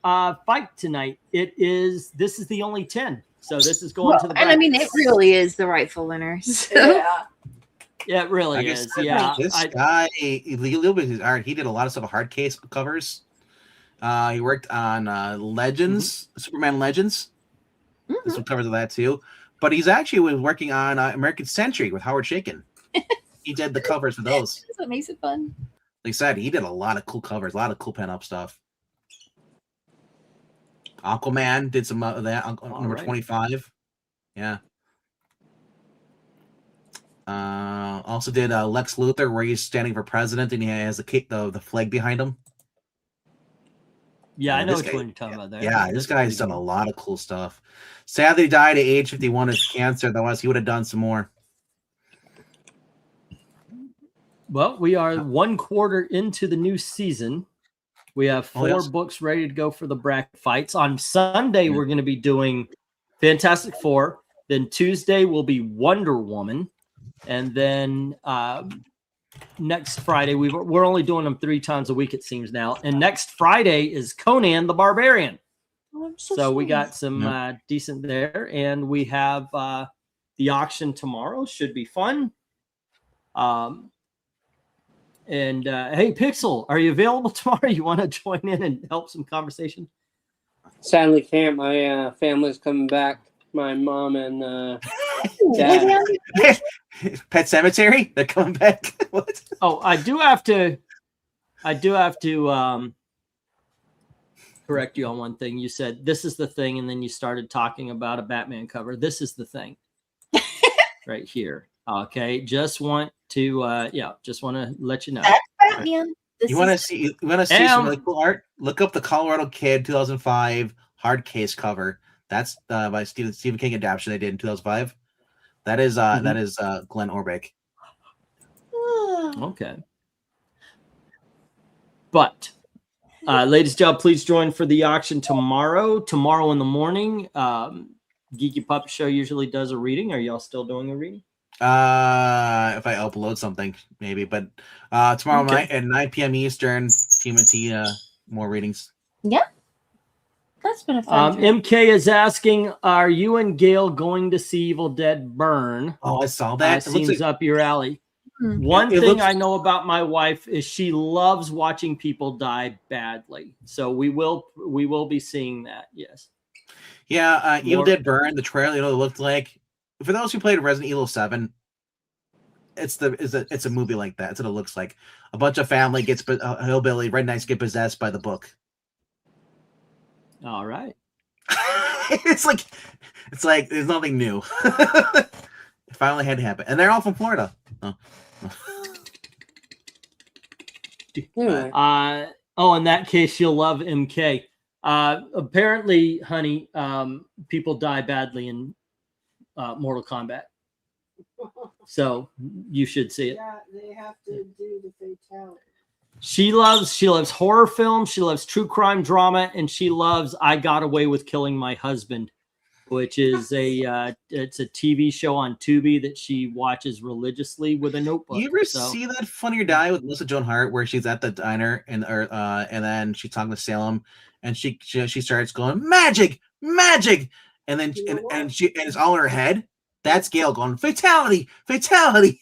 fight tonight. This is the only 10, so this is going to the. And I mean, it really is the rightful winner. So. Yeah, it really is. Yeah, this guy, a little bit of his art. He did a lot of stuff, hard case covers. He worked on Legends, Superman Legends. This one covers that too. But he's actually working on American Century with Howard Chaykin. He did the covers for those. That's what makes it fun. Like I said, he did a lot of cool covers, a lot of cool pen-up stuff. Aquaman did some of that on number 25. Yeah. Also did Lex Luthor, where he's standing for president and he has the flag behind him. Yeah, I know which one you're talking about there. Yeah, this guy's done a lot of cool stuff. Sadly, he died at age 51 of cancer. Otherwise, he would have done some more. Well, we are 1 quarter into the new season. We have 4 books ready to go for the bracket fights. On Sunday, we're going to be doing Fantastic Four. Then Tuesday will be Wonder Woman. And then next Friday, we're only doing them 3 times a week, it seems now. And next Friday is Conan the Barbarian. Oh, so we got some decent there. And we have the auction tomorrow. Should be fun. And hey, Pixel, are you available tomorrow? You want to join in and help some conversation? Sadly can't. My family's coming back. My mom and dad. Pet Cemetery? They're coming back. What? Oh, I do have to correct you on one thing. You said this is the thing, and then you started talking about a Batman cover. This is the thing. Right here. Okay. Just want to let you know. That's Batman. You want to see some really cool art? Look up the Colorado Kid 2005 hard case cover. That's by Stephen King adaptation they did in 2005. That is Glenn Orbeck. Okay. But ladies and gentlemen, please join for the auction tomorrow. Tomorrow in the morning, Geeky Puppet Show usually does a reading. Are y'all still doing a reading? If I upload something, maybe. But tomorrow night at 9 p.m. Eastern, TMNT more readings. Yeah. That's been a fun MK is asking, are you and Gail going to see Evil Dead Burn? Oh, I saw that. Seems up your alley. One thing I know about my wife is she loves watching people die badly. So we will be seeing that. Yes. Yeah, Evil Dead Burn, the trailer, it looked like. For those who played Resident Evil 7, it's a movie like that. That's what it looks like. A bunch of family gets hillbilly rednecks get possessed by the book. All right. it's like there's nothing new. It finally had to happen, and they're all from Florida. In that case, you'll love MK. Apparently, honey, people die badly in Mortal Kombat, so you should see it. Yeah, they have to do the fatality. She loves horror films, she loves true crime drama, and she loves I Got Away with Killing My Husband, which is it's a TV show on Tubi that she watches religiously with a notebook. You ever see that Funny or Die with Melissa Joan Hart, where she's at the diner and then she's talking to Salem, and she starts going magic, and then and it's all in her head. That's Gail going, fatality, fatality.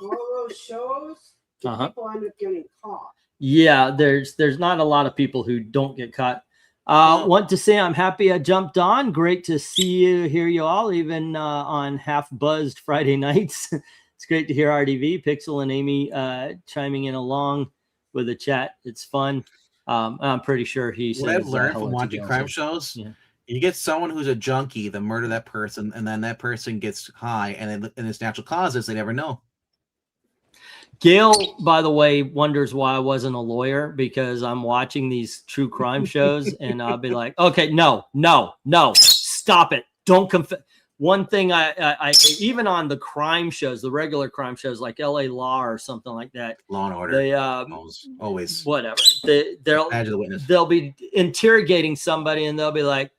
All those shows, people end up getting caught. Yeah, there's not a lot of people who don't get caught. Want to say I'm happy I jumped on. Great to see you, hear you all, even on half buzzed Friday nights. It's great to hear RDV, Pixel, and Amy chiming in along with the chat. It's fun. I'm pretty sure he says. What I've learned from hello to watching Gail, crime so, shows, yeah. you get someone who's a junkie, they murder that person, and then that person gets high, and it's natural causes, they never know. Gail, by the way, wonders why I wasn't a lawyer, because I'm watching these true crime shows and I'll be like, okay, no, stop it. Don't confess. One thing I even on the crime shows, the regular crime shows like LA Law or something like that. Law and Order. They always whatever. They'll be interrogating somebody and they'll be like,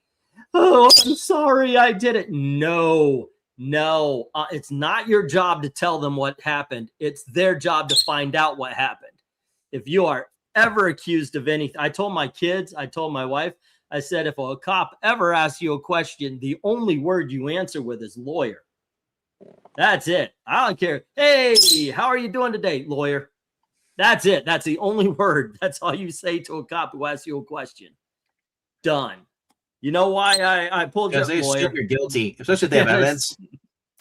oh, I'm sorry, I did it. No, it's not your job to tell them what happened. It's their job to find out what happened. If you are ever accused of anything, I told my kids, I told my wife, I said, if a cop ever asks you a question, the only word you answer with is lawyer. That's it. I don't care. Hey, how are you doing today, lawyer? That's it. That's the only word. That's all you say to a cop who asks you a question. Done. You know why I pulled you up, because they lawyer? assume you're guilty, especially if they have evidence.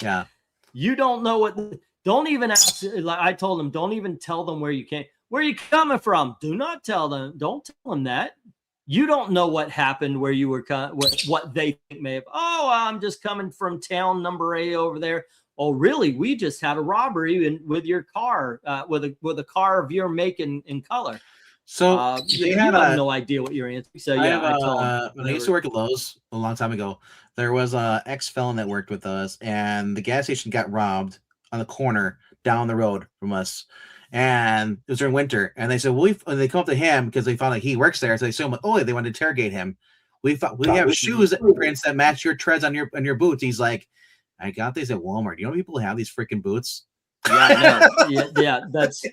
Yeah. You don't know what. Don't even ask. Like I told them, don't even tell them where you came. Where are you coming from? Do not tell them. Don't tell them that. You don't know what happened where you were. What they think may have. Oh, I'm just coming from town number A over there. Oh, really? We just had a robbery with your car, with a car of your make and color. So you have no idea what you're answering. So yeah, I told them. When I used to work at Lowe's a long time ago, there was a ex-felon that worked with us, and the gas station got robbed on the corner down the road from us. And it was during winter, and they said, "Well, they come up to him because they found out he works there." So they assume, "Oh, they want to interrogate him." We have shoes prints that match your treads on your boots. He's like, "I got these at Walmart. Do you know people have these freaking boots?" Yeah, yeah. That's.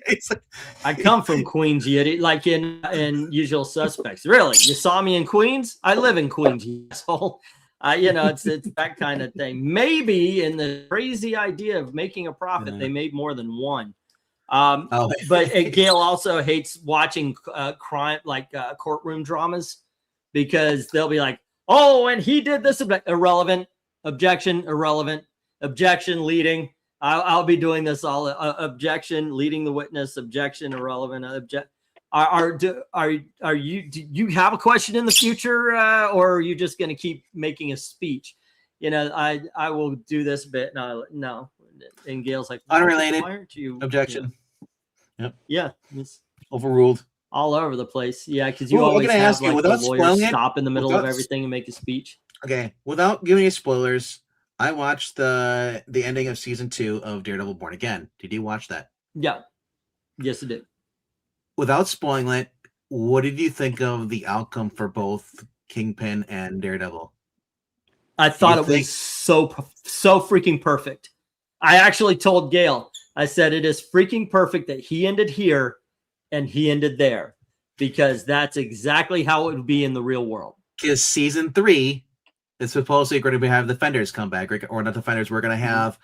I come from Queens, like in Usual Suspects. Really, you saw me in Queens? I live in Queens, you asshole. It's that kind of thing. Maybe in the crazy idea of making a profit, they made more than one. But Gail also hates watching crime, like courtroom dramas, because they'll be like, "Oh, and he did this." Irrelevant. Objection. Irrelevant. Objection. Leading. I'll be doing this all. Objection. Leading the witness. Objection. Irrelevant. Do you have a question in the future, or are you just going to keep making a speech? I will do this bit. No. And Gail's like, unrelated. Objection. Yep. Yeah. It's overruled. All over the place. Yeah, because you always have like the lawyer stop in the middle of everything and make a speech. Okay, without giving you spoilers, I watched the ending of season 2 of Daredevil Born Again. Did you watch that? Yeah. Yes, I did. Without spoiling it, what did you think of the outcome for both Kingpin and Daredevil? I thought it was so freaking perfect. I actually told Gail, I said, it is freaking perfect that he ended here and he ended there, because that's exactly how it would be in the real world. Because season 3 is supposedly going to have Defenders come back, or not Defenders. We're going to have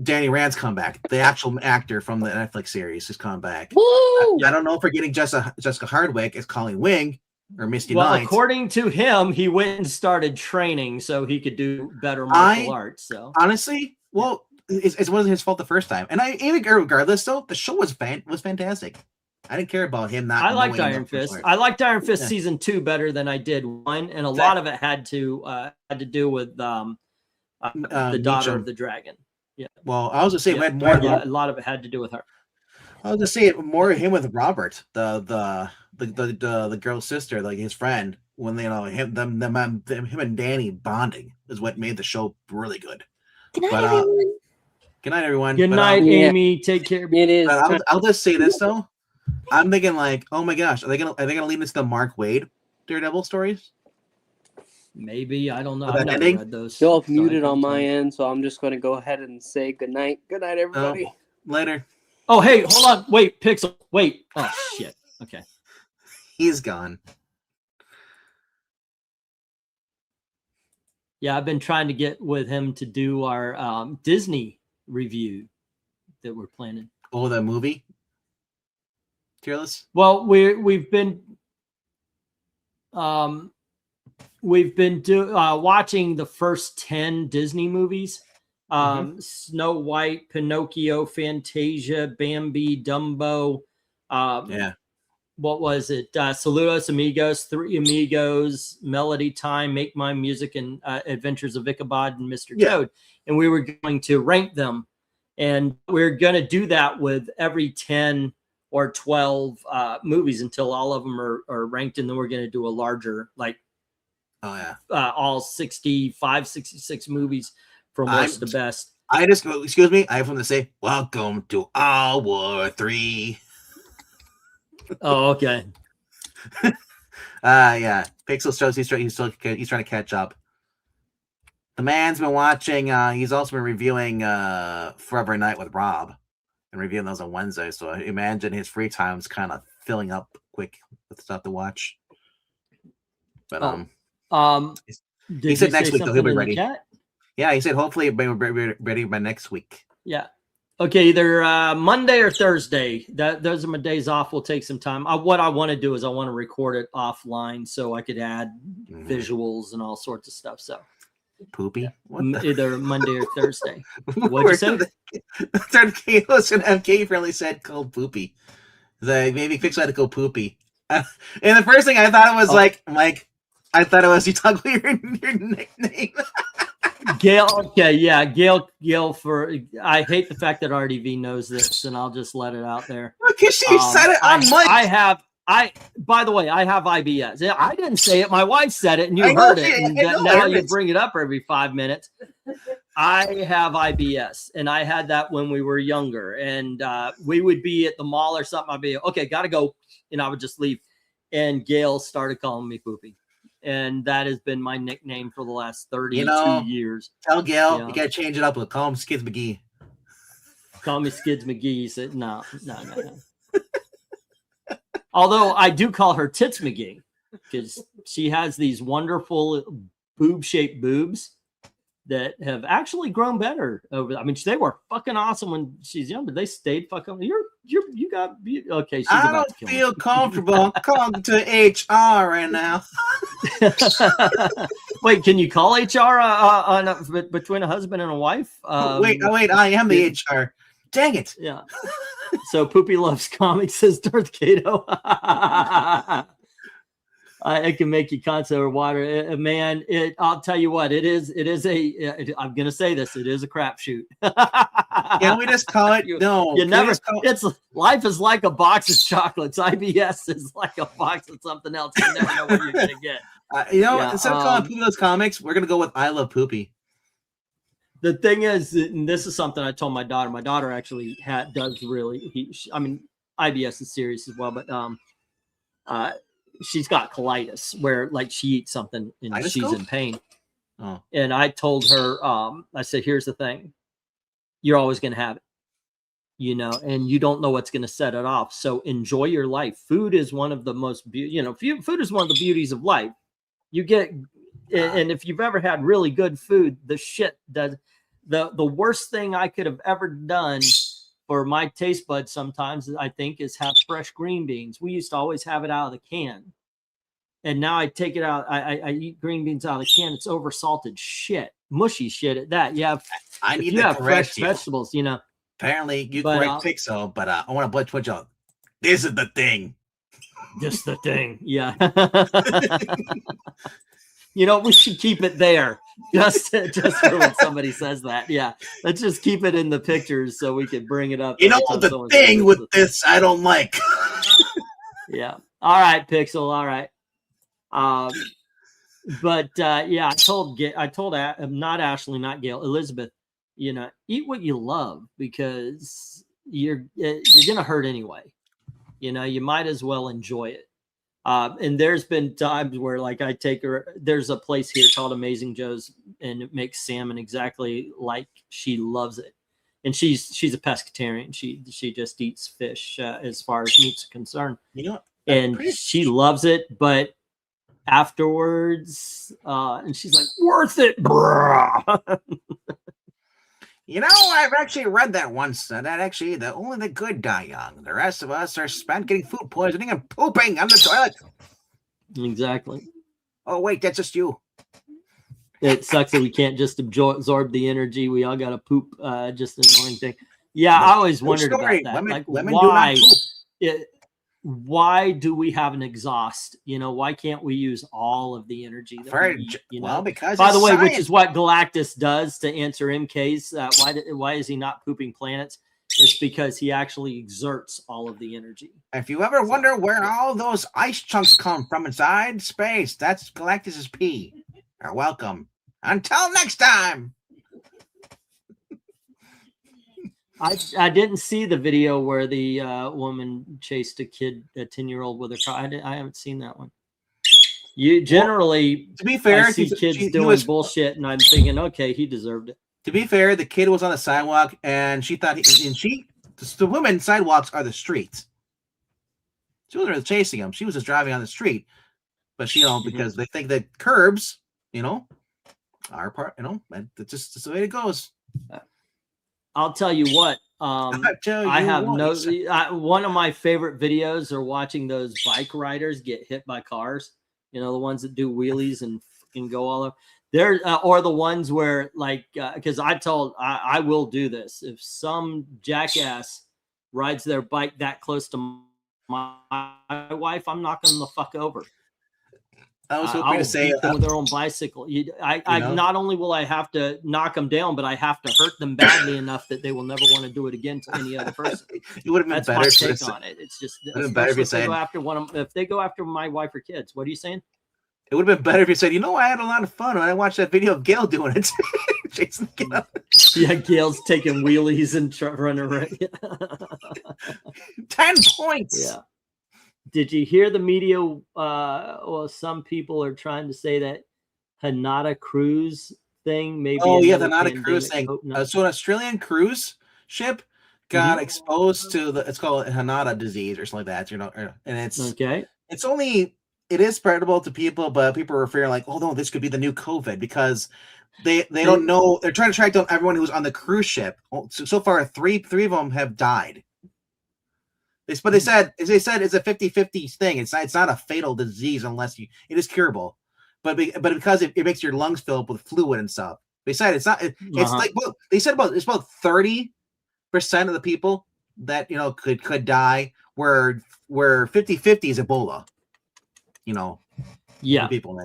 Danny Rand's come back. The actual actor from the Netflix series is coming back. I don't know if we're getting Jessica Hardwick as Colleen Wing or Misty Knight. According to him, he went and started training so he could do better martial arts. So honestly, well, it wasn't his fault the first time. And even regardless, though, the show was fantastic. I didn't care about him not. I liked Iron Fist. I liked Iron Fist season 2 better than I did 1, and a lot of it had to do with the daughter of the dragon. Yeah. Well, I was just saying, a lot of it had to do with her. I was just saying more of him with Robert, the girl's sister, like his friend. When him and Danny bonding is what made the show really good. Good night, everyone. Good night, everyone. Good night, Amy. Take care. It is. I'll just say this though. I'm thinking like, oh my gosh, are they gonna lead into the Mark Waid Daredevil stories? Maybe, I don't know. I've never read those. You're muted on my end, so I'm just gonna go ahead and say good night. Good night, everybody. Later. Oh, hey, hold on. Wait, Pixel. Wait. Oh shit. Okay. He's gone. Yeah, I've been trying to get with him to do our Disney review that we're planning. Oh, the movie? Tearless? Well, we've been watching the first 10 Disney movies. Snow White, Pinocchio, Fantasia, Bambi, Dumbo. Yeah. What was it? Saludos Amigos, Three Amigos, Melody Time, Make My Music, and Adventures of Ichabod and Mr. Toad. And we were going to rank them. And we're going to do that with every 10 or 12 movies until all of them are ranked. And then we're going to do a larger, like, all 65, 66 movies from worst to best. Excuse me, I have something to say. Welcome to All War 3. Oh, okay. Yeah. Pixel shows he's trying to catch up. The man's been watching. He's also been reviewing Forever Night with Rob, and reviewing those on Wednesday. So I imagine his free time's kind of filling up quick with stuff to watch. But he said next week he'll be ready. Yeah, he said hopefully it'll be ready by next week. Yeah. Okay, either Monday or Thursday. Those are my days off. We'll take some time. What I want to do is I want to record it offline so I could add visuals and all sorts of stuff. So poopy. Either Monday or Thursday. What'd you say? MK friendly said called poopy. Like maybe Pixel had to go poopy. And the first thing I thought it was like Mike. I thought it was you talk about your nickname. Gail, okay, yeah, Gail. For I hate the fact that RDV knows this, and I'll just let it out there. Because she said it on mic. By the way, I have IBS. I didn't say it. My wife said it, and you heard it. And now you bring it up every 5 minutes. I have IBS, and I had that when we were younger. And we would be at the mall or something. I'd be okay, gotta go, and I would just leave. And Gail started calling me Poopy. And that has been my nickname for the last 32 years. Tell Gail you gotta change it up. Call him Skids McGee. Call me Skids McGee. He said, no. Although I do call her Tits McGee because she has these wonderful boob-shaped boobs that have actually grown better over. I mean, they were fucking awesome when she's young, but they stayed fucking. You got okay. She's I don't feel comfortable calling to HR right now. Wait, can you call HR between a husband and a wife? Wait, I am the HR. Dang it. Yeah. So Poopy loves comics, says Darth Kato. It can make you constant or water. Man, I'll tell you what, I'm going to say this. It is a crapshoot. Can we just call it? No. Life is like a box of chocolates. IBS is like a box of something else. You never know what you're going to get. Instead of calling Poopy those comics, we're going to go with I Love Poopy. The thing is, and this is something I told my daughter. My daughter actually does really. IBS is serious as well, but she's got colitis where like she eats something and she's in pain. Oh. And I told her, I said, here's the thing. You're always going to have it, and you don't know what's going to set it off. So enjoy your life. Food is one of the most, food is one of the beauties of life. You get, and if you've ever had really good food, the worst thing I could have ever done for my taste buds sometimes, I think, is have fresh green beans. We used to always have it out of the can. And now I take it out. I eat green beans out of the can. It's oversalted shit, mushy shit at that. You have fresh vegetables, Apparently, you correct Pixel, but I want to blood twitch out. This is the thing. Just the thing. Yeah. We should keep it there just for when somebody says that. Yeah. Let's just keep it in the pictures so we can bring it up. The thing with this I don't like. Yeah. All right, Pixel. All right. But I told not Ashley, not Gail, Elizabeth, eat what you love because you're going to hurt anyway. You might as well enjoy it. And there's been times where like I take her, there's a place here called Amazing Joe's and it makes salmon exactly like she loves it. And she's a pescatarian. She just eats fish as far as meat's concerned. And she loves it. But afterwards, and she's like, "Worth it, bruh." You know, I've actually read that once. That actually, only the good die young. The rest of us are spent getting food poisoning and pooping on the toilet. Exactly. Oh wait, that's just you. It sucks that we can't just absorb the energy. We all got to poop. Just an annoying thing. Yeah, I always wondered about that. Women, like, women why? do not poop. Why do we have an exhaust? You know, why can't we use all of the energy? That we, you know? Well, because by the way, science. which is what Galactus does to answer MK's. Why is he not pooping planets? It's because he actually exerts all of the energy. If you ever wonder where all those ice chunks come from inside space, that's Galactus's pee. You're welcome. Until next time. I didn't see the video where the woman chased a 10-year-old with her car. I haven't seen that one. You generally, to be fair, I see kids doing bullshit, and I'm thinking, okay, he deserved it. To be fair, the kid was on the sidewalk, and she thought, the women sidewalks are the streets. She wasn't really chasing him; she was just driving on the street. But because they think that curbs, are part, that's just the way it goes. I'll tell you what. I have one of my favorite videos are watching those bike riders get hit by cars. You know, the ones that do wheelies and can go all over. There or the ones where, like, because I will do this. If some jackass rides their bike that close to my wife, I'm knocking them the fuck over. I was hoping to say them with their own bicycle. Not only will I have to knock them down, but I have to hurt them badly enough that they will never want to do it again to any other person. It would have been That's better my take on it. It's just if they go after my wife or kids. What are you saying? It would have been better if you said, I had a lot of fun when I watched that video of Gail doing it. Chasing the Gail. Yeah, Gail's taking wheelies and running around. 10 points. Yeah. Did you hear the media? Well, some people are trying to say that Hanada cruise thing. Maybe. Oh yeah, the Hanada cruise thing. So an Australian cruise ship got exposed to it's called Hanada disease or something like that. And it's okay. It is spreadable to people, but people are fearing like, oh no, this could be the new COVID because they don't know. They're trying to track down everyone who's on the cruise ship. So far, three of them have died. But they said it's a 50-50 thing. It's not a fatal disease unless it is curable, but because it makes your lungs fill up with fluid and stuff. They said it's not. It's like they said about 30% of the people that could die. Where 50-50 is Ebola. Yeah. People.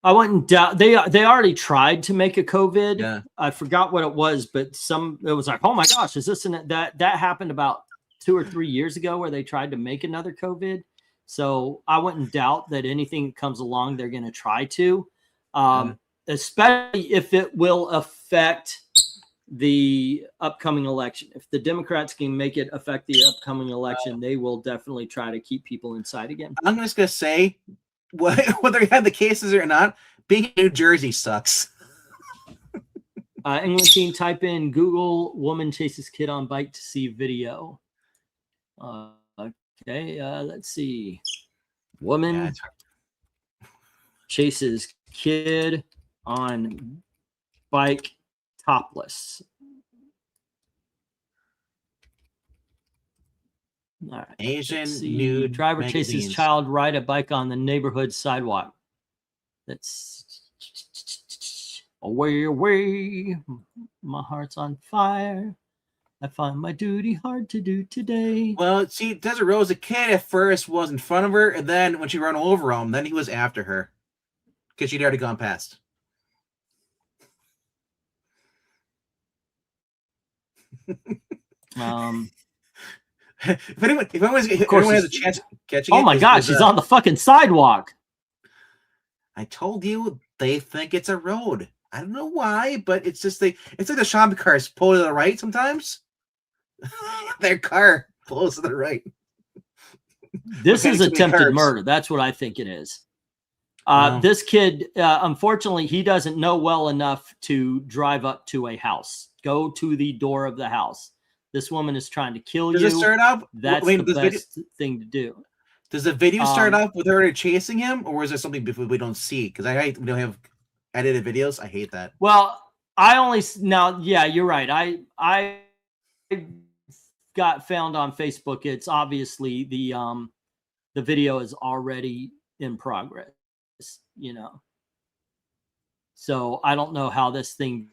I wouldn't doubt they already tried to make a COVID. Yeah. I forgot what it was, but it was like, oh my gosh, is this that happened about 2 or 3 years ago where they tried to make another COVID. So I wouldn't doubt that anything that comes along, they're going to try to, especially if it will affect the upcoming election. If the Democrats can make it affect the upcoming election, they will definitely try to keep people inside again. I'm just going to say, whether you have the cases or not, being in New Jersey sucks. England team, type in Google woman chases kid on bike to see video. Okay, let's see. Woman chases kid on bike topless. All right. Asian nude driver magazines. chases child ride a bike on the neighborhood sidewalk. That's away. My heart's on fire. I find my duty hard to do today. Well, see, Desert Rose, the kid at first was in front of her, and then when she ran over him, then he was after her because she'd already gone past. If anyone has a chance of catching it. Oh my gosh, he's on the fucking sidewalk. I told you they think it's a road. I don't know why, but it's like the shopping cars pull to the right sometimes. Their car pulls to the right. This is attempted murder. That's what I think it is. This kid, unfortunately, he doesn't know well enough to drive up to a house. Go to the door of the house. This woman is trying to kill you. Does it start out? That's the best thing to do. Does the video start off with her chasing him, or is there something before we don't see? Because we don't have edited videos. I hate that. Well, yeah, you're right. I got found on Facebook. It's obviously the video is already in progress, you know. So I don't know how this thing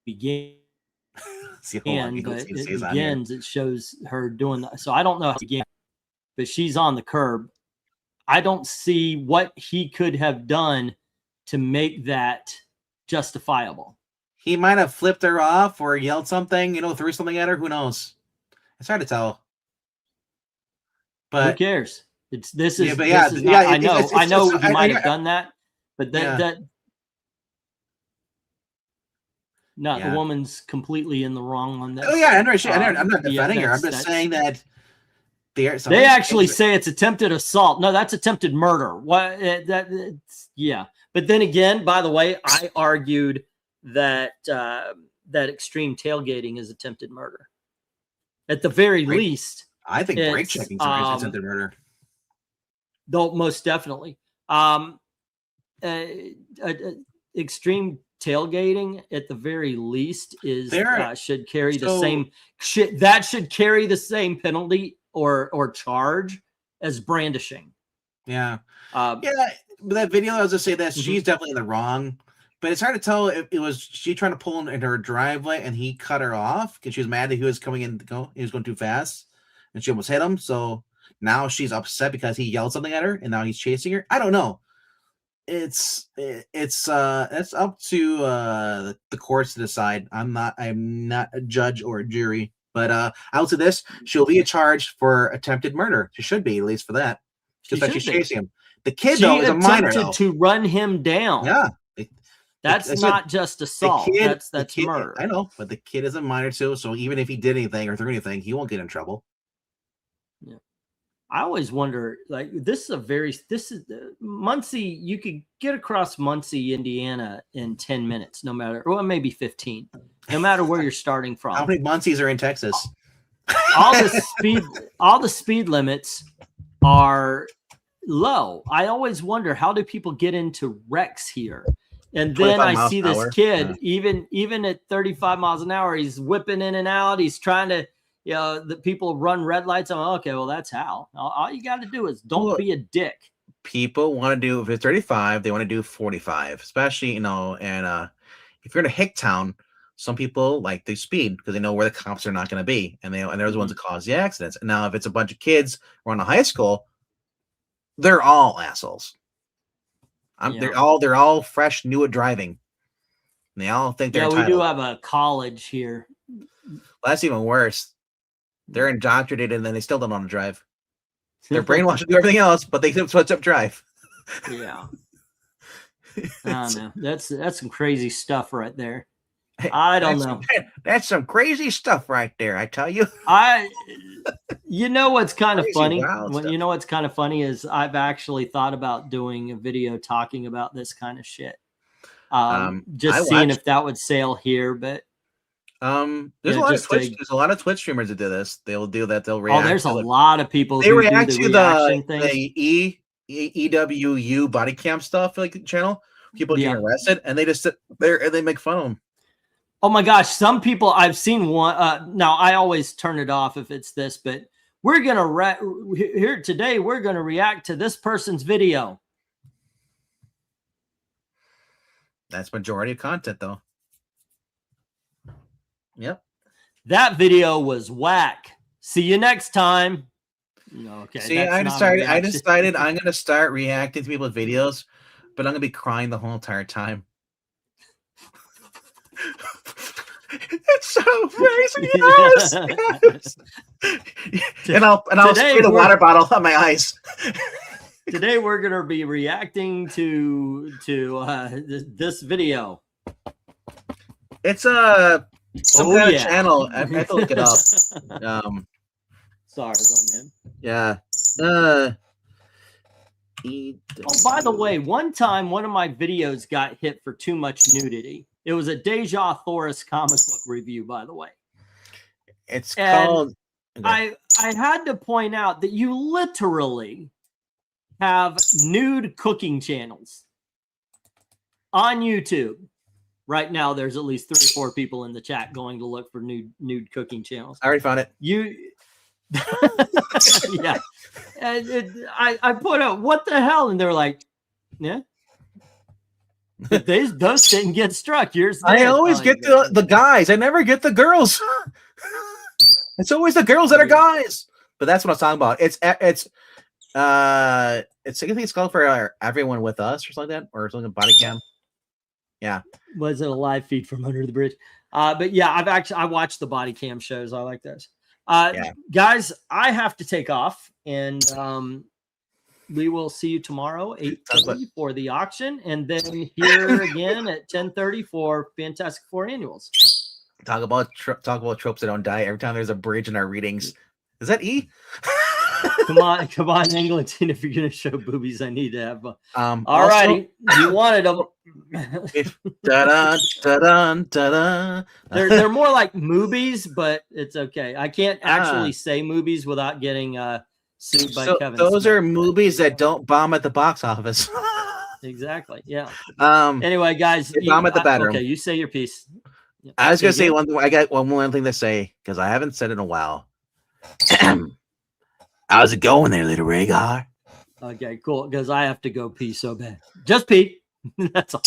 began. But it begins. It shows her doing that. So I don't know how it began, but she's on the curb. I don't see what he could have done to make that justifiable. He might have flipped her off or yelled something, you know, threw something at her. Who knows? It's hard to tell. But who cares? I know he might have done that, but the woman's completely in the wrong on that. Oh yeah, I'm not defending her. I'm just saying that they actually say it's attempted assault. No, that's attempted murder. What? Yeah. But then again, by the way, I argued that that extreme tailgating is attempted murder. At the very least, I think brake checking is attempted murder. Though most definitely, extreme tailgating at the very least is should carry the same shit. That should carry the same penalty or charge as brandishing. Yeah. But that video, I was just say that she's definitely in the wrong. But it's hard to tell if it was she trying to pull into her driveway and he cut her off because she was mad that he was coming in. He was going too fast, and she almost hit him. So now she's upset because he yelled something at her, and now he's chasing her. I don't know. It's up to the courts to decide. I'm not a judge or a jury, but out to this, she'll be charged for attempted murder. She should be, at least for that, just like she's chasing him. The kid though is a minor. She attempted to run him down. Yeah. That's not just assault. That's murder. I know, but the kid is a minor too. So even if he did anything or threw anything, he won't get in trouble. Yeah, I always wonder. Like this is Muncie. You could get across Muncie, Indiana, in 10 minutes, no matter, well, maybe 15, no matter where you're starting from. How many Muncies are in Texas? All the speed limits are low. I always wonder, how do people get into wrecks here? And then I see this kid, even at 35 miles an hour, he's whipping in and out. He's trying to, the people run red lights. I'm okay. Well, that's how. All you got to do is don't be a dick. People want to do, if it's 35, they want to do 45, especially, and if you're in a hick town, some people like to speed because they know where the cops are not going to be. And they're the ones that cause the accidents. And now if it's a bunch of kids who are in a high school, they're all assholes. They're all fresh, new at driving. And they all think they're entitled. We do have a college here. Well, that's even worse. They're indoctrinated and then they still don't want to drive. They're brainwashed to do everything else, but they can switch up drive. Yeah. I don't know. That's some crazy stuff right there. I don't know. That's some crazy stuff right there, I tell you. You know what's kind of funny? You know what's kind of funny is I've actually thought about doing a video talking about this kind of shit. Just seeing if that would sail here, but there's a lot of Twitch streamers that do this. They'll do that. They'll react. There's a lot of people who react do to the EWU body cam stuff, like channel. People get arrested and they just sit there and they make fun of them. Oh my gosh, some people I've seen one. Now I always turn it off if it's this, but we're gonna here today. We're gonna react to this person's video. That's majority of content, though. Yep. That video was whack. See you next time. Okay. See, I decided I'm gonna start reacting to people's videos, but I'm gonna be crying the whole entire time. It's so crazy. Yes. And I'll spray the water bottle on my eyes. Today we're gonna be reacting to this video. It's some kind of channel. I have to look it up. Sorry, man. Yeah. By the way, one time one of my videos got hit for too much nudity. It was a Deja Thoris comic book review, by the way. It's called I had to point out that you literally have nude cooking channels on YouTube. Right now, there's at least 3 or 4 people in the chat going to look for nude cooking channels. I already found it. Yeah. And I put out, what the hell? And they're like, yeah. Those didn't get struck. Yours did. I always get the guys. I never get the girls. It's always the girls that are guys. But that's what I was talking about. I think it's called for Everyone With Us or something like that, or something body cam. Yeah. Was it a live feed from under the bridge? But yeah, I watched the body cam shows. I like those. Guys, I have to take off, and we will see you tomorrow 8:30 for the auction, and then here again at 10:30 for Fantastic Four annuals. Talk about tropes that don't die. Every time there's a bridge in our readings, is that E? Come on, Engleton. If you're gonna show boobies, I need to have. All righty, you wanted them. They're more like movies, but it's okay. I can't actually say movies without getting sued by Kevin. Those Smith. are movies that don't bomb at the box office. Exactly. Yeah. Anyway, guys, bomb at the bedroom. Okay, you say your piece. I was gonna say one. I got one more thing to say because I haven't said it in a while. How's it going there, little Rhaegar? Okay, cool. Because I have to go pee so bad. Just pee. That's all.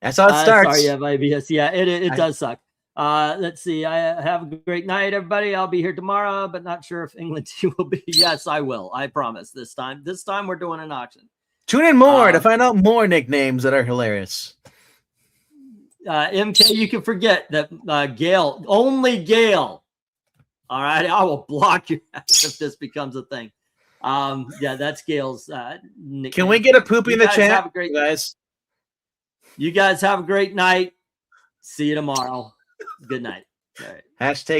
That's how it starts. Sorry, IBS. Yeah, it does suck. Let's see. Have a great night, everybody. I'll be here tomorrow, but not sure if England will be. Yes, I will. I promise. This time we're doing an auction. Tune in more to find out more nicknames that are hilarious. MK, you can forget that Gail, only Gail. All right, I will block your ass if this becomes a thing. Yeah, that's Gail's nickname. Can we get a poopy in the chat, have a great, guys? You guys have a great night. See you tomorrow. Good night. All right. Hashtag